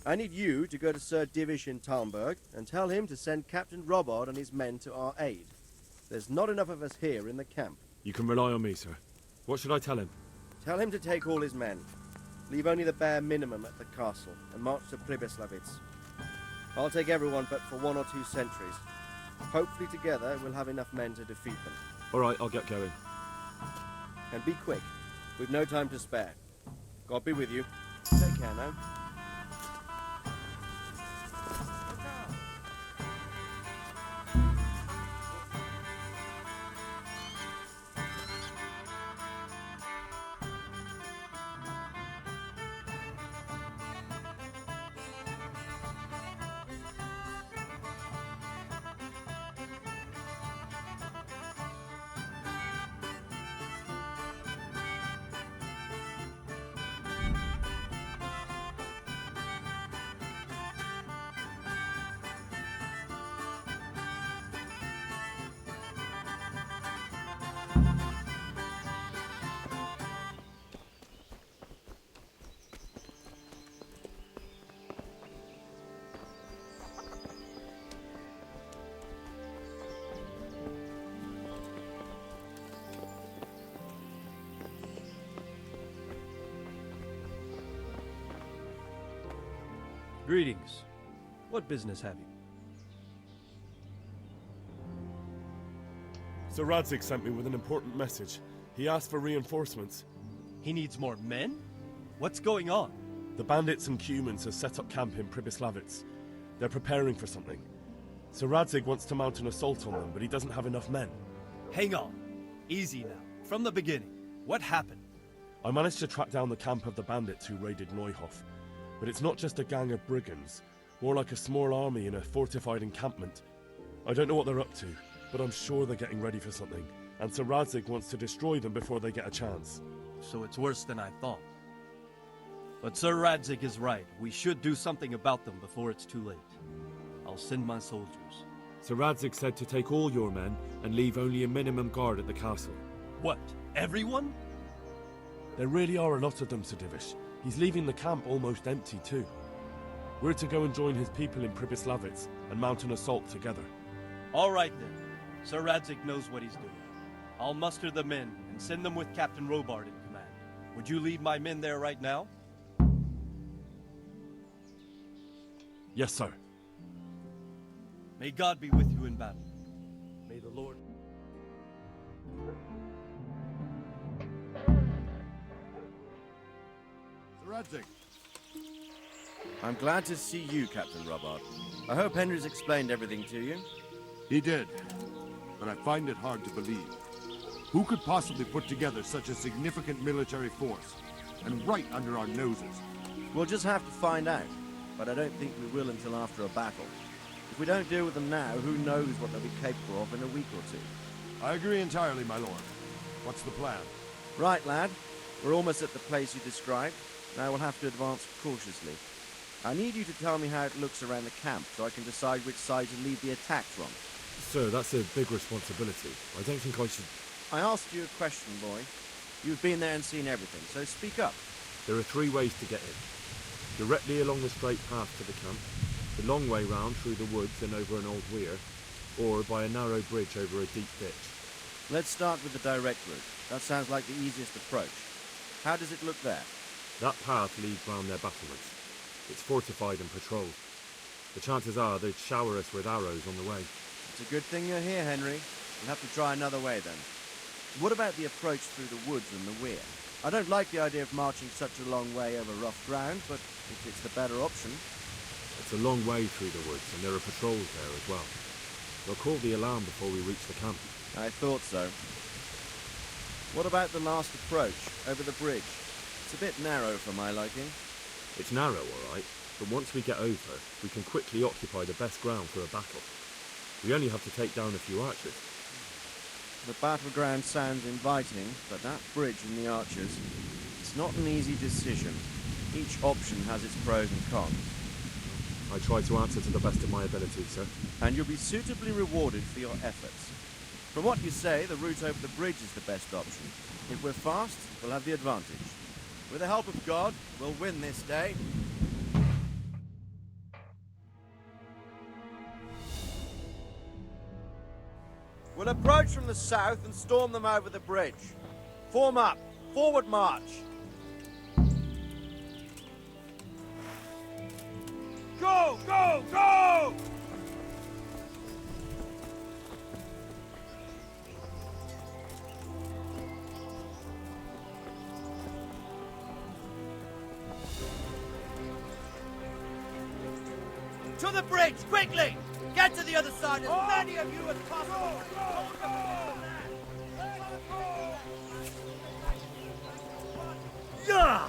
I need you to go to Sir Divish in Talmberg and tell him to send Captain Robard and his men to our aid. There's not enough of us here in the camp. You can rely on me, sir. What should I tell him? Tell him to take all his men. Leave only the bare minimum at the castle and march to Pribyslavitz. I'll take everyone but for 1 or 2 sentries. Hopefully together we'll have enough men to defeat them. All right, I'll get going. And be quick. We've no time to spare. God be with you. Take care now. Greetings. What business have you? Sir Radzig sent me with an important message. He asked for reinforcements. He needs more men? What's going on? The bandits and Cumans have set up camp in Pribyslavitz. They're preparing for something. Sir Radzig wants to mount an assault on them, but he doesn't have enough men. Hang on. Easy now. From the beginning. What happened? I managed to track down the camp of the bandits who raided Neuhof. But it's not just a gang of brigands, more like a small army in a fortified encampment. I don't know what they're up to, but I'm sure they're getting ready for something. and Sir Radzig wants to destroy them before they get a chance. So it's worse than I thought. But Sir Radzig is right. We should do something about them before it's too late. I'll send my soldiers. Sir Radzig said to take all your men and leave only a minimum guard at the castle. What? Everyone? There really are a lot of them, Sir Divish. He's leaving the camp almost empty too. We're to go and join his people in Pribyslavitz and mount an assault together. All right then. Sir Radzig knows what he's doing. I'll muster the men and send them with Captain Robard in command. Would you lead my men there right now? Yes, sir. May God be with you in battle. May the Lord... Sir Radzig. I'm glad to see you, Captain Robard. I hope Henry's explained everything to you. He did, but I find it hard to believe. Who could possibly put together such a significant military force, and right under our noses? We'll just have to find out, but I don't think we will until after a battle. If we don't deal with them now, who knows what they'll be capable of in a week or two. I agree entirely, my lord. What's the plan? Right, lad. We're almost at the place you described. Now we'll have to advance cautiously. I need you to tell me how it looks around the camp, so I can decide which side to lead the attack from. Sir, that's a big responsibility. I don't think I should... I asked you a question, boy. You've been there and seen everything, so speak up. There are 3 ways to get in. Directly along the straight path to the camp, the long way round through the woods and over an old weir, or by a narrow bridge over a deep ditch. Let's start with the direct route. That sounds like the easiest approach. How does it look there? That path leads round their battlements. It's fortified and patrolled. The chances are they'd shower us with arrows on the way. It's a good thing you're here, Henry. We'll have to try another way then. What about the approach through the woods and the weir? I don't like the idea of marching such a long way over rough ground, but if it's the better option... It's a long way through the woods, and there are patrols there as well. They'll call the alarm before we reach the camp. I thought so. What about the last approach, over the bridge? It's a bit narrow for my liking. It's narrow, all right, but once we get over, we can quickly occupy the best ground for a battle. We only have to take down a few archers. The battleground sounds inviting, but that bridge and the archers, it's not an easy decision. Each option has its pros and cons. I try to answer to the best of my ability, sir. And you'll be suitably rewarded for your efforts. From what you say, the route over the bridge is the best option. If we're fast, we'll have the advantage. With the help of God, we'll win this day. We'll approach from the south and storm them over the bridge. Form up. Forward march. Go! Go! Go! To the bridge, quickly! Get to the other side, as many of you as possible! Yeah!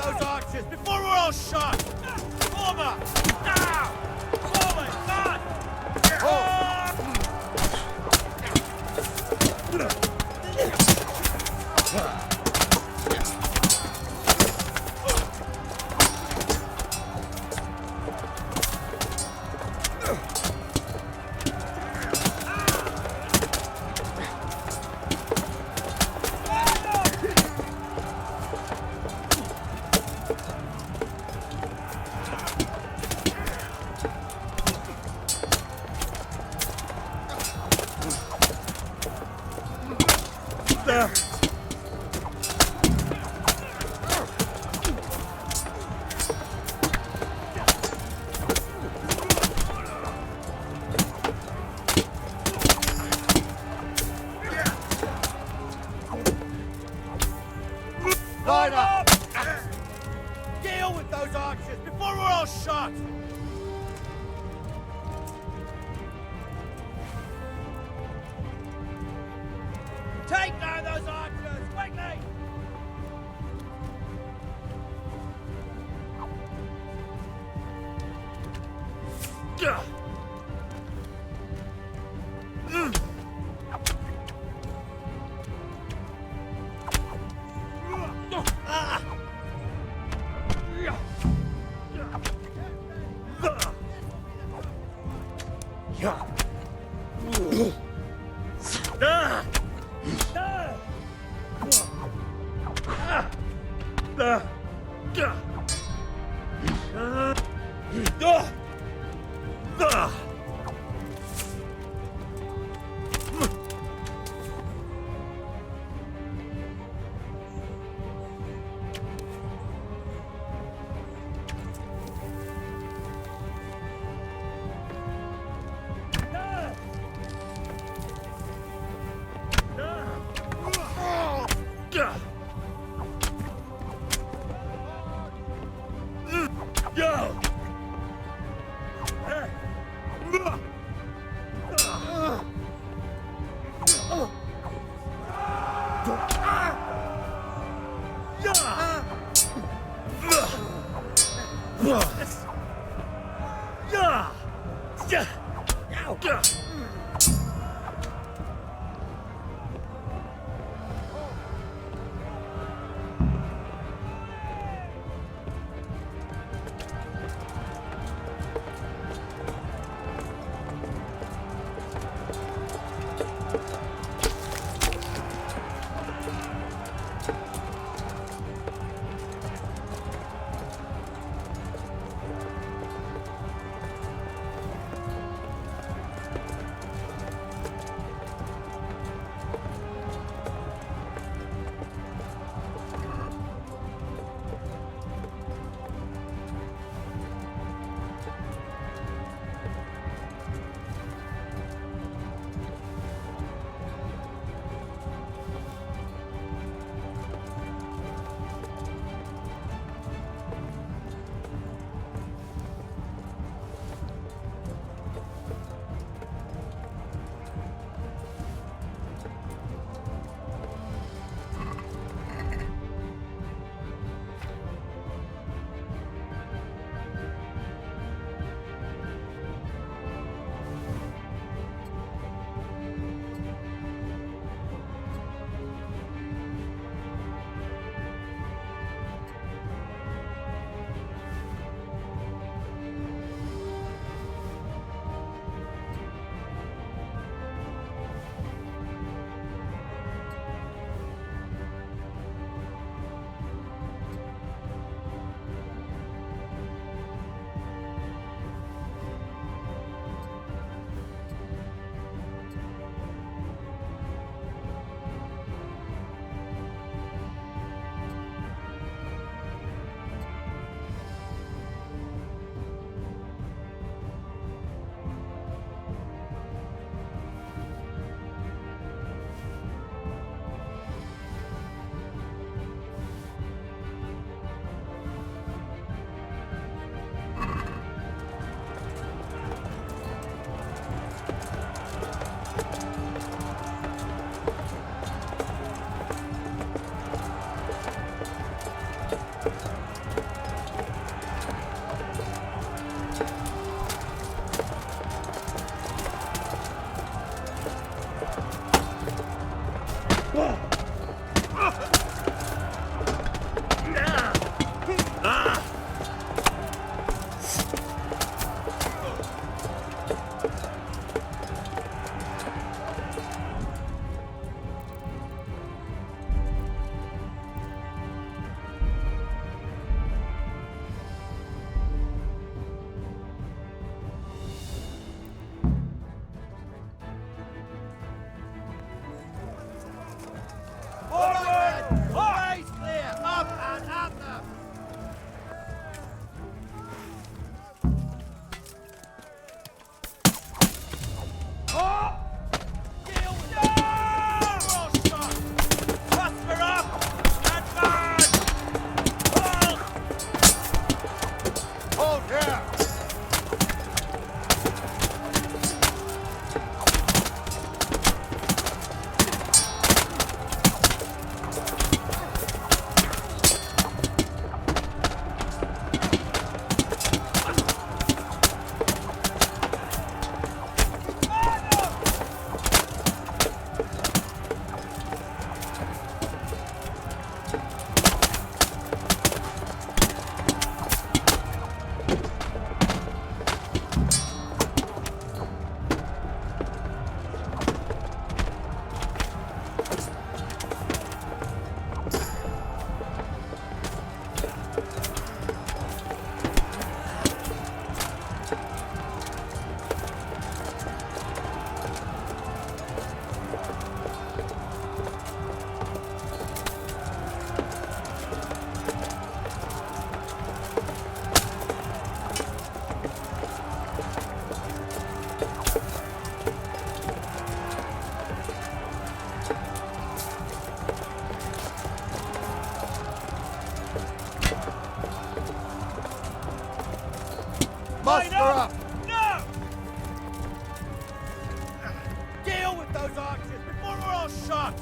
those archers before we're all shot! Forward! Now! Forward! God! Line up! Deal with those archers before we're all shot! Take down those archers, quickly! Always clear! Up and at them! Oh! Cluster up! Advance! Hold! Hold here! Muster up! No! Deal with those archers before we're all shot!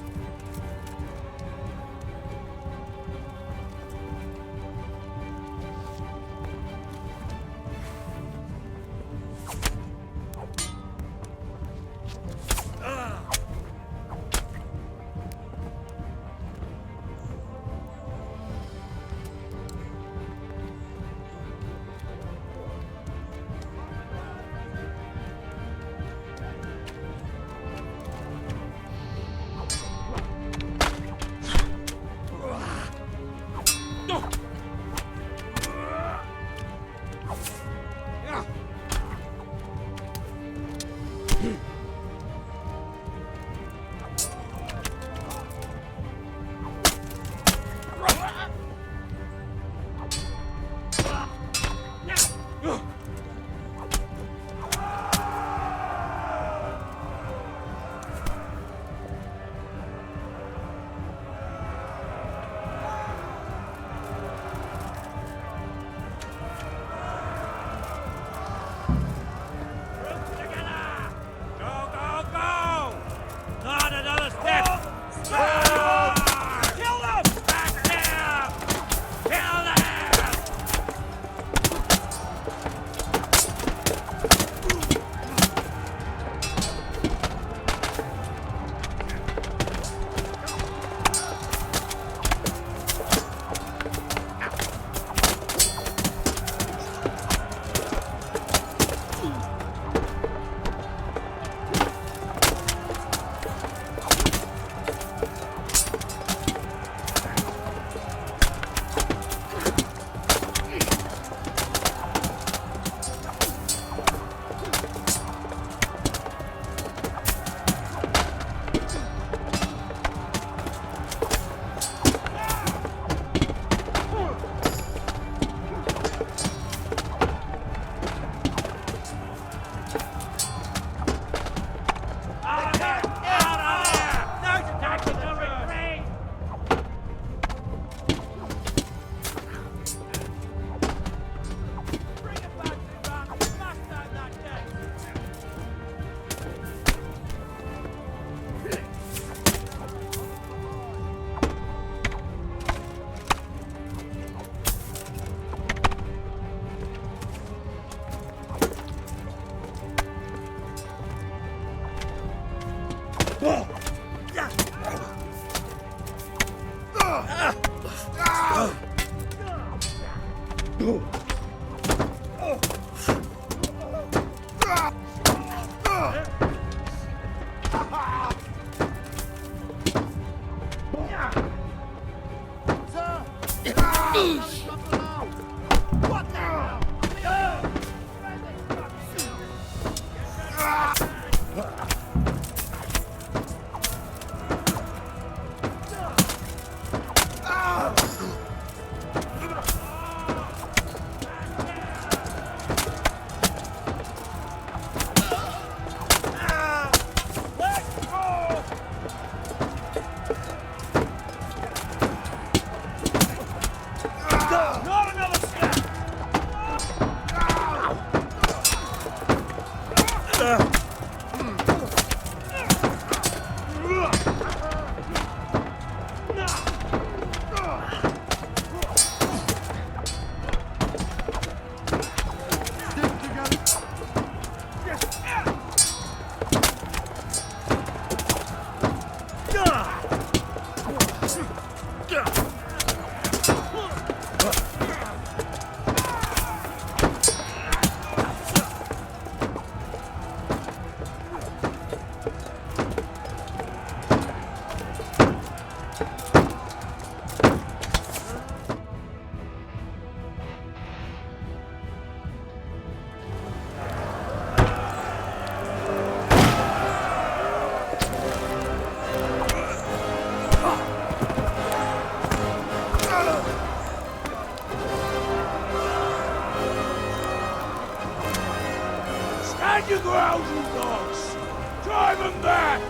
Stand your ground, you dogs! Drive them back!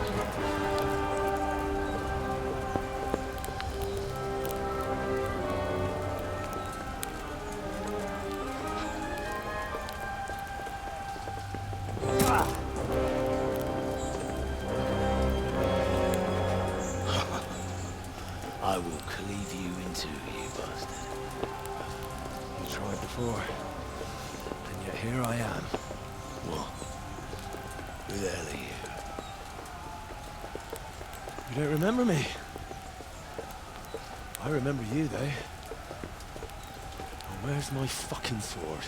I will cleave you in two, you bastard. You tried before, and yet here I am. What? Who the hell are you? You don't remember me? I remember you, though. Now, where's my fucking sword?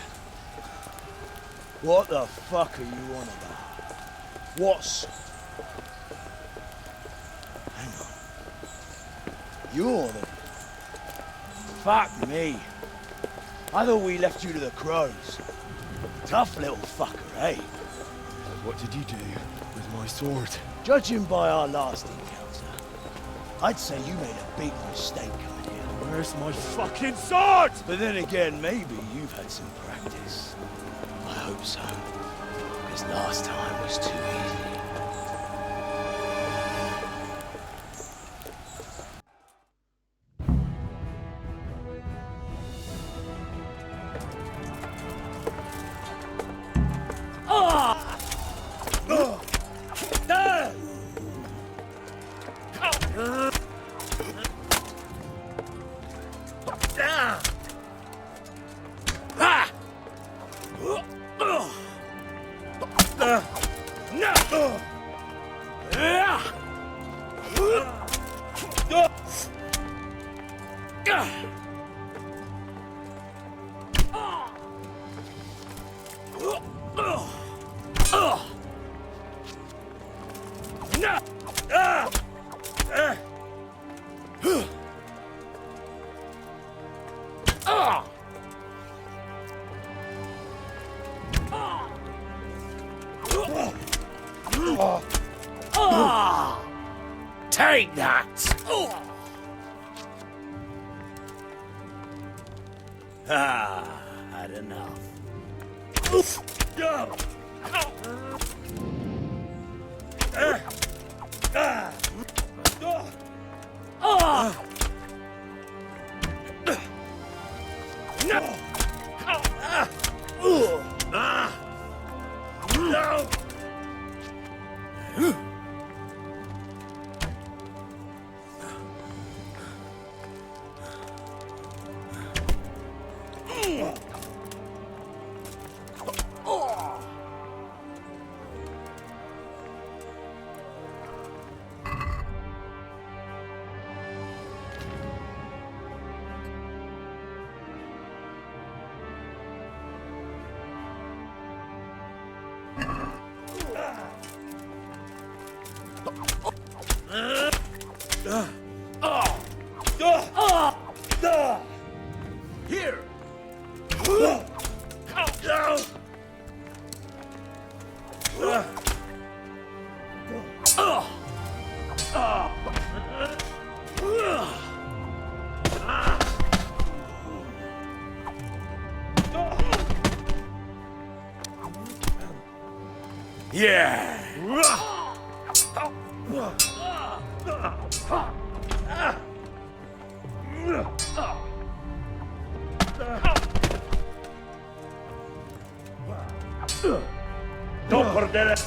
What the fuck are you on about? What's... Hang on. You're the... Fuck me. I thought we left you to the crows. Tough little fucker, eh? What did you do with my sword? Judging by our last encounter, I'd say you made a big mistake coming here. Where's my fucking sword? But then again, maybe you've had some practice. I hope so. Because last time was too easy. Take that! Ah, had enough. Yeah! Don't forget it.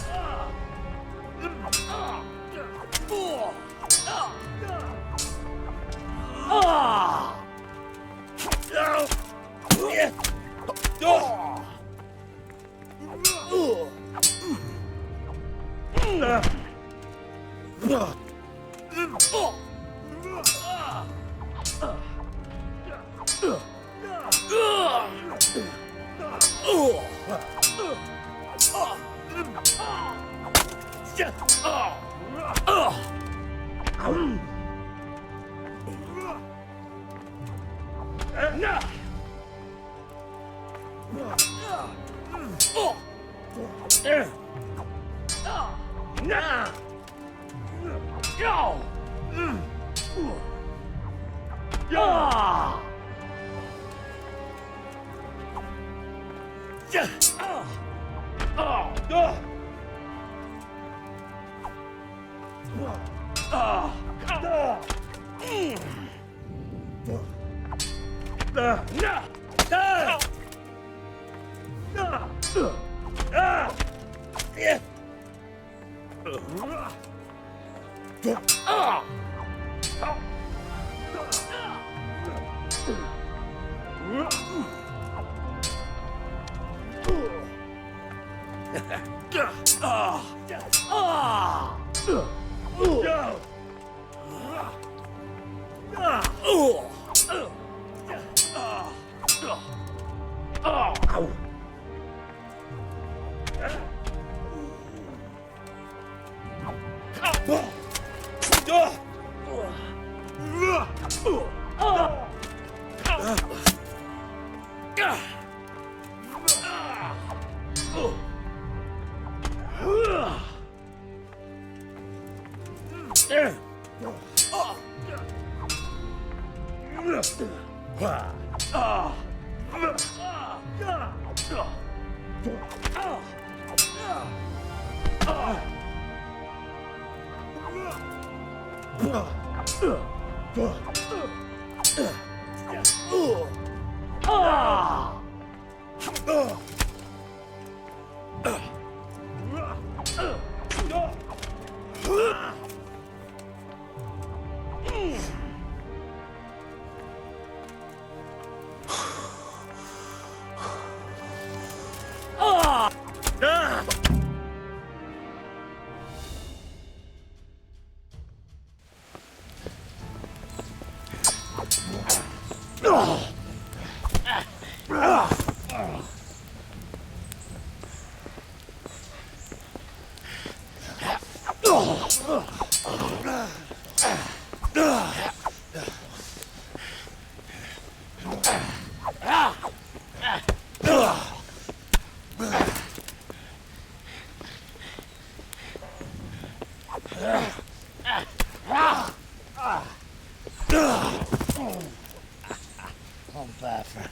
On bad for a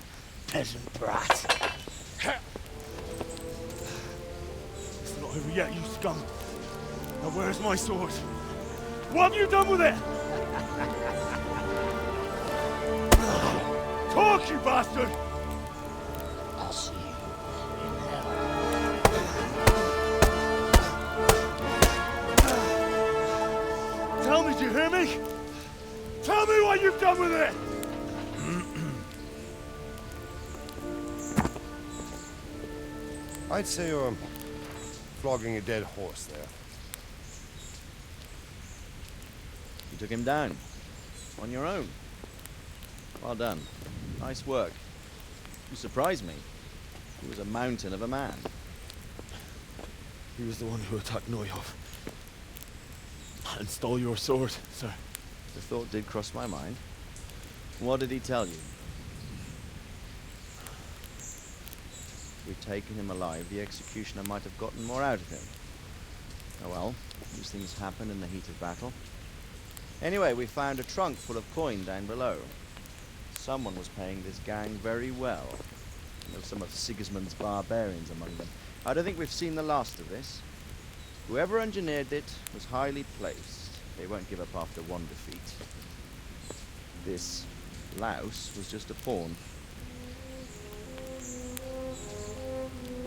peasant brat. It's not over yet, you scum. Now where's my sword? What have you done with it? Talk, you bastard! I'll see you in hell. Tell me, do you hear me? Tell me what you've done with it! I'd say you're flogging a dead horse there. You took him down. On your own. Well done. Nice work. You surprised me. He was a mountain of a man. He was the one who attacked Noyov. And stole your sword, sir. The thought did cross my mind. What did he tell you? If we'd taken him alive, the executioner might have gotten more out of him. Oh well, these things happen in the heat of battle. Anyway, we found a trunk full of coin down below. Someone was paying this gang very well. There were some of Sigismund's barbarians among them. I don't think we've seen the last of this. Whoever engineered it was highly placed. They won't give up after one defeat. This louse was just a pawn.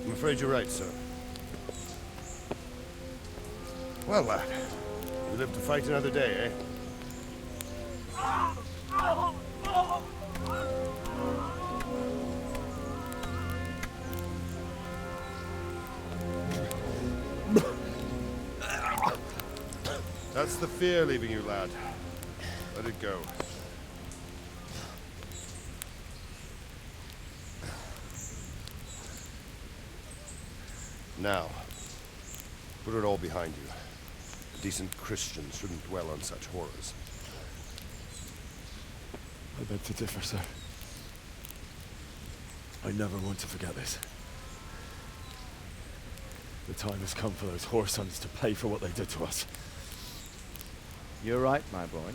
I'm afraid you're right, sir. Well, lad, you live to fight another day, eh? That's the fear leaving you, lad. Let it go. Now, put it all behind you. A decent Christian shouldn't dwell on such horrors. I beg to differ, sir. I never want to forget this. The time has come for those whoresons to pay for what they did to us. You're right, my boy.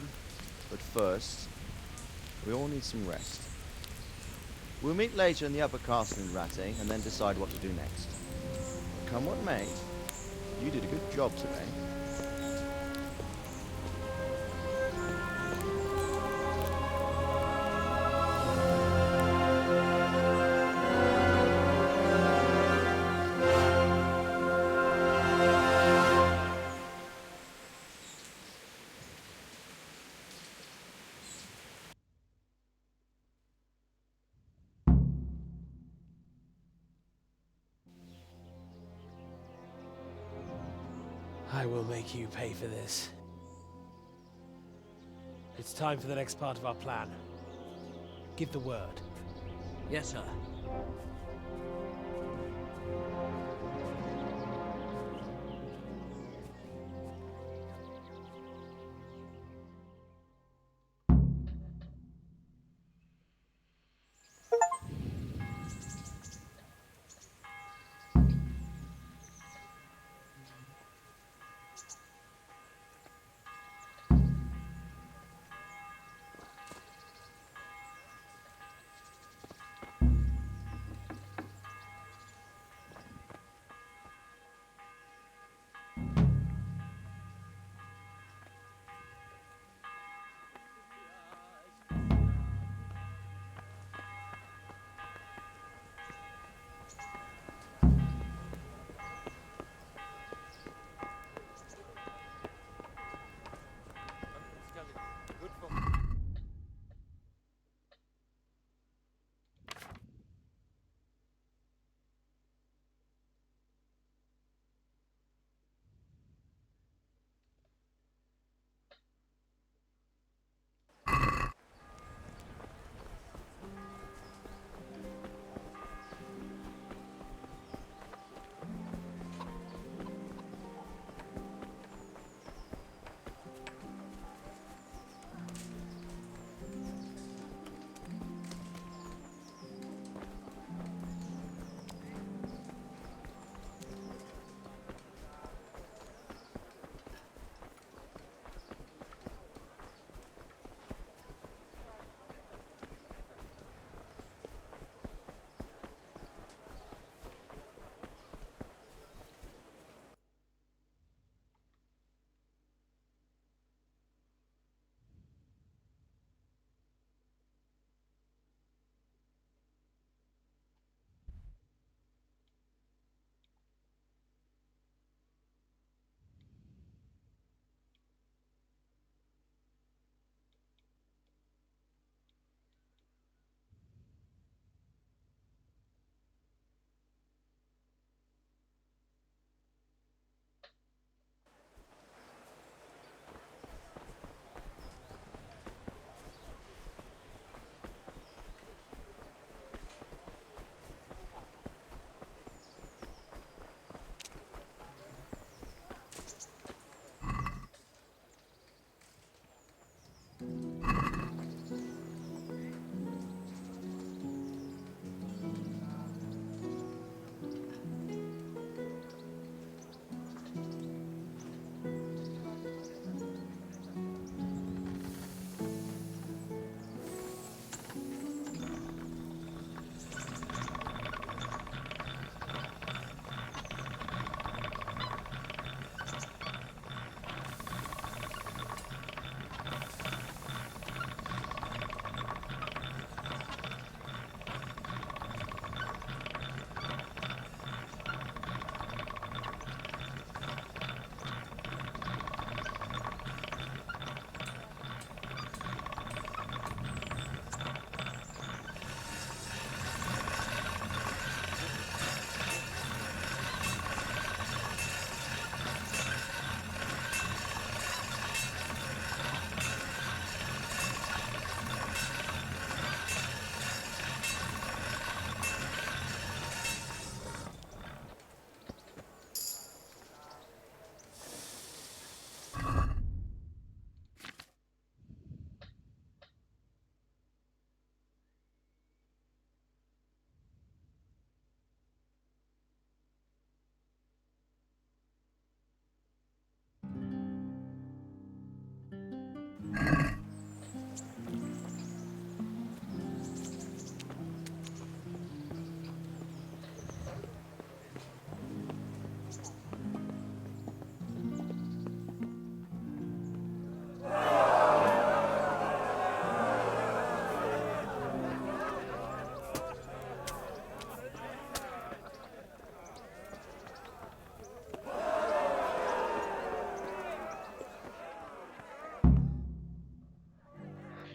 But first, we all need some rest. We'll meet later in the upper castle in Rattay and then decide what to do next. Come what may, you did a good job today. I will make you pay for this. It's time for the next part of our plan. Give the word. Yes, sir.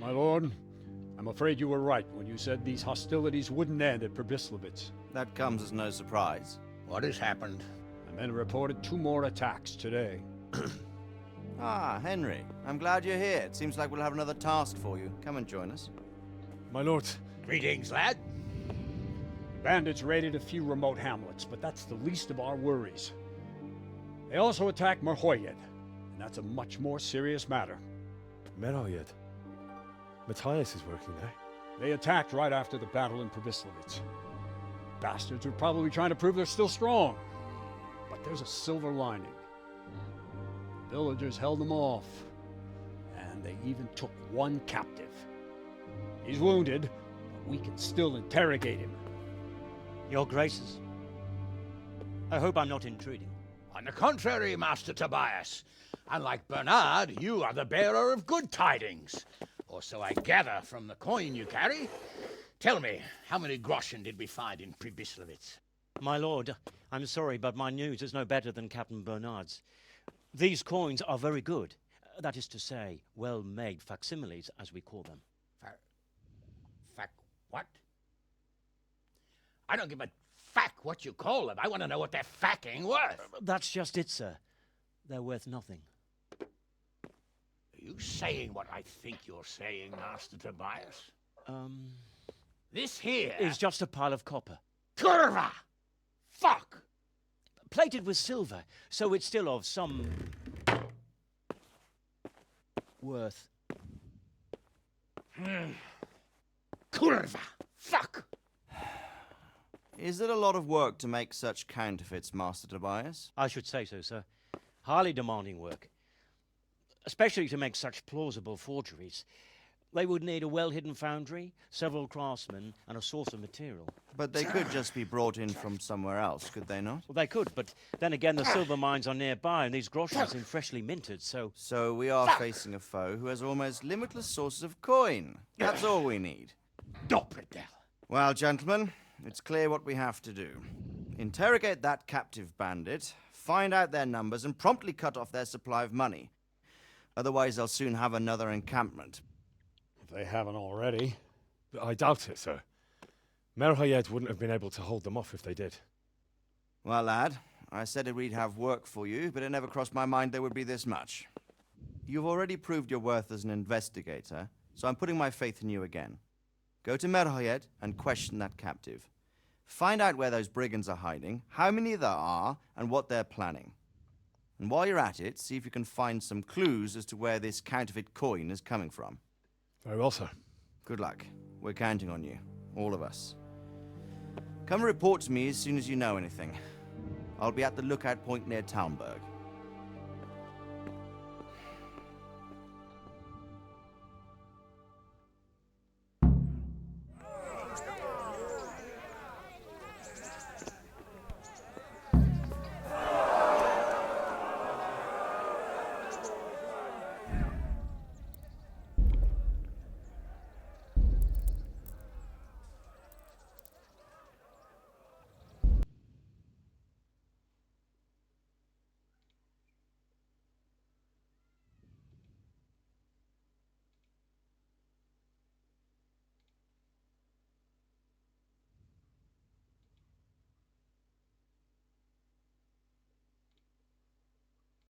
My lord, I'm afraid you were right when you said these hostilities wouldn't end at Probislavitz. That comes as no surprise. What has happened? The men reported 2 more attacks today. Ah, Henry. I'm glad you're here. It seems like we'll have another task for you. Come and join us. My lord. Greetings, lad. The bandits raided a few remote hamlets, but that's the least of our worries. They also attacked Merhoyed, and that's a much more serious matter. Merhoyed? Matthias is working there. They attacked right after the battle in Probislavitz. Bastards were probably trying to prove they're still strong. But there's a silver lining. The villagers held them off, and they even took 1 captive. He's wounded, but we can still interrogate him. Your Graces, I hope I'm not intruding. On the contrary, Master Tobias. Unlike Bernard, you are the bearer of good tidings. Or so I gather from the coin you carry. Tell me, how many groschen did we find in Probislavitz? My lord, I'm sorry, but my news is no better than Captain Bernard's. These coins are very good. That is to say, well-made facsimiles, as we call them. What? I don't give a what you call them. I want to know what they're facking worth. That's just it, sir. They're worth nothing. Are you saying what I think you're saying, Master Tobias? This here is just a pile of copper. Curva! Fuck! Plated with silver, so it's still of some worth. Curva! Fuck! Is it a lot of work to make such counterfeits, Master Tobias? I should say so, sir. Highly demanding work. Especially to make such plausible forgeries. They would need a well-hidden foundry, several craftsmen, and a source of material. But they could just be brought in from somewhere else, could they not? Well, they could, but then again the silver mines are nearby, and these groschen seem freshly minted, so... So we are facing a foe who has almost limitless sources of coin. That's all we need. Well, gentlemen, it's clear what we have to do. Interrogate that captive bandit, find out their numbers, and promptly cut off their supply of money. Otherwise, they'll soon have another encampment. If they haven't already. I doubt it, sir. Merhoyed wouldn't have been able to hold them off if they did. Well, lad, I said we'd have work for you, but it never crossed my mind there would be this much. You've already proved your worth as an investigator, so I'm putting my faith in you again. Go to Merhoyed and question that captive. Find out where those brigands are hiding, how many there are, and what they're planning. And while you're at it, see if you can find some clues as to where this counterfeit coin is coming from. Very well, sir. Good luck. We're counting on you. All of us. Come report to me as soon as you know anything. I'll be at the lookout point near Talmberg.